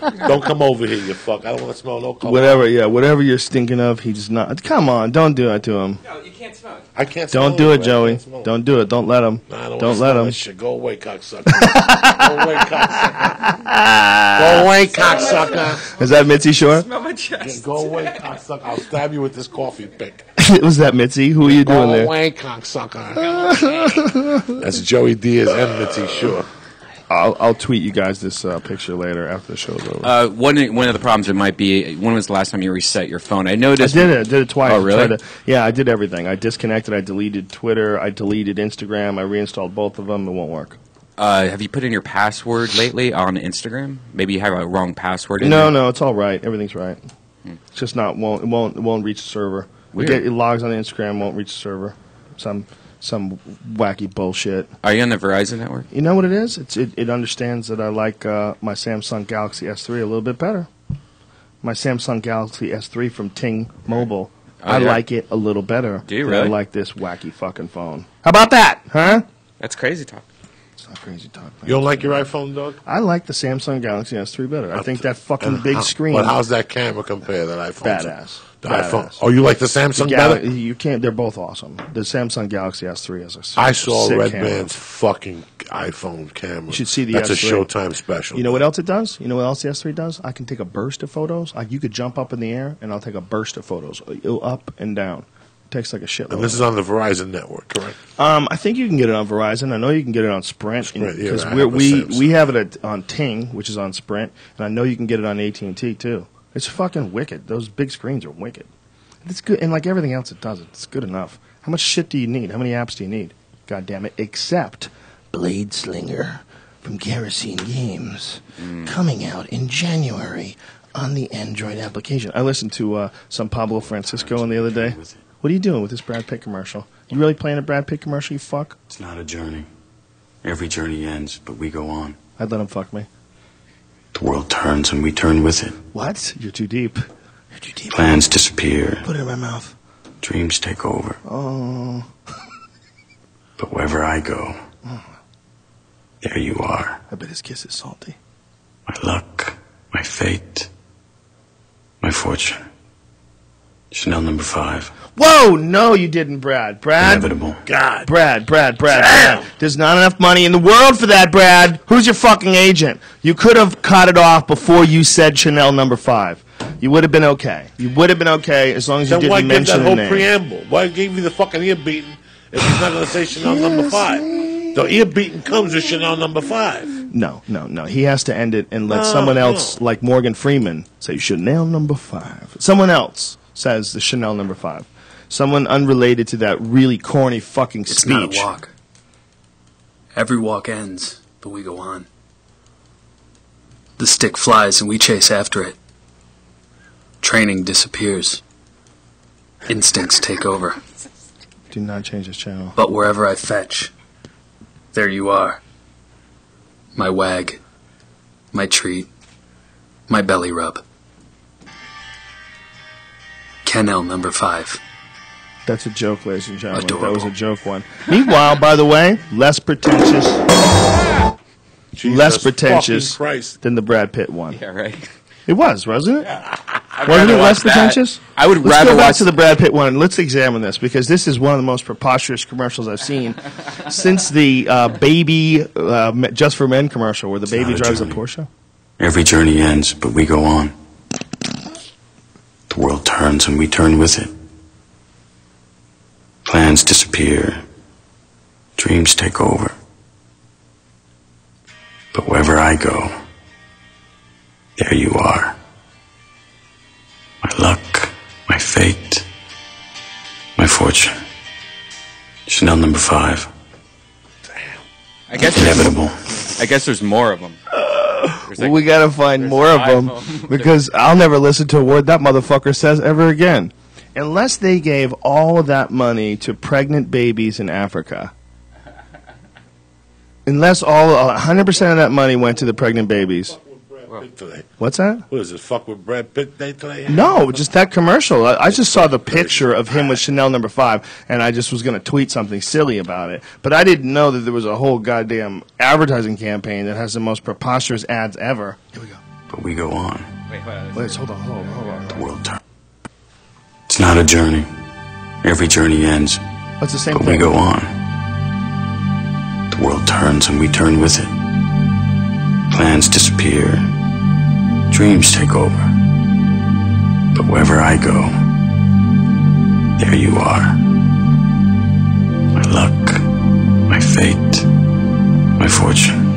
here. Don't come over here, you fuck. I don't want to smell no color. Whatever you're stinking of, he does not. Come on, don't do that to him. No, you can't smell it. I can't smell Don't do it, anyway. Joey. I can't smell Don't do it. Don't let him. Nah, I don't wanna let smell him. that shit. Go away, cocksucker. Go away, cocksucker. Go away, cocksucker. Is that Mitzi Shore? Smell my chest. Go away, cocksucker. I'll stab you with this coffee pick. Was that Mitzi? Who are you doing Go there? away, cocksucker. That's Joey Diaz and Mitzi Shore. I'll tweet you guys this picture later after the show's over. One of the problems it might be, when was the last time you reset your phone? I noticed. I did it twice. Oh, really? I did everything. I disconnected. I deleted Twitter. I deleted Instagram. I reinstalled both of them. It won't work. Have you put in your password lately on Instagram? Maybe you have a wrong password in No, there? no, it's all right. Everything's right. It's just it won't reach the server. Weird. It logs on Instagram, won't reach the server. Some wacky bullshit. Are you on the Verizon network? You know what it is? It understands that I like my Samsung Galaxy S3 a little bit better. My Samsung Galaxy S3 from Ting Mobile. I like it a little better. Do you than really? I like this wacky fucking phone. How about that, huh? That's crazy talk. It's not crazy talk, man. You don't like your iPhone, dog? I like the Samsung Galaxy S3 better. I think that fucking big screen. But how's that camera compare to that iPhone? Badass. The Badass. iPhone. Oh, you like the Samsung better? You can't. They're both awesome. The Samsung Galaxy S3 is a I saw sick Redban's camera. fucking iPhone camera. You should see the That's S3. a Showtime special. You know what else it does? You know what else the S3 does? I can take a burst of photos. You could jump up in the air, and I'll take a burst of photos, up and down. It takes like a shitload. And this is on the Verizon network, correct? I think you can get it on Verizon. I know you can get it on Sprint Sprint, yeah, because I have the we Samsung. have it on Ting, which is on Sprint, and I know you can get it on AT&T too. It's fucking wicked. Those big screens are wicked. It's good, and like everything else it does, it's good enough. How much shit do you need? How many apps do you need? God damn it. Except Blade Slinger from Kerosene Games, coming out in January on the Android application. I listened to some Pablo Francisco the other day. What are you doing with this Brad Pitt commercial? You really playing a Brad Pitt commercial, you fuck? It's not a journey. Every journey ends, but we go on. I'd let him fuck me. The world turns and we turn with it. What? You're too deep. You're too deep. Plans disappear. Put it in my mouth. Dreams take over. Oh. But wherever I go, there you are. I bet his kiss is salty. My luck, my fate, my fortune. Chanel number 5. Whoa! No, you didn't, Brad. Brad. Inevitable. God. Brad. There's not enough money in the world for that, Brad. Who's your fucking agent? You could have cut it off before you said Chanel number 5. You would have been okay. You would have been okay as long as you didn't mention the name. Why give that whole preamble? Why give you the fucking ear beating if he's not going to say Chanel number 5? The ear beating comes with Chanel number 5. No. He has to end it and let someone else, like Morgan Freeman, say Chanel number 5. Someone else says the Chanel number 5. Someone unrelated to that really corny fucking speech. It's not a walk. Every walk ends, but we go on. The stick flies and we chase after it. Training disappears. Instincts take over. Do not change this channel. But wherever I fetch, there you are. My wag, my treat, my belly rub. Chanel number 5. That's a joke, ladies and gentlemen. Adorable. That was a joke one. Meanwhile, by the way, less pretentious than the Brad Pitt one. Yeah, right. It was, wasn't it? I'd Wasn't it rather less watch that. pretentious? I would Let's rather go back watch to the Brad Pitt one and let's examine this because this is one of the most preposterous commercials I've seen since the baby Just for Men commercial where the baby drives a Porsche. Every journey ends, but we go on. The world turns and we turn with it. Plans disappear. Dreams take over. But wherever I go, there you are. My luck, my fate, my fortune. Chanel number 5. I guess Inevitable. I guess there's more of them. Well, we gotta find more of them because I'll never listen to a word that motherfucker says ever again. Unless they gave all of that money to pregnant babies in Africa. Unless 100% of that money went to the pregnant babies. What's that? What is it, fuck with Brad Pitt Day today? No, just that commercial. I just saw the picture of him with Chanel number 5, and I just was going to tweet something silly about it. But I didn't know that there was a whole goddamn advertising campaign that has the most preposterous ads ever. Here we go. But we go on. Wait, hold on. The world turns. It's not a journey. Every journey ends, That's the same but thing. we go on. The world turns and we turn with it. Plans disappear. Dreams take over. But wherever I go, there you are. My luck, my fate, my fortune.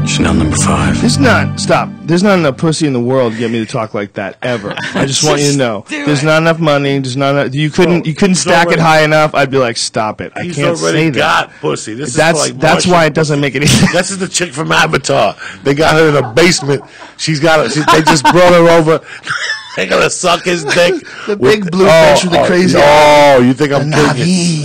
Chanel number 5. Stop. There's not enough pussy in the world to get me to talk like that ever. I just want you to know. There's not enough money. There's not enough, you couldn't stack it high enough. I'd be like, stop it. I He's can't already say that. got pussy. That's why it doesn't make any sense. This is the chick from Avatar. They got her in a basement. They just brought her over. They're gonna suck his dick. The big blue fish with the crazy eyes. Oh, you think I'm Navi.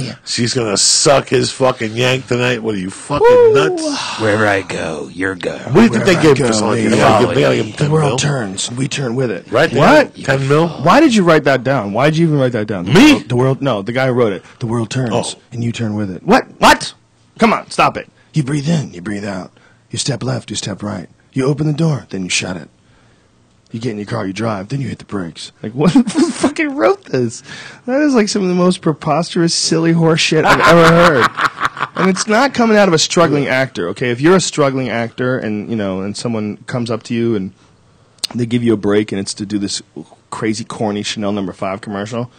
kidding? She's gonna suck his fucking yank tonight. What are you fucking nuts? Wherever I go, you're go. What do you think they gave this on? The world turns. We turn with it. Right there. What? 10 mil? Why did you write that down? Why did you even write that down? Me? The world. No, the guy who wrote it. The world turns, Oh. and you turn with it. What? Come on, stop it. You breathe in, you breathe out. You step left, you step right. You open the door, then you shut it. You get in your car, you drive, then you hit the brakes. Like, what who fucking wrote this? That is like some of the most preposterous, silly horse shit I've ever heard. And it's not coming out of a struggling actor, okay? If you're a struggling actor and, and someone comes up to you and they give you a break and it's to do this crazy, corny Chanel number 5 commercial,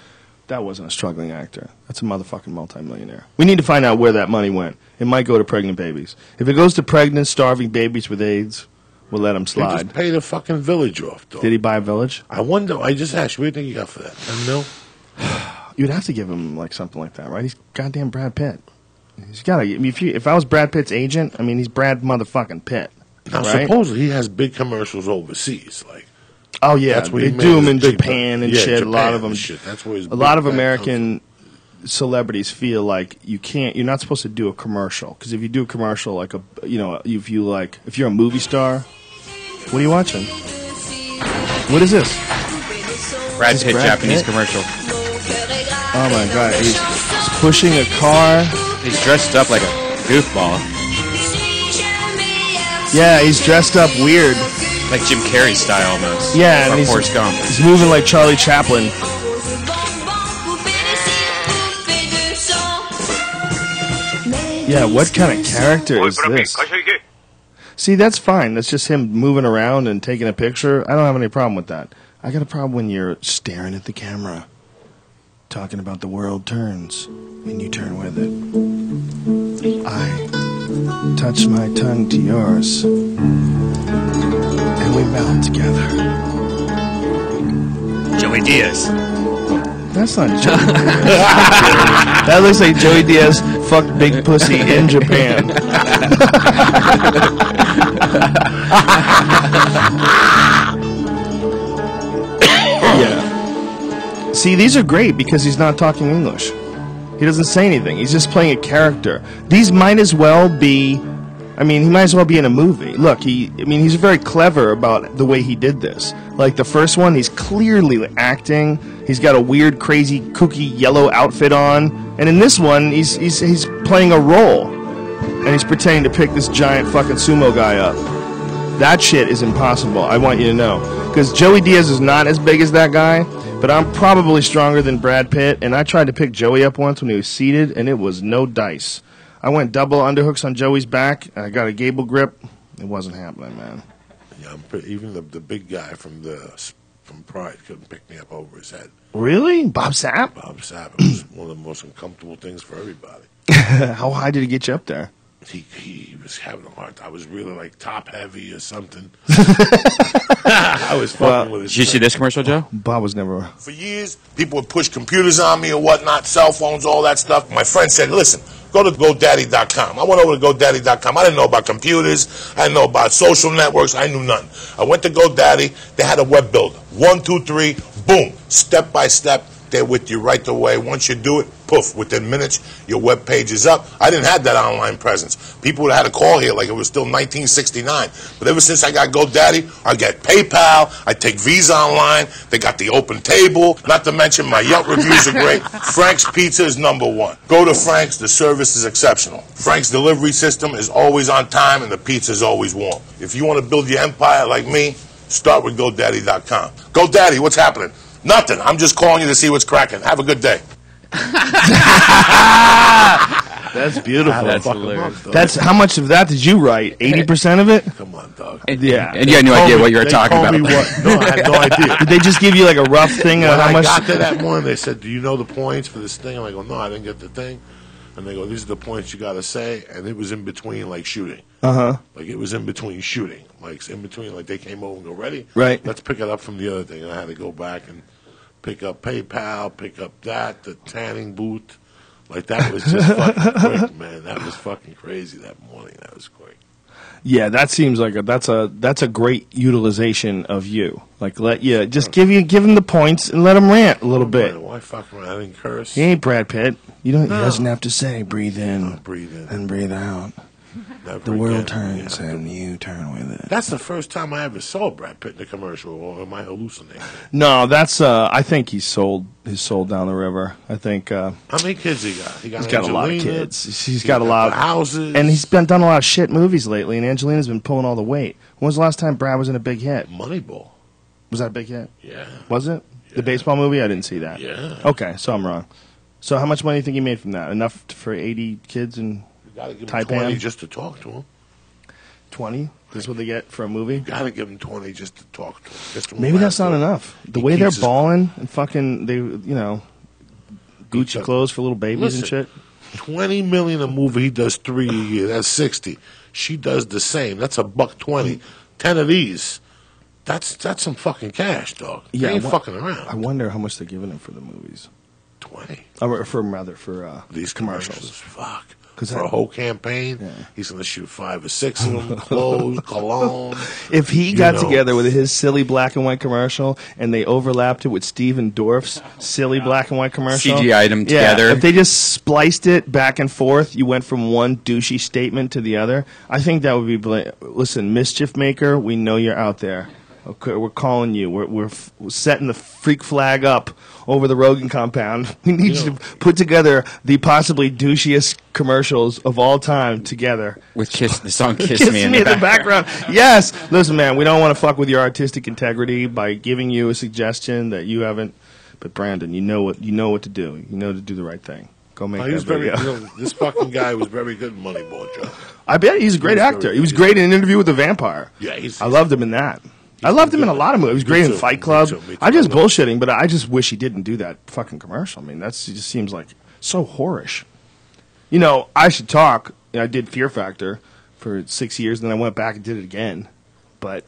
that wasn't a struggling actor. That's a motherfucking multimillionaire. We need to find out where that money went. It might go to pregnant babies. If it goes to pregnant, starving babies with AIDS, would let him They slide. just paid a fucking village off, though. Did he buy a village? I wonder. I just asked you, what do you think you got for that? 10 mil? You'd have to give him like something like that, right? He's goddamn Brad Pitt. He's got to. If I was Brad Pitt's agent, I mean, he's Brad motherfucking Pitt. Now, right? supposedly he has big commercials overseas, like. Oh yeah, That's where they he made do them his in big Japan and yeah, shit. Japan A lot of them. and shit. That's where his a lot of big bag American celebrities feel like you're not supposed to do a commercial, because if you do a commercial, like if you're a movie star, what are you watching? What is this? Brad Pitt Brad Japanese Pitt? commercial. Oh my god, he's pushing a car. He's dressed up like a goofball, Yeah, he's dressed up weird. like Jim Carrey style almost. Yeah, or and Forrest Gump. he's moving like Charlie Chaplin. Yeah, what kind of character is this? See, that's fine. That's just him moving around and taking a picture. I don't have any problem with that. I got a problem when you're staring at the camera, talking about the world turns, and you turn with it. I touch my tongue to yours, and we melt together. Joey Diaz. That's not Joey Diaz. That looks like Joey Diaz fucked big pussy in Japan. Yeah. See, these are great because he's not talking English. He doesn't say anything. He's just playing a character. These might as well be... I mean, he might as well be in a movie. Look, he's very clever about the way he did this. Like the first one, he's clearly acting. He's got a weird, crazy, kooky yellow outfit on. And in this one, he's playing a role. And he's pretending to pick this giant fucking sumo guy up. That shit is impossible, I want you to know. Because Joey Diaz is not as big as that guy, but I'm probably stronger than Brad Pitt. And I tried to pick Joey up once when he was seated, and it was no dice. I went double underhooks on Joey's back, and I got a gable grip. It wasn't happening, man. Yeah, even the big guy from Pride couldn't pick me up over his head. Really? Bob Sapp? Bob Sapp. It was one of the most uncomfortable things for everybody. How high did he get you up there? He was having a hard time. I was really like top heavy or something. I was fucking with his Did you see this commercial, Joe? Bob was never... For years, people would push computers on me or whatnot, cell phones, all that stuff. My friend said, listen, go to GoDaddy.com. I went over to GoDaddy.com. I didn't know about computers. I didn't know about social networks. I knew nothing. I went to GoDaddy. They had a web builder. 1, 2, 3, boom, step by step. They're with you right away. Once you do it, poof, within minutes, your web page is up. I didn't have that online presence. People would have had to call here like it was still 1969. But ever since I got GoDaddy, I get PayPal, I take Visa online, they got the open table, not to mention my Yelp reviews are great. Frank's Pizza is #1. Go to Frank's, the service is exceptional. Frank's delivery system is always on time and the pizza is always warm. If you want to build your empire like me, start with GoDaddy.com. GoDaddy, what's happening? Nothing. I'm just calling you to see what's cracking. Have a good day. That's beautiful. That's hilarious. That's how much of that did you write? 80% of it? Come on, dog. Yeah. And you had no idea what you were They talking told about. me what- No, I had no idea. Did they just give you like a rough thing When of how I much? got there that morning, they said, do you know the points for this thing? And I go, no, I didn't get the thing. And they go, these are the points you got to say. And it was in between, like, shooting. Uh-huh. Like, it was in between shooting. Like, in between, like, they came over and go, ready? Right. Let's pick it up from the other thing. And I had to go back and pick up PayPal, pick up that, the tanning booth. Like, that was just fucking quick, man. That was fucking crazy that morning. That was quick. Yeah, that seems like that's a great utilization of you. Like give him the points and let him rant a little bit. Why fuck around? I didn't curse. He ain't Brad Pitt. You don't. He doesn't have to say breathe in, Breathe in. and breathe out. Never The world again. turns Yeah. and you turn with it. That's the first time I ever saw Brad Pitt in a commercial, or am I hallucinating? No, that's. I think he's sold his soul down the river. I think How many kids he got? he's got a lot of Angelina. kids. He's got a lot of houses, and he's done a lot of shit movies lately. And Angelina's been pulling all the weight. When was the last time Brad was in a big hit? Moneyball. Was that a big hit? Yeah, Was it the baseball movie? I didn't see that. yeah. Okay, so I'm wrong. So how much money do you think he made from that? Enough for 80 kids and You gotta give him Taipan? 20 just to talk to him. 20? This is what they get for a movie? You gotta give him 20 just to talk to him. Just to Maybe that's not him. enough. The He way they're keeps his- balling and fucking, Gucci does- clothes for little babies and Listen. shit. 20 million a movie. He does 3 a year. That's 60. She does the same. That's $120. 10 of these. That's some fucking cash, dog. Yeah, They ain't fucking around. I wonder how much they're giving him for the movies. 20. For these commercials. Fuck. 'Cause for a whole campaign, he's going to shoot 5 or 6 of them. Clothes, cologne. If he got together with his silly black and white commercial and they overlapped it with Steven Dorff's silly black and white commercial, CGI'd them together. If they just spliced it back and forth, you went from one douchey statement to the other. I think that would be. Listen, Mischief Maker, we know you're out there. Okay, we're calling you. We're setting the freak flag up over the Rogan compound. We need you to put together the possibly douchiest commercials of all time together. With the song Kiss Me in the background. Yes. Listen, man, we don't want to fuck with your artistic integrity by giving you a suggestion that you haven't. But Brandon, you know what to do. You know to do the right thing. Go make that video. This fucking guy was very good in Moneyball, Joe. I bet he's a great actor. He was great in An Interview with the Vampire. Yeah, I loved him in that. I loved him in a lot of movies. He was great in Fight Club. I'm just bullshitting, but I just wish he didn't do that fucking commercial. I mean, it just seems like so whorish. You know, I should talk. I did Fear Factor for 6 years, and then I went back and did it again. But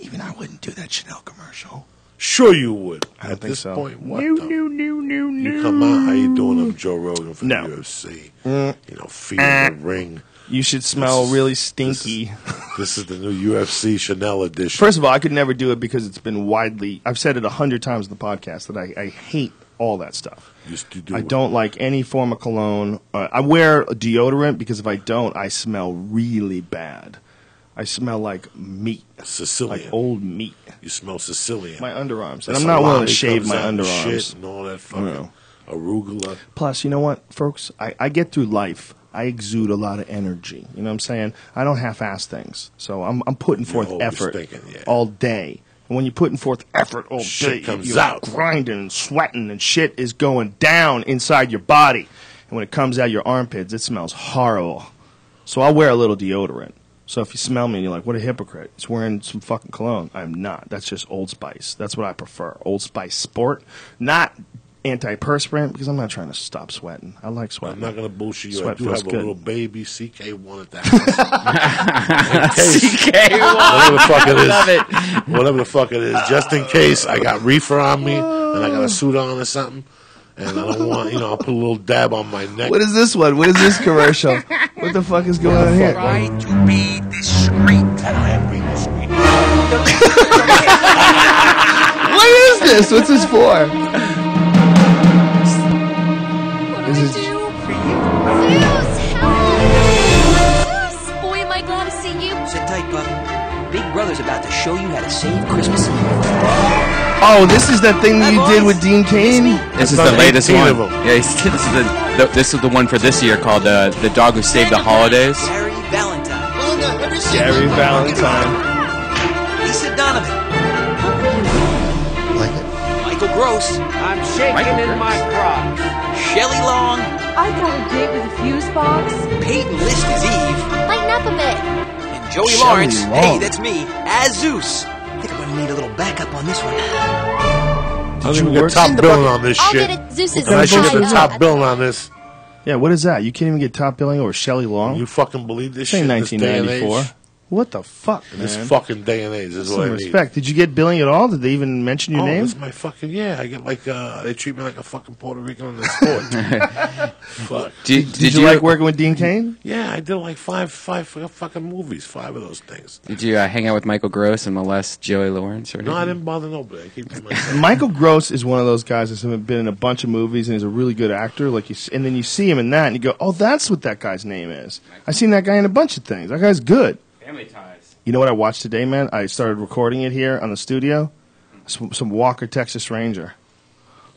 even I wouldn't do that Chanel commercial. Sure you would. I don't At think this so. point, what No. You come out, how you doing? I'm Joe Rogan from the UFC. You know, feet in the ring. You should smell really stinky. This is the new UFC Chanel edition. First of all, I could never do it because it's been widely. I've said it 100 times in the podcast that I hate all that stuff. I don't like any form of cologne. I wear a deodorant because if I don't, I smell really bad. I smell like meat. Sicilian. Like old meat. You smell Sicilian. My underarms. And I'm not willing to shave my underarms. Shit and all that fucking arugula. Plus, you know what, folks? I get through life. I exude a lot of energy. You know what I'm saying? I don't half-ass things. So I'm putting forth effort all day. And when you're putting forth effort all day, you're grinding and sweating and shit is going down inside your body. And when it comes out your armpits, it smells horrible. So I'll wear a little deodorant. So if you smell me and you're like, what a hypocrite. He's wearing some fucking cologne. I'm not. That's just Old Spice. That's what I prefer. Old Spice Sport. Not antiperspirant because I'm not trying to stop sweating. I like sweating. I'm not going to bullshit you. Sweat I do have feels good. a little baby CK1 at the house. CK1. Whatever the fuck it is. Love it. Whatever the fuck it is. Just in case I got reefer on me and I got a suit on or something. And I don't want, I'll put a little dab on my neck. What is this one? What is this commercial? What the fuck is going on here? Try to be discreet. I am being discreet. What is this? What's this for? Is it... Boy, am I glad to see you. Sit tight, bub. Big Brother's about to show you how to save Christmas. Oh, this is that thing that you did with Dean Cain? This is the latest one. Yeah, this is the one for this year called The Dog Who Saved the Holidays. Gary Valentine. Gary Valentine. Lisa Donovan. Like it? Michael Gross. I'm shaking in my crotch. Shelley Long. I got a date with a fuse box. Peyton List as Eve. Lighten up a bit. And Joey Shelley Lawrence. Long. Hey, that's me. As Zeus. I think I'm going to need a little backup on this one. I think we got top billing on this I'll shit. get it. Zeus's And I should get the side top up. billing on this. Yeah, what is that? You can't even get top billing over Shelley Long? You fucking believe this This shit? ain't This day and 1994. age? What the fuck, man? This fucking day and age is what I Some need. respect. Did you get billing at all? Did they even mention your name? This is my fucking, I get like, they treat me like a fucking Puerto Rican on the sport. Fuck. Did you like working with Dean Cain? Yeah, I did like five fucking movies, 5 of those things. Did you hang out with Michael Gross and molest Joey Lawrence? Or No, I anything? didn't bother nobody. I keep to myself. Michael Gross is one of those guys that's been in a bunch of movies and he's a really good actor. Like and then you see him in that and you go, oh, that's what that guy's name is. I've seen that guy in a bunch of things. That guy's good. Family Ties. You know what I watched today, man? I started recording it here on the studio. Some Walker, Texas Ranger.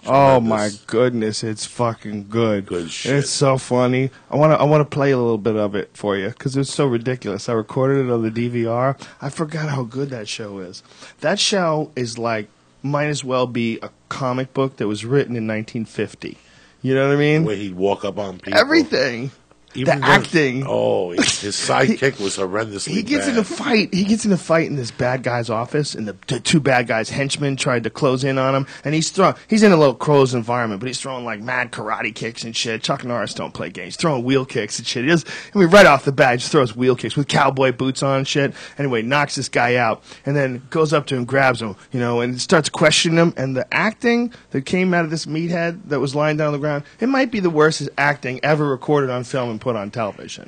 Oh my goodness, it's fucking good. Good shit. It's so funny. I want to play a little bit of it for you because it's so ridiculous. I recorded it on the DVR. I forgot how good that show is. That show is like might as well be a comic book that was written in 1950. You know what I mean? The way he'd walk up on people. Everything. Even the acting. Oh, his sidekick was horrendously He gets bad. in a fight. He gets in a fight in this bad guy's office, and the two bad guys' henchmen tried to close in on him. And he's in a little closed environment, but he's throwing like mad karate kicks and shit. Chuck Norris don't play games. He's throwing wheel kicks and shit. Right off the bat, he just throws wheel kicks with cowboy boots on and shit. Anyway, knocks this guy out, and then goes up to him, grabs him, and starts questioning him. And the acting that came out of this meathead that was lying down on the ground, it might be the worst acting ever recorded on film and put on television.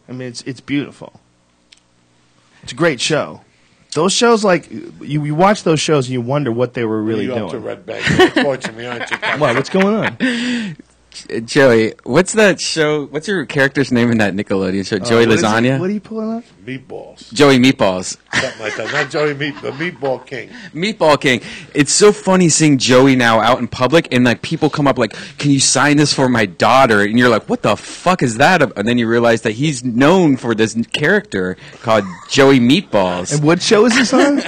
I mean, it's beautiful. It's a great show. Those shows, like, you watch those shows and you wonder what they were really doing. Up to Redban. What? What's going on? Joey, what's that show? What's your character's name in that Nickelodeon show? Joey Lasagna? What are you pulling up? Meatballs. Joey Meatballs. Something like that. Not Joey the Meatball King. Meatball King. It's so funny seeing Joey now out in public, and like people come up like, "Can you sign this for my daughter?" And you're like, "What the fuck is that?" And then you realize that he's known for this character called Joey Meatballs. And what show is this on?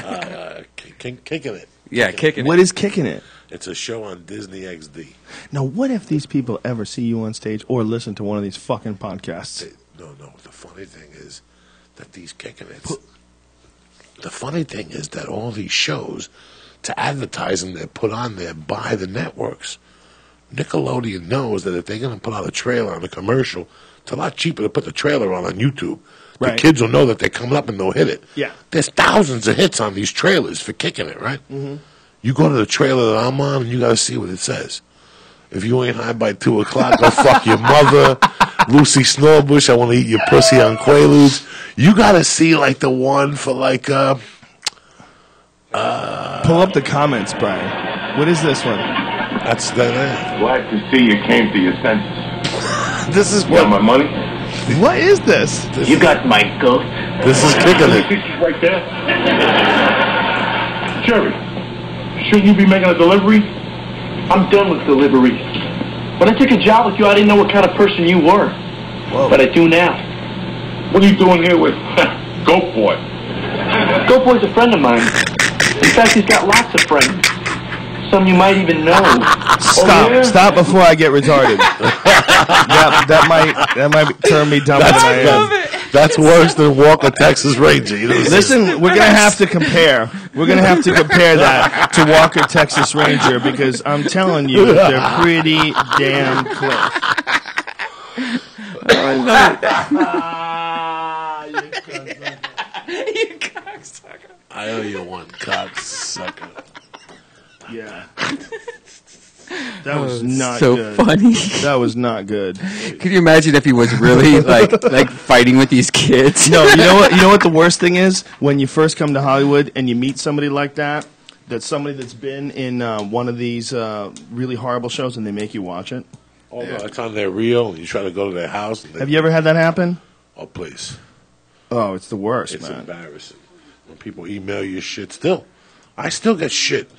Kicking It. Yeah, Kicking It. What is Kicking It? It's a show on Disney XD. Now, what if these people ever see you on stage or listen to one of these fucking podcasts? No. The funny thing is that these Kicking It's. The funny thing is that all these shows, to advertise them, they're put on there by the networks. Nickelodeon knows that if they're going to put out a trailer on a commercial, it's a lot cheaper to put the trailer on YouTube. Right. The kids will know that they're coming up and they'll hit it. Yeah. There's thousands of hits on these trailers for Kicking It, right? Mm-hmm. You go to the trailer that I'm on, and you got to see what it says. If you ain't high by 2 o'clock, go fuck your mother. Lucy Snorbush, I want to eat your pussy on Quaaludes. You got to see, like, the one for, like, pull up the comments, Brian. What is this one? That's that. Glad to see you came to your senses. This is you got my money? What is this? You got my goat? This is Kicking It. She's right there. Jerry. Shouldn't you be making a delivery? I'm done with deliveries. When I took a job with you, I didn't know what kind of person you were. Whoa. But I do now. What are you doing here with Goat Boy? Goat Boy's a friend of mine. In fact, he's got lots of friends. Some you might even know. Stop before I get retarded. that might turn me dumber than I am. That's worse than Walker, Texas Ranger. Listen, we're going to have to compare. We're going to have to compare that to Walker, Texas Ranger, because I'm telling you, they're pretty damn close. You cocksucker. I owe you one, cocksucker. Yeah. That was not so good. funny. That was not good. Could you imagine if he was really like fighting with these kids? No, you know what the worst thing is? When you first come to Hollywood and you meet somebody like that, that's somebody that's been in one of these really horrible shows, and they make you watch it. Oh, no, it's on their reel, and you try to go to their house. And Have you ever had that happen? Oh, please. Oh, it's the worst, it's man. It's embarrassing. When people email you shit still. I still get shit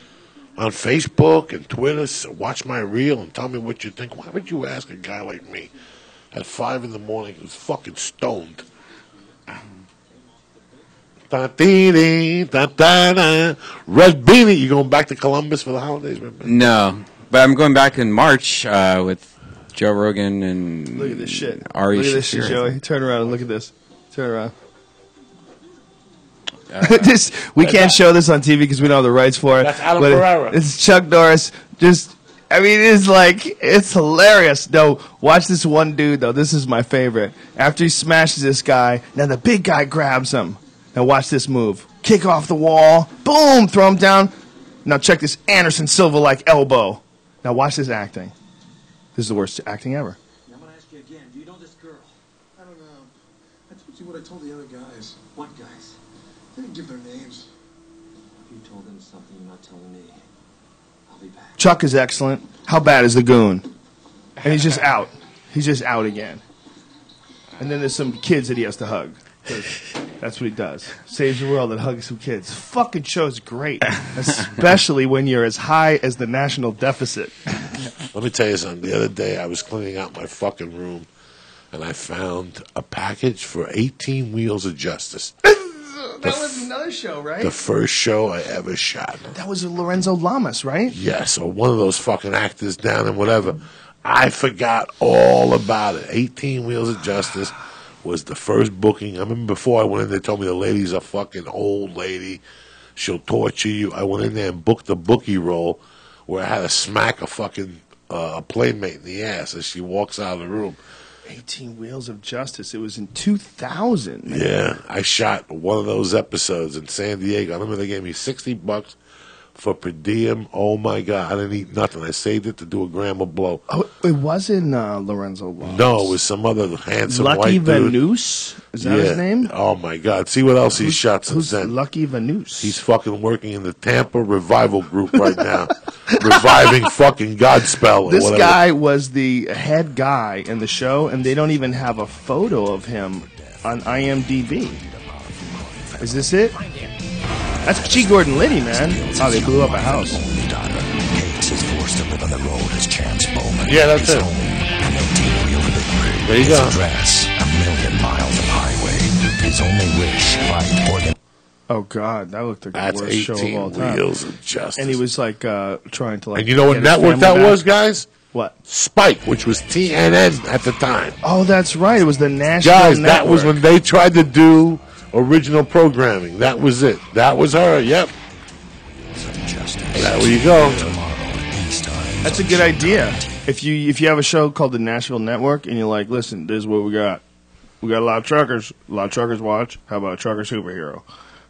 on Facebook and Twitter. So watch my reel and tell me what you think. Why would you ask a guy like me at 5 in the morning who's fucking stoned? Red Beanie. You going back to Columbus for the holidays, Red Beanie? No, but I'm going back in March with Joe Rogan and look at this shit. Ari look at this Shaffir. shit, Joey. Turn around and look at this. Turn around. We can't show this on TV because we don't have the rights for it. That's Adam Ferrara. It's Chuck Norris. It's hilarious. No, watch this one dude, though. This is my favorite. After he smashes this guy, now the big guy grabs him. Now watch this move. Kick off the wall. Boom, throw him down. Now check this Anderson Silva-like elbow. Now watch this acting. This is the worst acting ever. I'm going to ask you again. Do you know this girl? I don't know. I told you what I told the other guys. What guys? They didn't give their names. If you told them something you're not telling me, I'll be back. Chuck is excellent. How bad is the goon? And he's just out. He's just out again. And then there's some kids that he has to hug. That's what he does. Saves the world and hugs some kids. Fucking show's great. Especially when you're as high as the national deficit. Let me tell you something. The other day I was cleaning out my fucking room and I found a package for 18 Wheels of Justice. That was another show, right? The first show I ever shot. That was Lorenzo Lamas, right? Yes, or one of those fucking actors down and whatever. I forgot all about it. 18 Wheels of Justice was the first booking. I remember before I went in, they told me the lady's a fucking old lady. She'll torture you. I went in there and booked the bookie role where I had to smack a fucking a playmate in the ass as she walks out of the room. 18 Wheels of Justice. It was in 2000. Man. Yeah, I shot one of those episodes in San Diego. I remember they gave me $60 for per diem. Oh my God, I didn't eat nothing. I saved it to do a gram of blow. Oh, it wasn't Lorenzo Lamas. No, it was some other handsome Lucky white dude. Vanus? Is that his name? Oh my God! See what else he's shot since then. Lucky Vanus? He's fucking working in the Tampa Revival Group right now, reviving fucking Godspell. Or This whatever. guy was the head guy in the show, and they don't even have a photo of him on IMDb. Is this it? That's G. Gordon Liddy, man. Oh, they blew up a house. Yeah, that's it. There you go. Oh God, that looked like That's the worst show of 18 all time. Wheels of Justice. And he was like trying to like. And you know what get his network family that back. was, guys? What? Spike, which was TNN at the time. Oh, that's right. It was the National Guys, Network. that was when they tried to do original programming. That was it. That was her. Yep. There you go. That's a good idea. If you have a show called the Nashville Network and you're like, listen, this is what we got. We got a lot of truckers. A lot of truckers watch. How about a trucker superhero?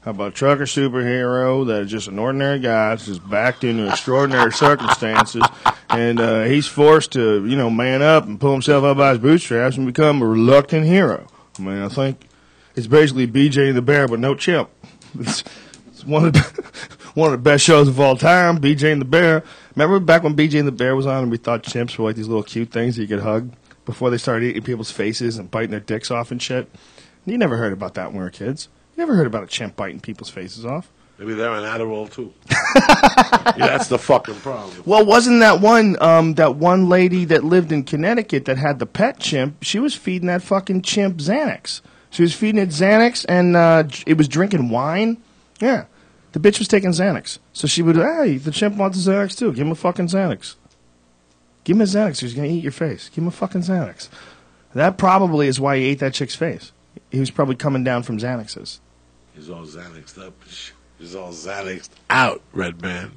How about a trucker superhero that is just an ordinary guy, just backed into extraordinary circumstances, and he's forced to, man up and pull himself up by his bootstraps and become a reluctant hero. I mean, I think it's basically BJ and the Bear, but no chimp. It's one of the best shows of all time, BJ and the Bear. Remember back when BJ and the Bear was on and we thought chimps were like these little cute things that you could hug before they started eating people's faces and biting their dicks off and shit? You never heard about that when we were kids. You never heard about a chimp biting people's faces off. Maybe they're on Adderall, too. Yeah, that's the fucking problem. Well, wasn't that one lady that lived in Connecticut that had the pet chimp? She was feeding that fucking chimp Xanax. She was feeding it Xanax, and it was drinking wine. Yeah. The bitch was taking Xanax. So she would, hey, the chimp wants a Xanax, too. Give him a fucking Xanax. Give him a Xanax. He's going to eat your face. Give him a fucking Xanax. That probably is why he ate that chick's face. He was probably coming down from Xanaxes. He's all Xanaxed up. He's all Xanaxed out, Redban.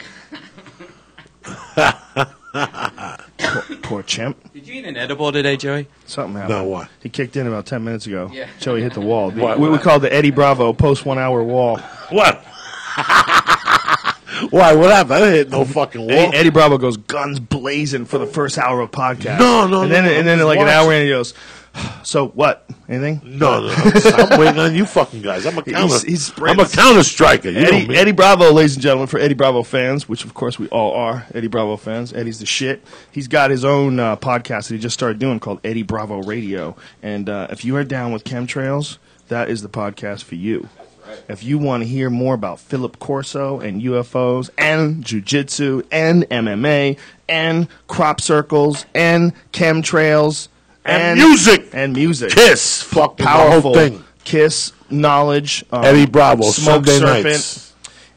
Poor chimp. Did you eat an edible today, Joey? Something happened. No, what? He kicked in about 10 minutes ago. Yeah. Joey hit the wall. What? We call the Eddie Bravo post 1 hour wall. What? Why? What happened? I didn't hit no fucking wall. Eddie Bravo goes guns blazing for the first hour of podcast. No, and then like an hour in, he goes, so what? Anything? No. I'm waiting on you fucking guys. I'm a counter striker. You know me. Eddie Bravo, ladies and gentlemen, for Eddie Bravo fans, which of course we all are, Eddie Bravo fans. Eddie's the shit. He's got his own podcast that he just started doing called Eddie Bravo Radio. And if you are down with chemtrails, that is the podcast for you. If you want to hear more about Philip Corso and UFOs and jiu-jitsu and MMA and crop circles and chemtrails and music. Kiss. Fucking Powerful. The whole thing. Kiss. Knowledge. Eddie Bravo. Smoke Sunday Serpent. nights.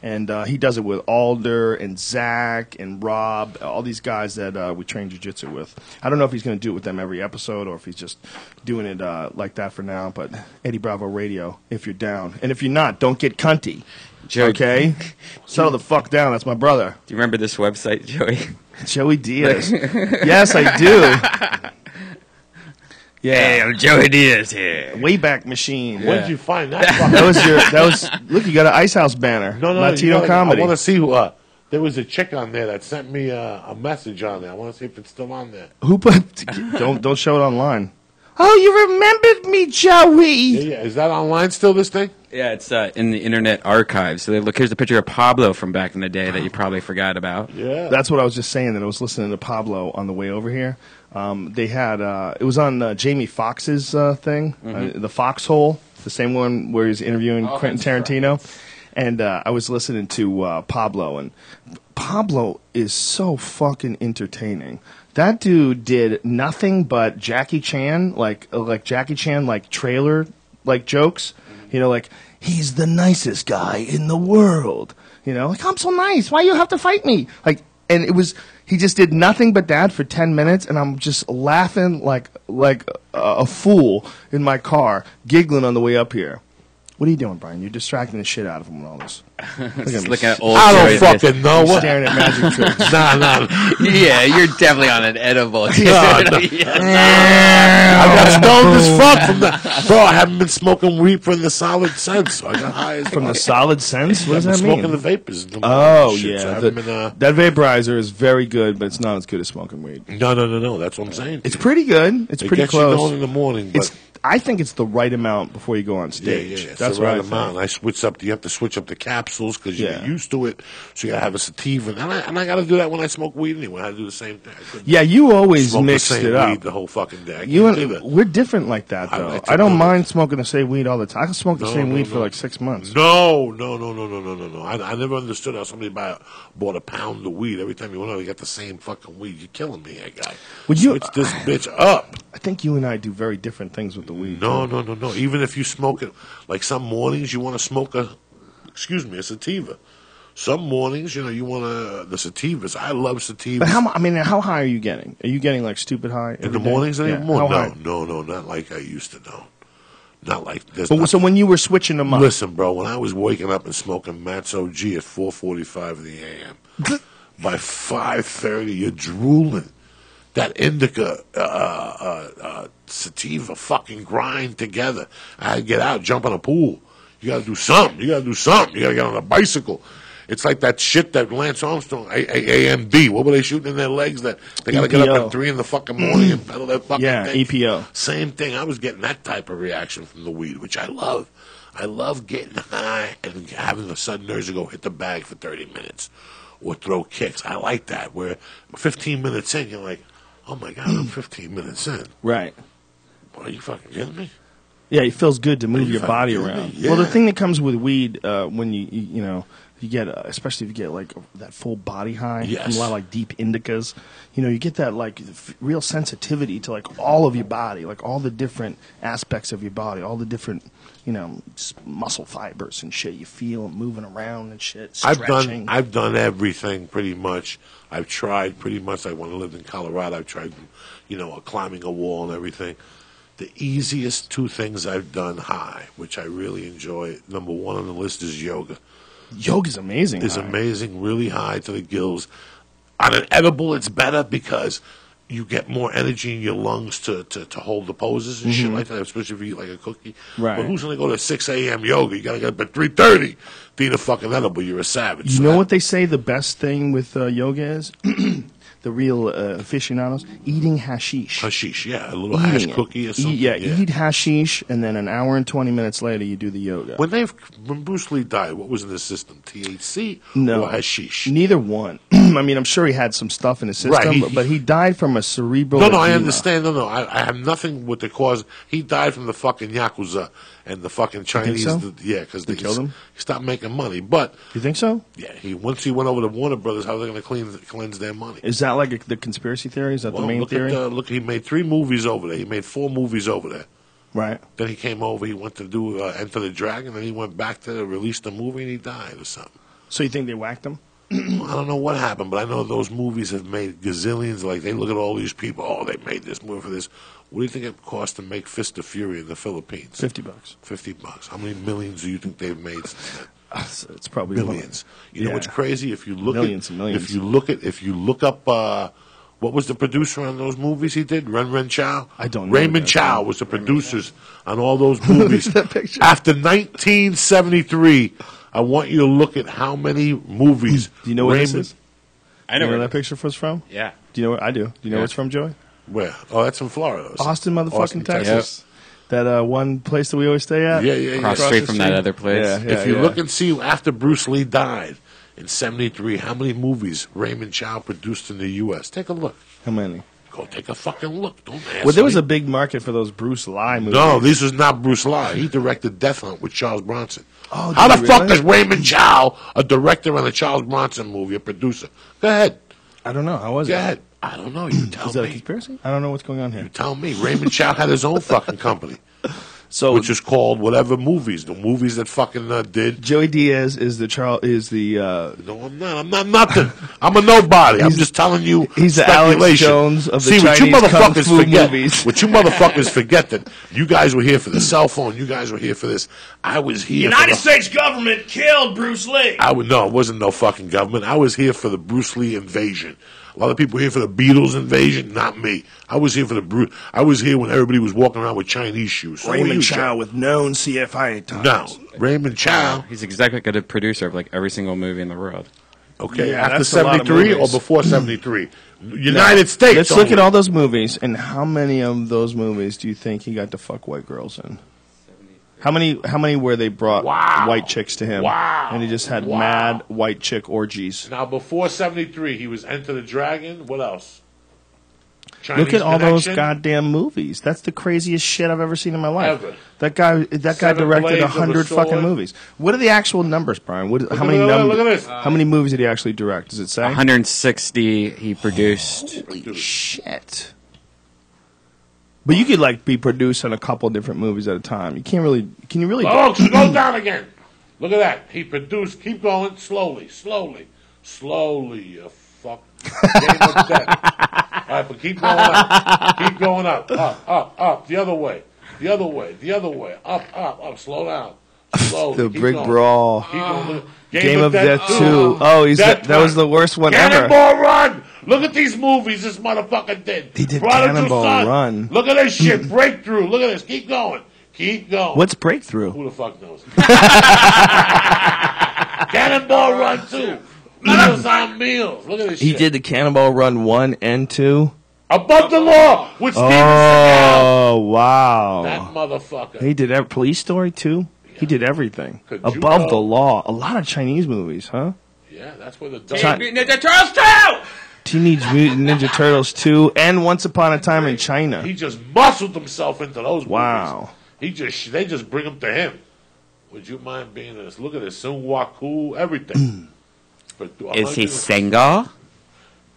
And he does it with Alder and Zach and Rob, all these guys that we train jiu-jitsu with. I don't know if he's going to do it with them every episode or if he's just doing it like that for now. But Eddie Bravo Radio, if you're down. And if you're not, don't get cunty. Joey, okay? Settle the fuck down. That's my brother. Do you remember this website, Joey? Joey Diaz. Yes, I do. Yeah, hey, I'm Joey Diaz here. Wayback Machine. Where did you find that? That was. Look, you got an Ice House banner. No, Latino comedy. I want to see who. There was a chick on there that sent me a message on there. I want to see if it's still on there. Who put? Don't show it online. Oh, you remembered me, Joey. Yeah. Is that online still? This thing? Yeah, it's in the Internet Archive. So look, here's a picture of Pablo from back in the day that you probably forgot about. Yeah, that's what I was just saying. That I was listening to Pablo on the way over here. They had it was on Jamie Foxx's thing, the Foxhole, the same one where he's interviewing Quentin Tarantino. And I was listening to Pablo, and Pablo is so fucking entertaining. That dude did nothing but Jackie Chan, like Jackie Chan, like trailer, like jokes. You know, like he's the nicest guy in the world. You know, like I'm so nice. Why you have to fight me? Like and it was he just did nothing but that for 10 minutes, and I'm just laughing like a fool in my car, giggling on the way up here. What are you doing, Brian? You're distracting the shit out of him with all this. Just looking at old I don't Joey fucking know. You're staring at magic tricks. Nah. Yeah, you're definitely on an edible. I got stoned as fuck from that. Bro, I haven't been smoking weed from the solid sense, so I got high as From the fuck. solid sense? What does that mean? Smoking the vapors. Oh, Shit, so I yeah. haven't been, That vaporizer is very good, but it's not as good as smoking weed. No. That's what I'm saying. It's pretty good. It's It pretty gets close. you going in the morning, but I think it's the right amount before you go on stage. Yeah, it's That's the what right I think. amount. I switch up. You have to switch up the capsules because you get used to it. So you got to have a sativa, and I got to do that when I smoke weed anyway. I do the same thing. Yeah, you always smoke mixed the same it up. weed the whole fucking day. You and we're different like that, though. like I to don't do mind smoking the same weed all the time. I can smoke the same weed for like 6 months. No. I never understood how somebody bought a pound of weed. Every time you went out, you got the same fucking weed. You're killing me, that guy. Would you switch this bitch up? I think you and I do very different things with the weed. No. Even if you smoke it, like some mornings you want to smoke a sativa. Some mornings, you want the sativas. I love sativas. But how high are you getting? Are you getting like stupid high in the every day? mornings anymore? How high? No, not like I used to know. Not like this. But so when you were switching them up, Listen, bro, when I was waking up and smoking Matt's OG at 4:45 in the a.m., by 5:30 you're drooling. That indica, sativa fucking grind together. I get out, jump in a pool. You gotta do something. You gotta get on a bicycle. It's like that shit that Lance Armstrong, AMD, what were they shooting in their legs? That they gotta get up at 3 in the fucking morning and pedal that fucking thing. EPO. Same thing. I was getting that type of reaction from the weed, which I love. I love getting high and having the sudden urge to go hit the bag for 30 minutes or throw kicks. I like that. Where 15 minutes in, you're like, oh my God, I'm 15 minutes in. Right. Are you fucking kidding me? Yeah, it feels good to move your body around. Yeah. Well, the thing that comes with weed when you get, especially if you get like that full body high from a lot of like deep indicas, you get that like real sensitivity to like all of your body, like all the different aspects of your body, all the different muscle fibers and shit you feel moving around and shit. Stretching. I've done everything pretty much. I've tried pretty much. Like when I lived in Colorado, I've tried, climbing a wall and everything. The easiest two things I've done high, which I really enjoy, number one on the list is yoga. Yoga's amazing. It's amazing, really high to the gills. On an edible, it's better because you get more energy in your lungs to hold the poses and shit like that, especially if you eat like a cookie. Right. But who's going to go to 6 a.m. yoga? You got to get up at 3:30 to eat a fucking edible. You're a savage. You know what they say the best thing with yoga is? The real aficionados, eating hashish. Hashish, yeah. A little hash cookie or something. Eat hashish, and then an hour and 20 minutes later, you do the yoga. When Bruce Lee died, what was in his system? THC or hashish? Neither one. I mean, I'm sure he had some stuff in his system, Right, but he died from a cerebral No, I edema. understand. No, I have nothing with the cause. He died from the fucking Yakuza and the fucking Chinese. so? Because They killed him? He stopped making money. But You think so? yeah, once he went over to Warner Brothers, how are they going to cleanse their money? Is that like the conspiracy theory? Is that the main theory? Look, he made 3 movies over there. He made 4 movies over there. Right. Then he came over. He went to do Enter the Dragon. Then he went back to release the movie, and he died or something. So you think they whacked him? I don't know what happened, but I know those movies have made gazillions. Like, they look at all these people. Oh, they made this movie for this. What do you think it cost to make Fist of Fury in the Philippines? $50. $50. How many millions do you think they've made since then? It's probably Millions. You know what's crazy? If you look Millions and millions. If you look up what was the producer on those movies he did? Ren Chow? I don't know. Raymond Chow was the producers on all those movies. Look at that picture. After 1973, I want you to look at how many movies. Do you know where this is? I know where where that picture was from? Yeah. Do you know where I do? Do you know where it's from, Joey? Where? Oh, that's in Florida. Austin, motherfucking Austin, Texas. That one place that we always stay at? Yeah. Across street from that other place. If you look and see after Bruce Lee died in 73, how many movies Raymond Chow produced in the U.S.? Take a look. How many? Go take a fucking look. Don't ask Well, there was me. a big market for those Bruce Lee movies. No, this was not Bruce Lee. He directed Death Hunt with Charles Bronson. Oh, how did the he fuck really? is Raymond Chow a director on a Charles Bronson movie, a producer? Go ahead. I don't know. How was Go it? ahead. I don't know. You tell Is that a me. conspiracy? I don't know what's going on here. You tell me. Raymond Chow had his own fucking company. So which is called whatever movies. The movies that fucking did. Joey Diaz is the No, I'm not. I'm not nothing. I'm a nobody. I'm just telling you. He's the speculation. Alex Jones of the See, Chinese what you kung motherfuckers fu forget. movies. What you motherfuckers forget that you guys were here for the cell phone. You guys were here for this. I was here. United States government killed Bruce Lee. No, it wasn't no fucking government. I was here for the Bruce Lee invasion. A lot of people here for the Beatles invasion. Not me. I was here for the I was here when everybody was walking around with Chinese shoes. So Raymond Chow with known CFI ties. No, Raymond Chow. He's exactly like a producer of like every single movie in the world. Okay, Yeah, after that's a lot of 73 or movies. before 73? United States. Let's look only. at all those movies, and how many of those movies do you think he got to fuck white girls in? How many where they brought white chicks to him, and he just had mad white chick orgies? Now, before 73, he was Enter the Dragon. What else? Chinese Look at all those Connection? goddamn movies. That's the craziest shit I've ever seen in my life. Ever. That guy Seven directed Blades of a 100 fucking Sword. movies. What are the actual numbers, Brian? How at many this. Look at this. How many movies did he actually direct? Does it say? 160 he produced. Holy shit. But you could like be producing a couple different movies at a time. You can't really. Can you really? Oh, go down again. Look at that. He produced. Keep going slowly, you fuck. Game of death. All right, but keep going up. Keep going up. Up. The other way. Up. Slow down. Slowly. The Keep Big going. Brawl. Keep going. Game of Death 2. Oh, that was the worst one ever. Cannonball Run. Look at these movies this motherfucker did. He did Prodigal Cannonball Son. Run. Look at this shit. Breakthrough. Look at this. Keep going. What's Breakthrough? Who the fuck knows? Cannonball Run 2. Meals on Meals. Look at this He shit. did the Cannonball Run 1 and 2. Above the Law with Steven Seagal. Oh, wow. That motherfucker. He did Police Story too. He did everything. Could you Above know? the Law. A lot of Chinese movies, huh? Yeah, that's where the Ninja Turtles 2! Teenage Mutant Ninja Turtles 2 and Once Upon a Time in China. He just muscled himself into those Wow. movies. They just bring them to him. Would you mind being this? Look at this. Sun Waku, everything. Is he single?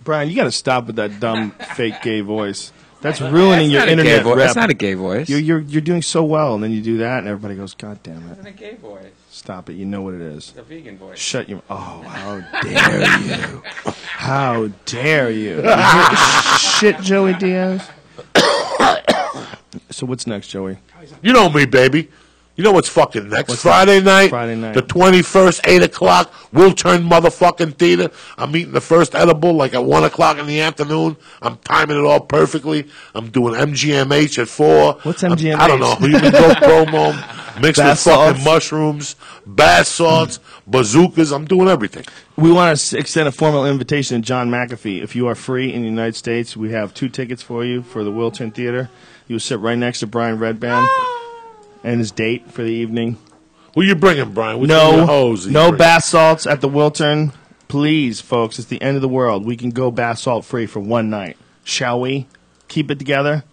Brian, you got to stop with that dumb fake gay voice. That's ruining your internet rep. That's not a gay voice. You're doing so well, and then you do that, and everybody goes, "God damn it!" It's a gay voice. Stop it. You know what it is. It's a vegan voice. Shut your. Oh, how dare you! How dare you! Shit, Joey Diaz. So what's next, Joey? You know me, baby. You know what's fucking next? Friday night, the 21st, 8 o'clock, Will Turn motherfucking Theater. I'm eating the first edible like at 1 o'clock in the afternoon. I'm timing it all perfectly. I'm doing MGMH at 4. What's MGMH? I don't know. Human growth promo, mixed Bath with fucking salts. mushrooms, bath salts, bazookas. I'm doing everything. We want to extend a formal invitation to John McAfee. If you are free in the United States, we have 2 tickets for you for the Wilton Theater. You will sit right next to Brian Redban and his date for the evening. Who you bringing, Brian? Which one of your hoes are you No bringing? bath salts at the Wiltern. Please, folks, it's the end of the world. We can go bath salt free for one night. Shall we? Keep it together.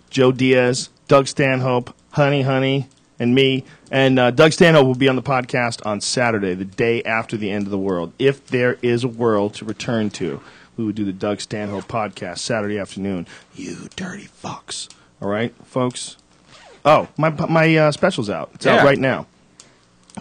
Joe Diaz, Doug Stanhope, Honey, and me. And Doug Stanhope will be on the podcast on Saturday, the day after the end of the world. If there is a world to return to, we would do the Doug Stanhope podcast Saturday afternoon. You dirty fucks. All right, folks? Oh, my special's out. It's out right now.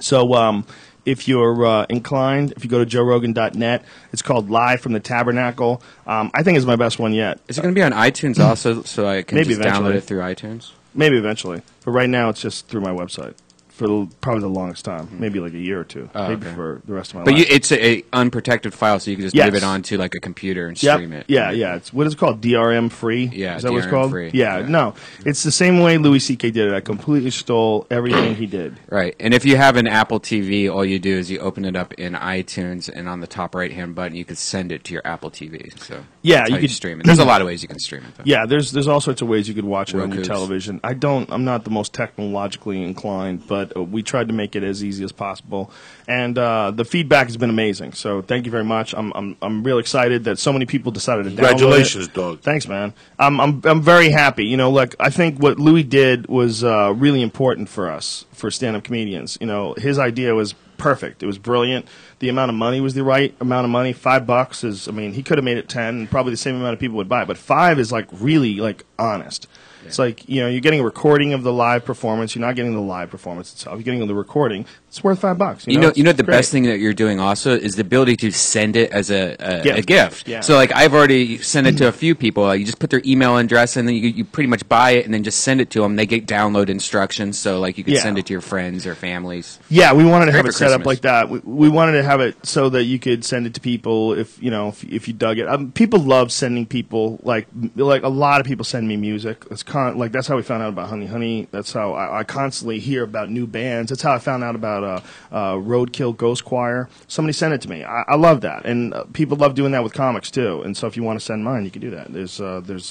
So if you're inclined, if you go to joerogan.net, it's called Live from the Tabernacle. I think it's my best one yet. Is it going to be on iTunes also, so I can Maybe just download eventually. it through iTunes? Maybe eventually. But right now it's just through my website for probably the longest time. Maybe like a year or two. Oh, maybe okay. for the rest of my But life. it's a unprotected file, so you can just Yes. move it onto like a computer and Yep. stream it. Yeah. It's what is it called? DRM free? Yeah, Is that what it's DRM called? free. Yeah, Yeah. no. It's the same way Louis C.K. did it. I completely stole everything he did. Right. And if you have an Apple TV, all you do is you open it up in iTunes, and on the top right-hand button, you can send it to your Apple TV. So Yeah, that's you how could stream it. There's a lot of ways you can stream it, though. Yeah, there's all sorts of ways you could watch it on your Roku's. television. I'm not the most technologically inclined, but we tried to make it as easy as possible, and the feedback has been amazing. So thank you very much. I'm real excited that so many people decided to Congratulations, download it. dog. Thanks, man. I'm very happy. You know, look, I think what Louis did was really important for us, for stand-up comedians. You know, his idea was perfect. It was brilliant. The amount of money was the right amount of money. $5 is, I mean, he could have made it 10, and probably the same amount of people would buy it. But 5 is like really like honest. It's like, you're getting a recording of the live performance. You're not getting the live performance itself. You're getting the recording. It's worth $5. You know the best thing that you're doing also is the ability to send it as a gift. Yeah. So like I've already sent it to a few people. You just put their email address and then you pretty much buy it and then just send it to them. They get download instructions. So like you can send it to your friends or families. Yeah, we wanted to have it set up Christmas. like that. We wanted to have it so that you could send it to people if you dug it. People love sending people like a lot of people send me music. It's that's how we found out about Honey Honey. That's how I constantly hear about new bands. That's how I found out about Roadkill Ghost Choir. Somebody sent it to me. I love that, and people love doing that with comics too. And so if you want to send mine, you can do that. There's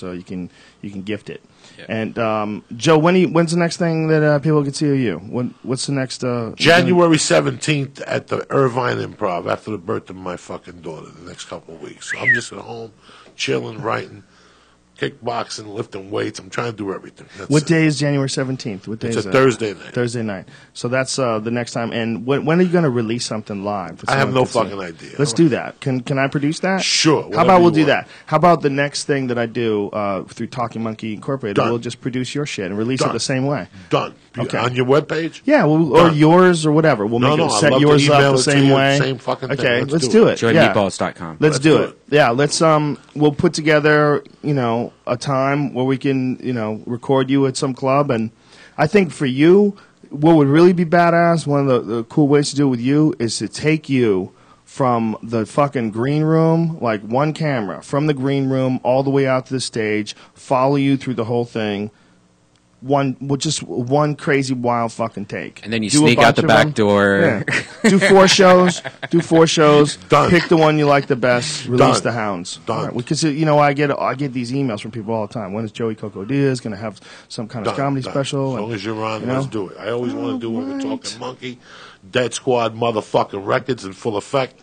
you can gift it. Yeah. And Joe, when's the next thing that people can see of you? What's the next? January 17th at the Irvine Improv after the birth of my fucking daughter. The next couple of weeks. So I'm just at home, chilling, writing, kickboxing, lifting weights. I'm trying to do everything. What day is January 17th? What day it's is a that? Thursday night. Thursday night. So that's the next time. And when are you going to release something live? I have no fucking idea. Let's do that. Can I produce that? Sure. How about we'll do that? How about the next thing that I do through Talking Monkey Incorporated? Done. We'll just produce your shit and release Done. it the same way. Done. Okay. On your webpage? Yeah, or yours or whatever. We'll make it set yours up the same way. Same fucking thing. Okay, let's do it. JoyMeatballs.com. Let's do it. Yeah, let's we'll put together, a time where we can, record you at some club, and I think for you, what would really be badass, one of the cool ways to do it with you is to take you from the fucking green room, like one camera, from the green room all the way out to the stage, follow you through the whole thing. Just one crazy wild fucking take, and then you sneak out the back door. Yeah. Do 4 shows. Done. Pick the one you like the best. Release the hounds. Done. Right. Because I get these emails from people all the time. When is Joey Coco Diaz going to have some kind of comedy special? As long as you're on, let's do it. I always want to do when we're talking Monkey, Dead Squad, motherfucking records in full effect.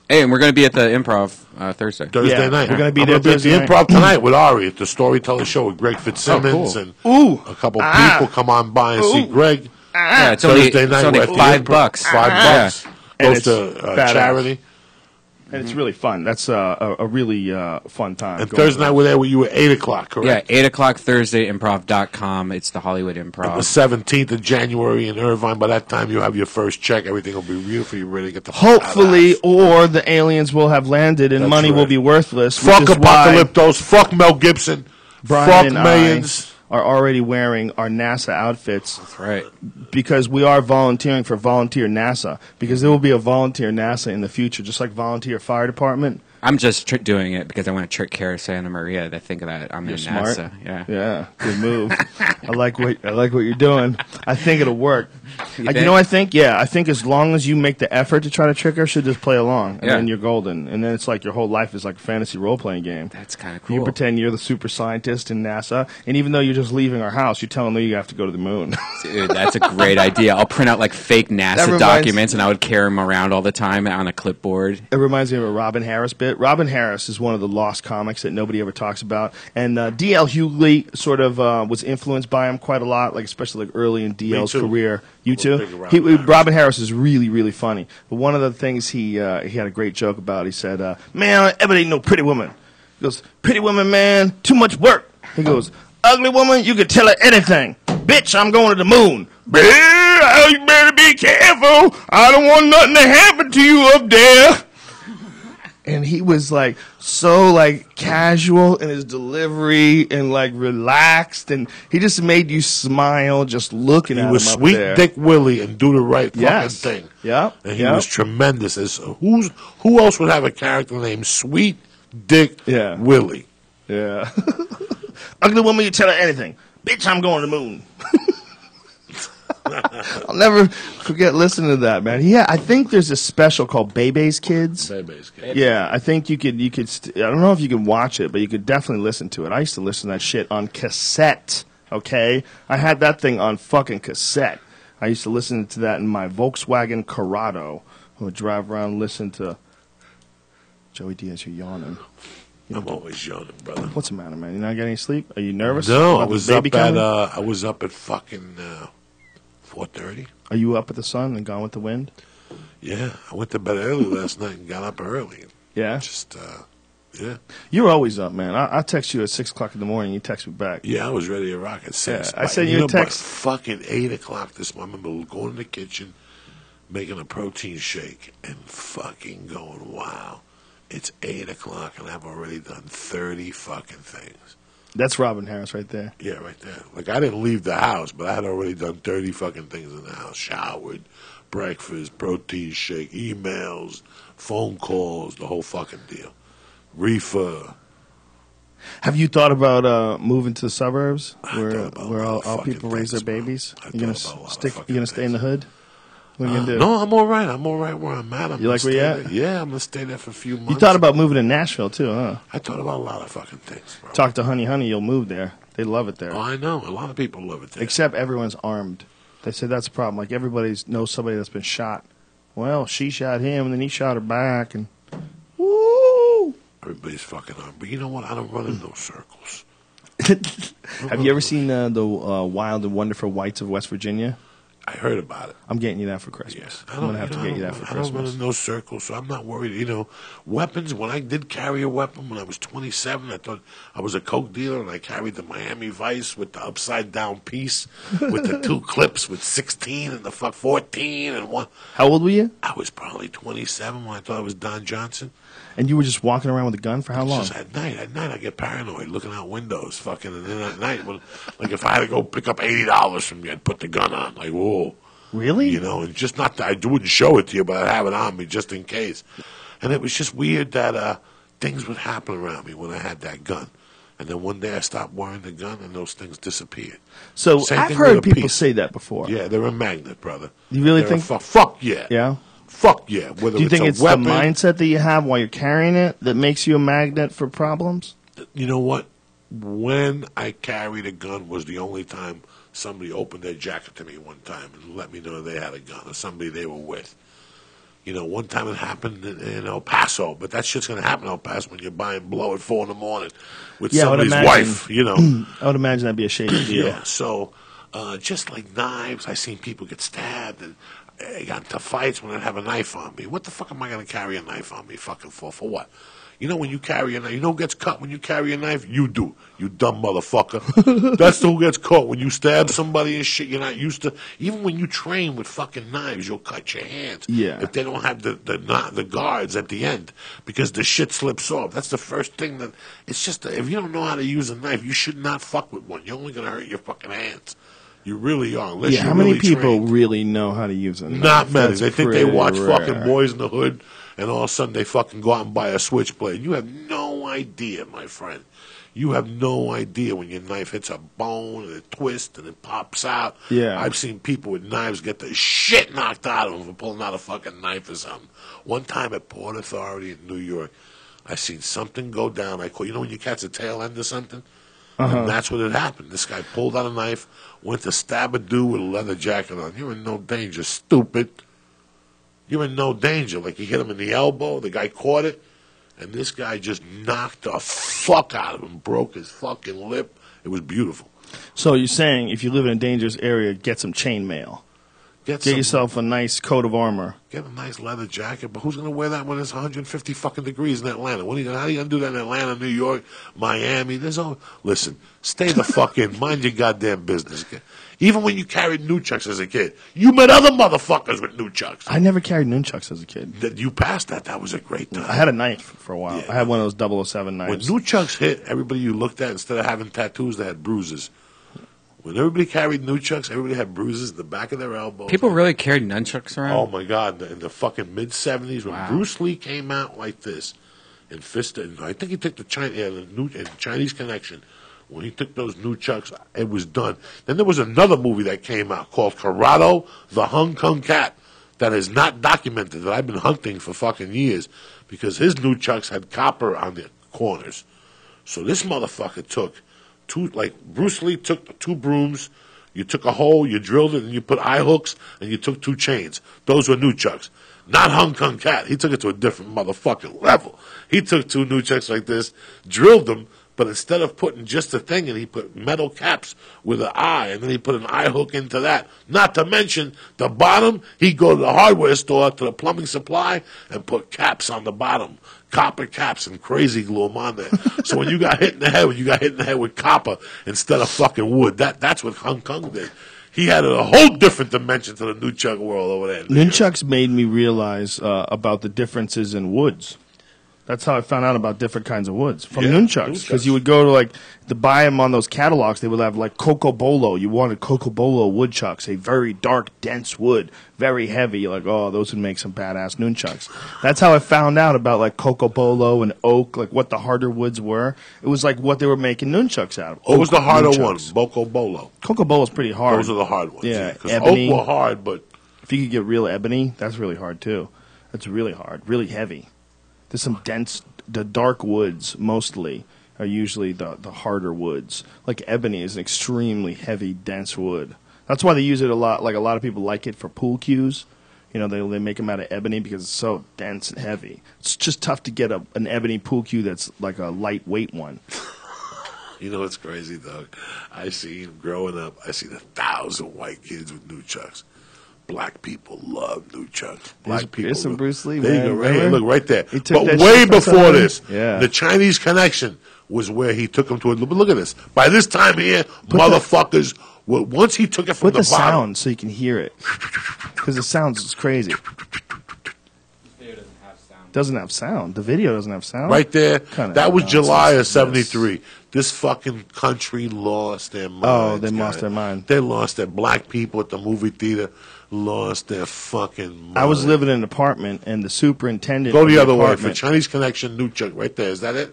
Hey, and we're going to be at the Improv Thursday night. We're going to be there. At the Improv tonight with Ari at the Storyteller Show with Greg Fitzsimmons and a couple people come on by and see Greg. Yeah, it's Thursday night. Only $5. $5 goes to charity. And it's really fun. That's a really fun time. And Thursday night we're there with you at 8 o'clock, correct? Yeah, 8 o'clock Thursday, improv.com. It's the Hollywood Improv. And the 17th of January in Irvine. By that time you have your first check. Everything will be beautiful. You're ready to get the hopefully, or the aliens will have landed and money will be worthless. Fuck Apocalyptos. Fuck Mel Gibson. Brian fuck and millions. Are already wearing our NASA outfits. That's right. Because we are volunteering for Volunteer NASA. Because there will be a Volunteer NASA in the future, just like Volunteer Fire Department. I'm just doing it because I want to trick Cara Santa Maria to think that I'm in smart. NASA. Yeah, good move. I like what you're doing. I think it'll work. I think as long as you make the effort to try to trick her, she'll just play along, and then you're golden. And then it's like your whole life is like a fantasy role playing game. That's kind of cool. You pretend you're the super scientist in NASA, and even though you're just leaving our house, you're telling them you have to go to the moon. Dude, that's a great idea. I'll print out like fake NASA documents, and I would carry them around all the time on a clipboard. It reminds me of a Robin Harris bit. Robin Harris is one of the lost comics that nobody ever talks about, and D.L. Hughley sort of was influenced by him quite a lot, like especially like early in D.L.'s career. You too? Robin Harris is really, really funny. But one of the things he had a great joke about, he said, man, I ever ain't no pretty woman. He goes, pretty woman, man, too much work. He goes, ugly woman, you can tell her anything. Bitch, I'm going to the moon. You better be careful. I don't want nothing to happen to you up there. And he was like so like casual in his delivery and like relaxed, and he just made you smile just looking at him. He was sweet up there. Dick Willie and do the right fucking thing. Yeah, and he was tremendous. Who else would have a character named Sweet Dick Willie? Yeah. Ugly woman, you tell her anything. Bitch, I'm going to the moon. I'll never forget listening to that, man. Yeah, I think there's a special called Bebe's Kids. Bebe's Kids. Yeah, I think you could. I don't know if you can watch it, but you could definitely listen to it. I used to listen to that shit on cassette. Okay, I had that thing on fucking cassette. I used to listen to that in my Volkswagen Corrado. I would drive around and listen to Joey Diaz. You're yawning. I'm always yawning, brother. What's the matter, man? You not getting any sleep? Are you nervous? No, I was up at fucking 4:30. Are you up at the sun and Gone with the Wind? Yeah, I went to bed early last night and got up early. Yeah? Just Yeah. You're always up, man. I text you at 6 o'clock in the morning. You text me back. Yeah, I was ready to rock at 6. Yeah, I sent you a text. Fucking 8 o'clock this morning. I remember going in the kitchen, making a protein shake, and fucking going, wow, it's 8 o'clock, and I've already done 30 fucking things. That's Robin Harris right there. Yeah, right there. Like, I didn't leave the house, but I had already done 30 fucking things in the house. Showered, breakfast, protein shake, emails, phone calls, the whole fucking deal. Reefer. Have you thought about moving to the suburbs where all people raise their babies? You gonna stay in the hood? What are you gonna do? No, I'm all right. I'm all right where I'm at. You like where you at? Yeah, I'm gonna stay there for a few months. You thought about moving to Nashville too, huh? I thought about a lot of fucking things, bro. Talk to Honey, you'll move there. They love it there. Oh, I know. A lot of people love it there. Except everyone's armed. They say that's a problem. Like everybody knows somebody that's been shot. Well, she shot him, and then he shot her back, and woo! Everybody's fucking armed. But you know what? I don't run in those circles. Have you ever seen the Wild and Wonderful Whites of West Virginia? I heard about it. I'm getting you that for Christmas. I'm going to have to get you that for Christmas. I don't run in those circles, so I'm not worried. You know, weapons, when I did carry a weapon when I was 27, I thought I was a coke dealer, and I carried the Miami Vice with the upside-down piece with the 2 clips with 16 and the 14 and 1. How old were you? I was probably 27 when I thought I was Don Johnson. And you were just walking around with a gun for how long? Just at night. At night, I get paranoid looking out windows, fucking. And then at night, like if I had to go pick up $80 from you, I'd put the gun on. Like, whoa. Really? You know, and just not that I wouldn't show it to you, but I'd have it on me just in case. And it was just weird that things would happen around me when I had that gun. And then one day I stopped wearing the gun, and those things disappeared. So I've heard people say that before. Yeah, they're a magnet, brother. You really think? Fuck yeah. Yeah? Fuck yeah. Whether Do you think it's the weapon, mindset that you have while you're carrying it that makes you a magnet for problems? You know what? When I carried a gun was the only time somebody opened their jacket to me one time and let me know they had a gun, or somebody they were with. You know, one time it happened in El Paso, but that shit's going to happen in El Paso when you're buying blow at 4 in the morning with somebody's wife, you know. I would imagine that'd be a shady deal. Yeah, so just like knives, I've seen people get stabbed, and I got into fights when I'd have a knife on me. What the fuck am I going to carry a knife on me fucking for? For what? You know when you carry a knife, you know who gets cut when you carry a knife? You do. You dumb motherfucker. That's who gets caught. When you stab somebody and shit, you're not used to. Even when you train with fucking knives, you'll cut your hands. Yeah. If they don't have the guards at the end, because the shit slips off. That's the first thing that, it's just, if you don't know how to use a knife, you should not fuck with one. You're only going to hurt your fucking hands. You really are. Unless how many people really know how to use a knife? Not many. They think they watch rare. fucking Boys in the Hood, and all of a sudden they fucking go out and buy a switchblade. You have no idea, my friend. You have no idea when your knife hits a bone and it twists and it pops out. Yeah. I've seen people with knives get the shit knocked out of them for pulling out a fucking knife or something. One time at Port Authority in New York, I seen something go down. You know when you catch a tail end or something? And that's what had happened. This guy pulled out a knife, went to stab a dude with a leather jacket on. You're in no danger, stupid. You're in no danger. Like, he hit him in the elbow, the guy caught it, and this guy just knocked the fuck out of him, broke his fucking lip. It was beautiful. So you're saying if you live in a dangerous area, get some chainmail. Get yourself a nice coat of armor. Get a nice leather jacket, but who's going to wear that when it's 150 fucking degrees in Atlanta? How are you going to do that in Atlanta, New York, Miami? Listen, stay the fuck in. Mind your goddamn business. Even when you carried nunchucks as a kid, you met other motherfuckers with nunchucks. I never carried nunchucks as a kid. You passed that. That was a great time. I had a knife for a while. Yeah. I had one of those 007 knives. When nunchucks hit, everybody you looked at, instead of having tattoos, they had bruises. When everybody carried nunchucks, everybody had bruises in the back of their elbows. People really carried nunchucks around? Oh, my God. In the fucking mid-'70s, when Bruce Lee came out like this, and I think he took the Chinese Connection. When he took those nunchucks, it was done. Then there was another movie that came out called Corrado, the Hong Kong Cat, that is not documented, that I've been hunting for fucking years, because his nunchucks had copper on the corners. So this motherfucker took Bruce Lee took 2 brooms, you took a hole, you drilled it, and you put eye hooks, and you took 2 chains. Those were nunchucks. Not Hong Kong Cat. He took it to a different motherfucking level. He took 2 nunchucks like this, drilled them, But instead of putting just a thing in, he put metal caps with an eye, and then he put an eye hook into that. Not to mention, the bottom, he'd go to the hardware store, to the plumbing supply, and put caps on the bottom. Copper caps and crazy glue them on there. So when you got hit in the head, with copper instead of fucking wood. That's what Hong Kong did. He had a whole different dimension to the nunchuck world over there. Nunchucks made me realize about the differences in woods. That's how I found out about different kinds of woods from nunchucks. Because you would go to buy them on those catalogs. They would have like cocobolo. You wanted cocobolo woodchucks, a very dark, dense wood, very heavy. You're like, oh, those would make some badass nunchucks. That's how I found out about like cocobolo and oak, like what the harder woods were. It was like what they were making nunchucks out of. What was the harder one? Cocobolo. Cocobolo's pretty hard. Those are the hard ones. Yeah, because ebony. oak were hard, but if you could get real ebony, that's really hard too. That's really hard, really heavy. There's some dense, the dark woods mostly are usually the harder woods. Like ebony is an extremely heavy, dense wood. That's why they use it a lot. Like a lot of people like it for pool cues. You know, they make them out of ebony because it's so dense and heavy. It's just tough to get an ebony pool cue that's like a lightweight one. You know what's crazy, Doug? I seen growing up, I seen 1,000 white kids with nunchucks. Black people love nunchucks. Black people. There's some Bruce Lee, there man. you go, right here. Look, right there. But way before this, yeah. the Chinese Connection was where he took them to. But look at this. By this time here, motherfuckers, once he took it from put the bottom. sound so you can hear it. Because the sounds is crazy. Doesn't have sound. The video doesn't have sound. Right there. That was July of '73. '73. This fucking country lost their minds. Oh, they lost their mind. They lost their black people at the movie theater. Lost their fucking mind. I was living in an apartment, and the superintendent. Go the other way for Chinese Connection nunchuck. Right there. Is that it?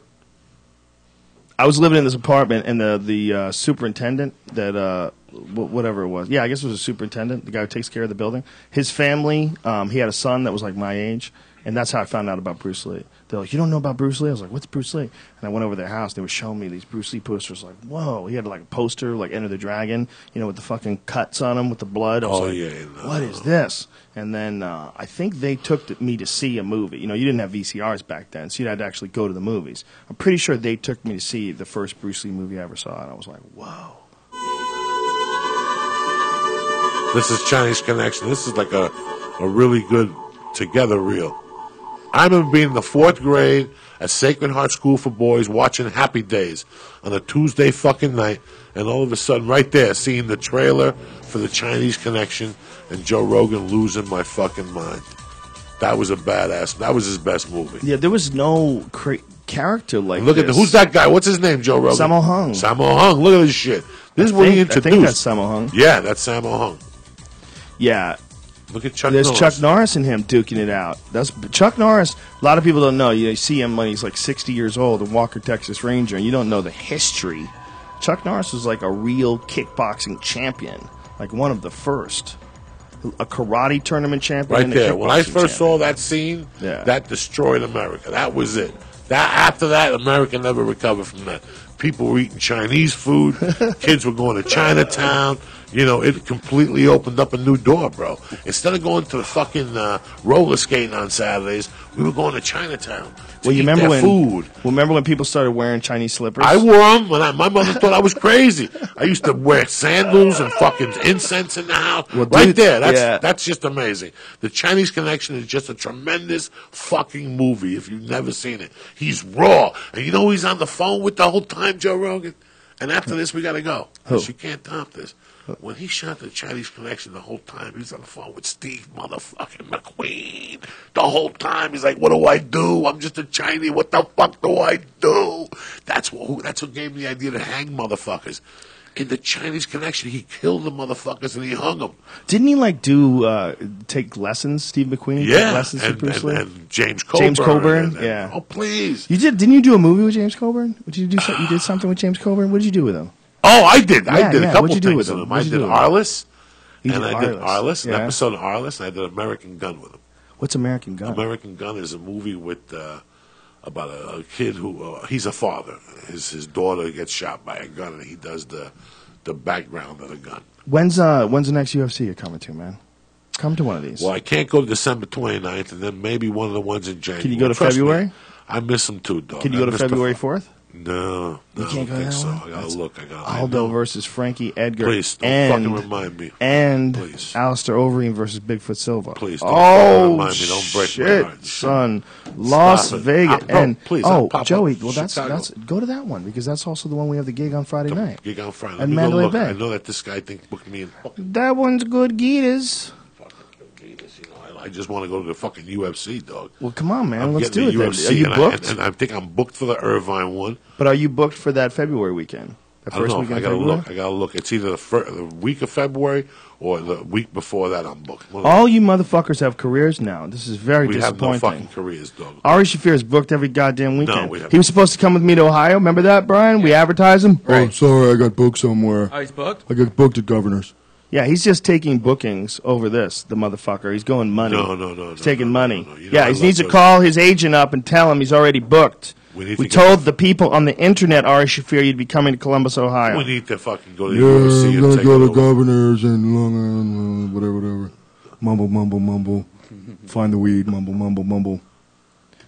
I was living in this apartment, and the superintendent that whatever it was. Yeah, I guess it was a superintendent, the guy who takes care of the building. His family, he had a son that was like my age. And that's how I found out about Bruce Lee. They're like, you don't know about Bruce Lee? I was like, what's Bruce Lee? And I went over to their house. They were showing me these Bruce Lee posters. Like, whoa. He had like a poster, like Enter the Dragon, you know, with the fucking cuts on him with the blood. I was what is this? And then I think they took me to see a movie. You know, you didn't have VCRs back then, so you had to actually go to the movies. I'm pretty sure they took me to see the first Bruce Lee movie I ever saw. And I was like, whoa. This is Chinese Connection. This is like a really good together reel. I remember being in the 4th grade at Sacred Heart School for Boys watching Happy Days on a Tuesday fucking night, and all of a sudden right there seeing the trailer for the Chinese Connection and Joe Rogan losing my fucking mind. That was a badass. That was his best movie. Yeah, there was no character like Look at who's that guy? What's his name, Joe Rogan? Sammo Hung. Sammo Hung. Look at this shit. This is what he introduced. I think that's Sammo Hung. Yeah, that's Sammo Hung. Yeah. Look at Chuck There's Norris. Chuck Norris and him duking it out. That's Chuck Norris. A lot of people don't know. You see him when he's like 60 years old, a Walker, Texas Ranger, and you don't know the history. Chuck Norris was like a real kickboxing champion, like one of the first. A karate tournament champion. Right there. When I first saw that scene, that destroyed America. That was it. After that, America never recovered from that. People were eating Chinese food. Kids were going to Chinatown. You know, it completely opened up a new door, bro. Instead of going to the fucking roller skating on Saturdays, we were going to Chinatown to eat their food. Remember when people started wearing Chinese slippers? I wore them. My mother thought I was crazy. I used to wear sandals and fucking incense in the house. Well, right there. That's just amazing. The Chinese Connection is just a tremendous fucking movie if you've never seen it. He's raw. And you know who he's on the phone with the whole time, Joe Rogan? And after this, we got to go. Who? You can't top this. When he shot the Chinese Connection the whole time, he was on the phone with Steve motherfucking McQueen. The whole time, he's like, what do I do? I'm just a Chinese. What the fuck do I do? That's what gave me the idea to hang motherfuckers. In the Chinese Connection, he killed the motherfuckers and he hung them. Didn't he like take lessons, Steve McQueen? Yeah, take lessons with Bruce Lee? and James Coburn. James Coburn, yeah. Oh, please. Didn't you do a movie with James Coburn? You did something with James Coburn? What did you do with him? Oh, I did. I did a couple What'd you do things with with him? him. I did Arliss, and I did Arliss, an yeah. episode of Arliss, and I did American Gun with him. What's American Gun? American Gun is a movie with about a kid who he's a father. His daughter gets shot by a gun, and he does the background of the gun. When's the next UFC you're coming to, man? Come to one of these. Well, I can't go to December 29th, and then maybe one of the ones in January. Can you go to Trust February? Me, I miss them too, dog. Can you go to February 4th? No, You I can't don't go think to that so. one? I gotta look. Aldo versus Frankie Edgar. Please, don't and, fucking remind me. And Please. Alistair Overeem versus Bigfoot Silva. Please, don't fucking remind me. Don't break shit, my heart. son. Las Stop it. Vegas. Bro, And please, I'll pop Joey, up well, Chicago. that's go to that one because that's also the one we have the gig on Friday night. Gig on Friday. Let And me go Mandalay look. Bay. I know that this guy booked me in fucking That one's good, Gitas. Vegas. You know, I just want to go to the fucking UFC, dog. Well, come on, man. I'm Let's do getting it the then. UFC, Are you and booked? and I think I'm booked for the Irvine one. But are you booked for that February weekend? The I don't first know. weekend I of gotta February? look. I gotta look. It's either the week of February or the week before that. I'm booked. All you motherfuckers have careers now. This is very we have no disappointing. fucking careers, dog. Ari Shafir is booked every goddamn weekend. we haven't. He was supposed to come with me to Ohio. Remember that, Brian? We advertised him. Oh, sorry, I got booked somewhere. Oh, he's booked? I got booked at Governor's. Yeah, he's just taking bookings over this, the motherfucker. He's going money. No. He's taking money. You know Yeah, I he needs to love call his agent up and tell him he's already booked. We need We to get told the people on the internet, Ari Shafir, you'd be coming to Columbus, Ohio. We need to fucking go to the Yeah, UFC I'm and gonna take go it to over. Governor's and Long Island, whatever. Mumble, mumble, mumble. Find the weed, mumble, mumble, mumble.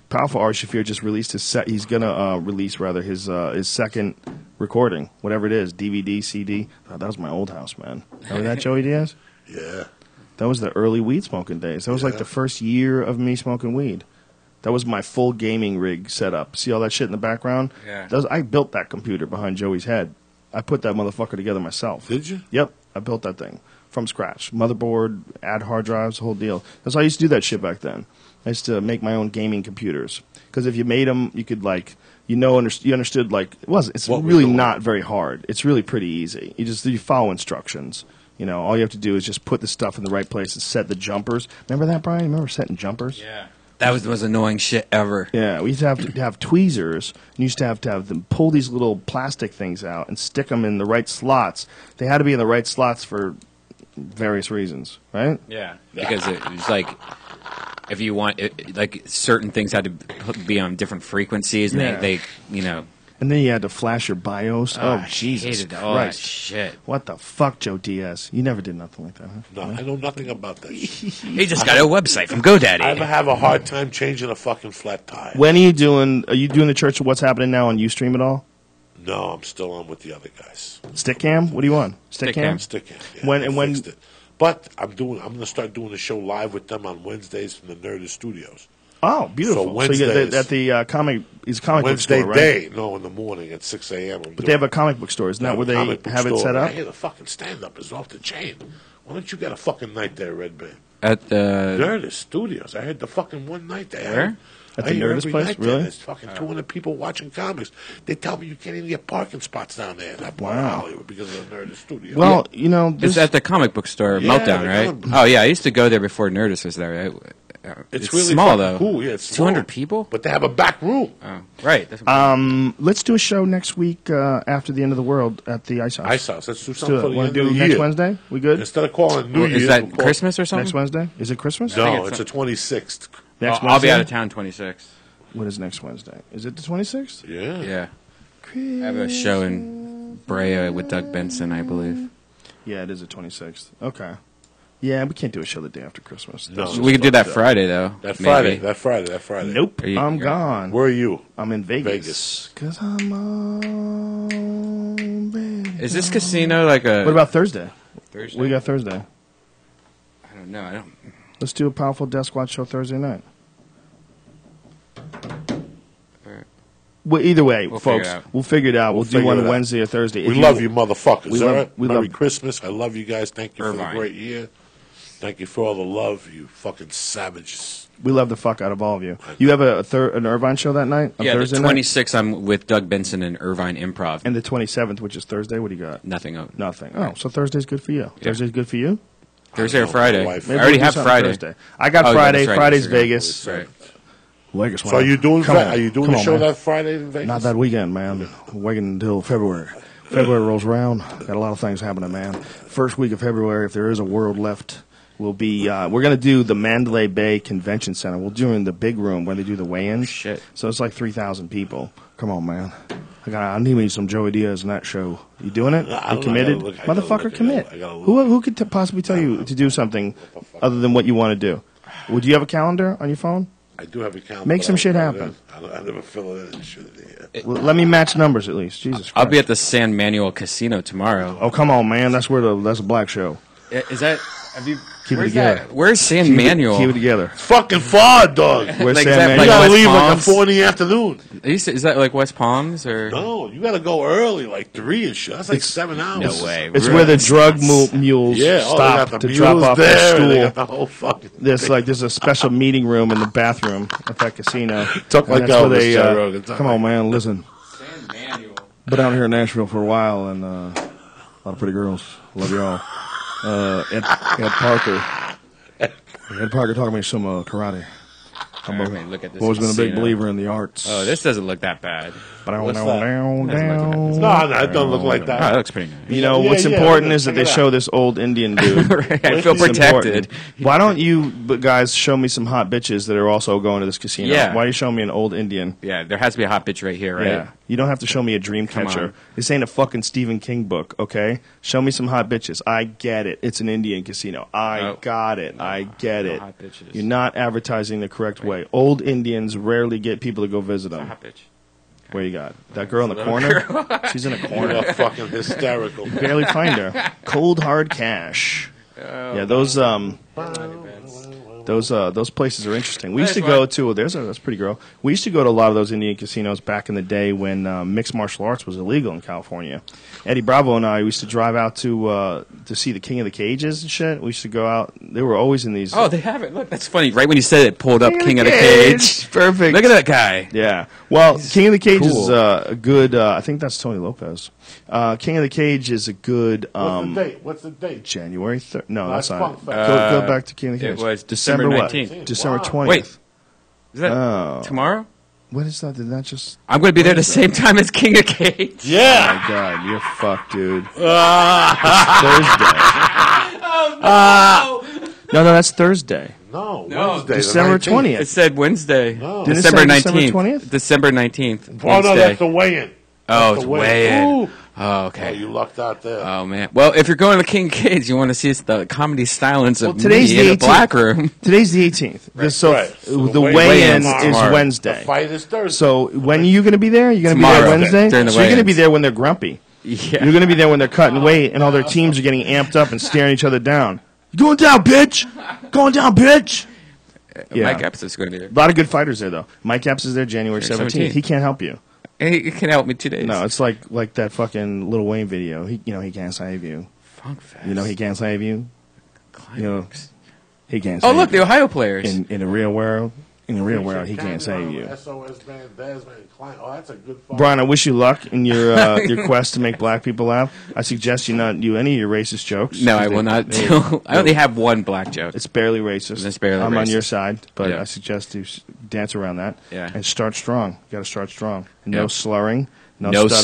Powerful Ari Shafir just released his set. He's gonna release rather his second recording, whatever it is, DVD, CD. Oh, that was my old house, man. Remember that, Joey Diaz? Yeah. That was the early weed smoking days. That was like the first year of me smoking weed. That was my full gaming rig setup. See all that shit in the background? Yeah. I built that computer behind Joey's head. I put that motherfucker together myself. Did you? Yep. I built that thing from scratch. Motherboard, add hard drives, the whole deal. That's how I used to do that shit back then. I used to make my own gaming computers. Because if you made them, you could you understood it's really not very hard. It's really pretty easy. You follow instructions. You know, all you have to do is just put the stuff in the right place and set the jumpers. Remember that, Brian? Remember setting jumpers? Yeah. That was the most annoying shit ever. Yeah, we used to have tweezers. And you used to have them pull these little plastic things out and stick them in the right slots. They had to be in the right slots for various reasons, right? Yeah, because it was like if you want, certain things had to be on different frequencies, and they And then you had to flash your BIOS. Oh, Jesus hated all that Christ. shit. What the fuck, Joe Diaz? You never did nothing like that, huh? No, I know nothing about that shit. He just got a website from GoDaddy. I have a hard time changing a fucking flat tire. When are you doing the Church of What's Happening Now on Ustream at all? No, I'm still on with the other guys. Stickcam? What do you want? Stickcam? Stickcam. Yeah, When fixed it. But I'm going to start doing the show live with them on Wednesdays from the Nerdist Studios. Oh, beautiful. So Wednesdays, you get at the comic book Wednesday store, right? day. No, in the morning at 6 a.m. But they have a comic book store, isn't that where they have it set up? I hear the fucking stand-up is off the chain. Why don't you get a fucking night there, Redban? At the Nerdist Studios. I heard the fucking one night there. Where? At the Nerdist place? Really? There's fucking 200 people watching comics. They tell me you can't even get parking spots down there. Wow. Hollywood because of the Nerdist Studios. Well, it's at the comic book store, Yeah, Meltdown, the right? comic book- Oh yeah, I used to go there before Nerdist was there. Right? It's really small fucking though. cool. Yeah, it's 200 small. people. But they have a back room. Oh, right. That's Let's do a show next week after the end of the world at the Ice House. Ice House. Let's do Let's something do for it. the Want end to of do the next year. Wednesday? We good? Instead of calling New Is Year's, that we'll call- Christmas or something? Next Wednesday? Is it Christmas? No, it's the 26th. Next I'll be Wednesday? out of town 26th. What is next Wednesday? Is it the 26th? Yeah. Yeah. I have a show in Brea with Doug Benson, I believe. Yeah, it is the 26th. Okay. Yeah, we can't do a show the day after Christmas. No. We could do that Friday though. That maybe. Friday. Nope. Are you- I'm gone. Where are you? I'm in Vegas. Vegas. Because I'm on Vegas. Is this casino like a? What about Thursday? Thursday? What do you got Thursday? I don't know. I don't. Let's do a Powerful Death Squad show Thursday night. Alright. Well, either way, We'll figure folks, it out. we'll figure it out. We'll do figure one it out. Wednesday or Thursday. We If love you, motherfuckers. we all love- right? we Merry love- Christmas. I love you guys. Thank you for Irvine. the great year. Thank you for all the love, you fucking savages. We love the fuck out of all of you. You have an Irvine show that night? On Yeah, Thursday the night? 26th. I'm with Doug Benson and Irvine Improv. And the 27th, which is Thursday, what do you got? Nothing. Nothing. Oh, so Thursday's good for you. Thursday's good for you? Thursday or I don't know, Friday. my wife- I Maybe already we'll do have something Friday. Thursday. I got Oh, Friday. that's right. Friday's That's right. Vegas. Right. Vegas. So are you doing Come on. are you doing Come the on, show man. that Friday in Vegas? Not that weekend, man. Waiting until February. February rolls around. Got a lot of things happening, man. First week of February, if there is a world left, we'll be. We're gonna do the Mandalay Bay Convention Center. We'll do it in the big room where they do the weigh-ins. Shit. So it's like 3,000 people. Come on, man. I need me some Joey Diaz in that show. You doing it? I You don't know. committed? I gotta look. Motherfucker, commit. I gotta look. Who could possibly tell you to do something other than what you want to do? Would you have a calendar on your phone? I do have a calendar. Make but some I shit don't- happen. I never fill it in. Well, let me match numbers at least. Jesus Christ. I'll be at the San Manuel Casino tomorrow. Oh, come on, man. That's a black show. Is that? Have you? Keep it where's together. that? Where's San Keep Manuel? Keep it together. It's fucking far, dog. Where's Like, San is that Manuel? You gotta West leave like at Palms? 4 in the afternoon. Is that like West Palms or? No, you gotta go early, like 3 and shit. That's like 7 hours. No way. It's where the drug mules Yeah, stop they got to the drop mules off there, their and they stool. got the whole fucking There's a special meeting room in the bathroom at that casino. Talk And like that's where Elvis, Joe Rogan. Talk come like on, man, listen. San Manuel. Been out here in Nashville for a while, and a lot of pretty girls. Love y'all. Ed Parker. Ed Parker taught me some karate. Look at this. Always been a big casino. believer in the arts. Oh, this doesn't look that bad. What's that? Down. No, it don't look like Oh, that. that looks pretty nice. You know, Yeah, what's yeah, important look, is that check they it show out. this old Indian dude. I feel It's protected. important. Why don't you guys show me some hot bitches that are also going to this casino? Yeah. Why are you showing me an old Indian? Yeah, there has to be a hot bitch right here, right? Yeah. You don't have to show me a dream Come catcher. on. This ain't a fucking Stephen King book, okay? Show me some hot bitches. I get it. It's an Indian casino. I got it. I get no it. hot bitches. You're not advertising the correct way. Old Indians rarely get people to go visit them. Hot bitch. Where you got? That girl in the Little corner? girl. She's in a You're corner. fucking hysterical. Barely find her. Cold hard cash. Yeah, those places are interesting. We used to go to that's a pretty girl. We used to go to a lot of those Indian casinos back in the day when mixed martial arts was illegal in California. Eddie Bravo and I used to drive out to see the King of the Cages and shit. We used to go out. They were always in these. Oh, they have it. Look, that's funny. Right when you said it, pulled up King of the Cage. Perfect. Look at that guy. Yeah. Well, King of the Cage cool. is a good. I think that's Tony Lopez. King of the Cage is a good. What's the date? January 3rd. No, That's that's not. Funk It. Fest. Go back to King of the It Cage. was December what? 19th. December Wow. 20th. Wait, is that Oh. tomorrow? What is that? Did that just? I'm going to be there the same time as King of Cage. Oh Yeah. my God, you're fucked, dude. It's Ah. Thursday. No, that's Thursday. No, No, Wednesday, the December 19th. 20th. It said Wednesday. No. Didn't it December say 19th. December 20th? December 19th. Oh, no, Wednesday. that's the weigh-in. Oh, That's it's the way in. Ooh. Oh, Oh, okay. you lucked out there. Oh, man. Well, if you're going to King Cage, you want to see the comedy stylings of today's me the in the 18th. black room. Today's the 18th. So Right. So the weigh-in weigh-in is is tomorrow. Wednesday. The fight is Thursday. So when are you going to be there? You're going to be Tomorrow. there Wednesday? During the So you're going to be weigh-ins. there when they're grumpy. Yeah. You're going to be there when they're cutting weight and all their teams are getting amped up and staring each other down. You going down, bitch? Going down, bitch? Yeah. Mike Epps is going to be there. A lot of good fighters there, though. Mike Epps is there January 17th. 17th. He can't help you. He can help me 2 days. No, it's like that fucking Lil Wayne video. He can't save you. Funk Fest. He can't save you. Climax. He can't. Oh, save look, you. the Ohio players. in the real world. In the real world, he can't save you. SOS band, Daz band, Klein. Oh, that's a good fight. Brian, I wish you luck in your your quest to make black people laugh. I suggest you not do any of your racist jokes. No, I will not do. I only have one black joke. It's barely racist. It's barely I'm on racist. your side, but Yeah. I suggest you dance around that. Yeah. And start strong. You got to start strong. No Yeah. slurring. No slurring.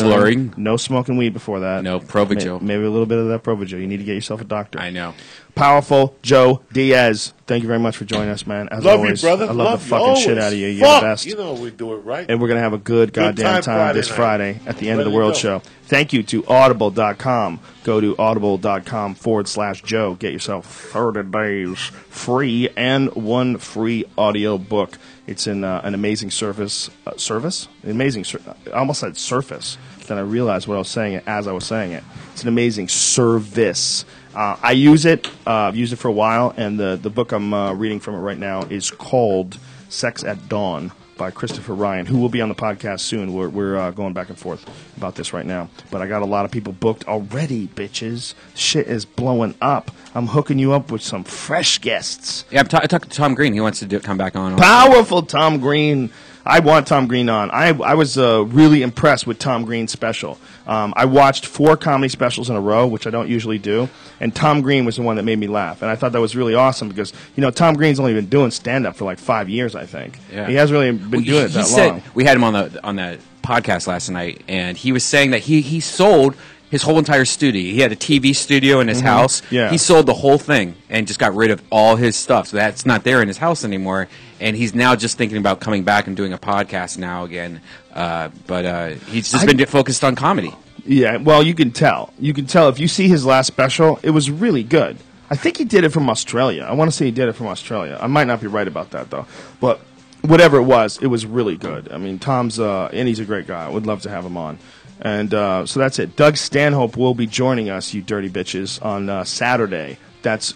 stuttering. No smoking weed before that. No Provigil. Maybe a little bit of that Provigil. You need to get yourself a doctor. I know. Powerful Joe Diaz. Thank you very much for joining us, man. As Love always, you, brother. I love the fucking you shit always. out of you. You're Fuck. the best. You know we do it right. And we're going to have a good goddamn time this Friday at the end of the Ready to World go. Show. Thank you to Audible.com. Go to audible.com/Joe. Get yourself 30 days free and one free audio book. It's in an amazing service. Amazing. I almost said surface. Then I realized what I was saying as I was saying it. It's an amazing service. I use it. I've used it for a while, and the book I'm reading from it right now is called Sex at Dawn by Christopher Ryan, who will be on the podcast soon. We're going back and forth about this right now. But I got a lot of people booked already, bitches. Shit is blowing up. I'm hooking you up with some fresh guests. Yeah, I talked to Tom Green. He wants to come back on. Powerful Tom Green. I want Tom Green on. I was really impressed with Tom Green's special. I watched 4 comedy specials in a row, which I don't usually do, and Tom Green was the one that made me laugh. And I thought that was really awesome because, Tom Green's only been doing stand-up for like 5 years, I think. Yeah. He hasn't really been doing it that long. We had him on the podcast last night, and he was saying that he sold his whole entire studio. He had a TV studio in his house. Yeah. He sold the whole thing and just got rid of all his stuff. So that's not there in his house anymore. And he's now just thinking about coming back and doing a podcast now again. But he's just been focused on comedy. Yeah, well, you can tell. You can tell if you see his last special, it was really good. I think he did it from Australia. I want to say he did it from Australia. I might not be right about that, though. But whatever it was really good. I mean, Tom's and he's a great guy. I would love to have him on. And so that's it. Doug Stanhope will be joining us, you dirty bitches, on Saturday. That's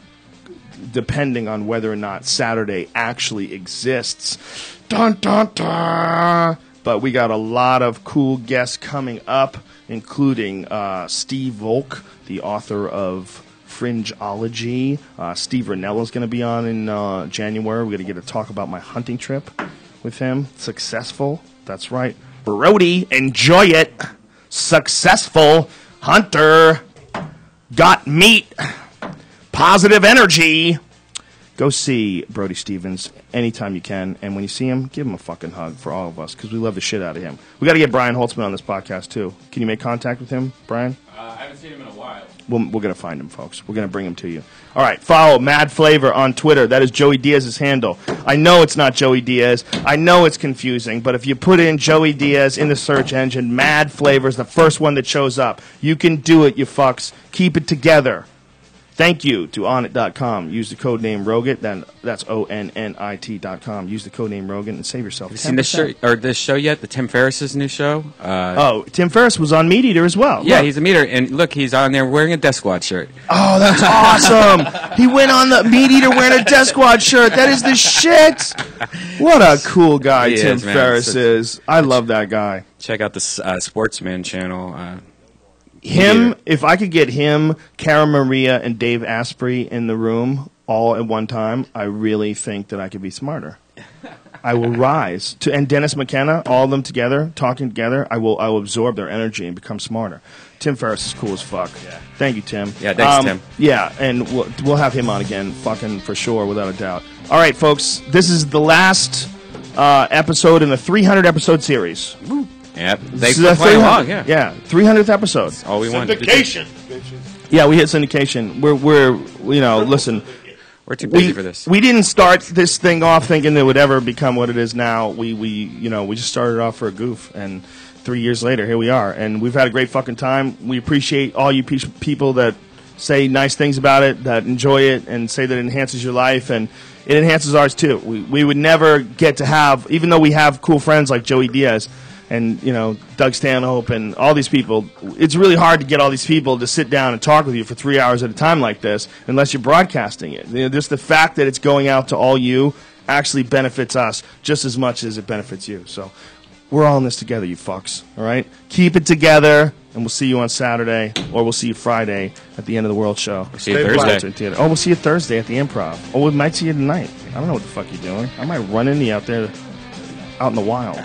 depending on whether or not Saturday actually exists. Dun, dun, dun. But we got a lot of cool guests coming up, including Steve Volk, the author of Fringeology. Steve Ranella is going to be on in January. We're going to get to talk about my hunting trip with him. Successful. That's right. Brody, enjoy it. Successful hunter. Got meat. Positive energy. Go see Brody Stevens anytime you can, and when you see him, give him a fucking hug for all of us, because we love the shit out of him. We got to get Brian Holtzman on this podcast, too. Can you make contact with him, Brian? I haven't seen him in a while. We're going to find him, folks. We're going to bring him to you. All right, follow Mad Flavor on Twitter. That is Joey Diaz's handle. I know it's not Joey Diaz. I know it's confusing, but if you put in Joey Diaz in the search engine, Mad Flavor is the first one that shows up. You can do it, you fucks. Keep it together. Thank you to Onnit.com. Use the code name Rogan. That's ONNIT.com. Use the code name Rogan and save yourself 10%. Have you seen this show yet? The Tim Ferriss's new show? Tim Ferriss was on Meat Eater as well. Yeah, Look. he's a meater. And look, he's on there wearing a Death Squad shirt. Oh, that's awesome. He went on the Meat Eater wearing a Death Squad shirt. That is the shit. What a cool guy Tim Ferriss is. I love that guy. Check out the Sportsman channel. Him, if I could get him, Cara Maria, and Dave Asprey in the room all at one time, I really think that I could be smarter. I will rise to, and Dennis McKenna, all of them together, talking together. I will absorb their energy and become smarter. Tim Ferriss is cool as fuck. Yeah. Thank you, Tim. Yeah, thanks, Tim. Yeah, and we'll have him on again, fucking for sure, without a doubt. All right, folks, this is the last episode in the 300 episode series. Woo. Yep. Thanks for playing along, yeah. Yeah, 300th episode. That's all we wanted. Syndication, bitches. Yeah, we hit syndication. We're listen. We're too busy for this. We didn't start this thing off thinking it would ever become what it is now. We just started off for a goof, and 3 years later, here we are. And we've had a great fucking time. We appreciate all you people that say nice things about it, that enjoy it, and say that it enhances your life, and it enhances ours too. We would never get to have, even though we have cool friends like Joey Diaz, and Doug Stanhope and all these people, it's really hard to get all these people to sit down and talk with you for 3 hours at a time like this unless you're broadcasting it. Just the fact that it's going out to all you actually benefits us just as much as it benefits you. So we're all in this together, you fucks. All right? Keep it together, and we'll see you on Saturday, or we'll see you Friday at the End of the World show. We'll see you Thursday. Oh, we'll see you Thursday at the Improv. Oh, we might see you tonight. I don't know what the fuck you're doing. I might run into you out there out in the wild.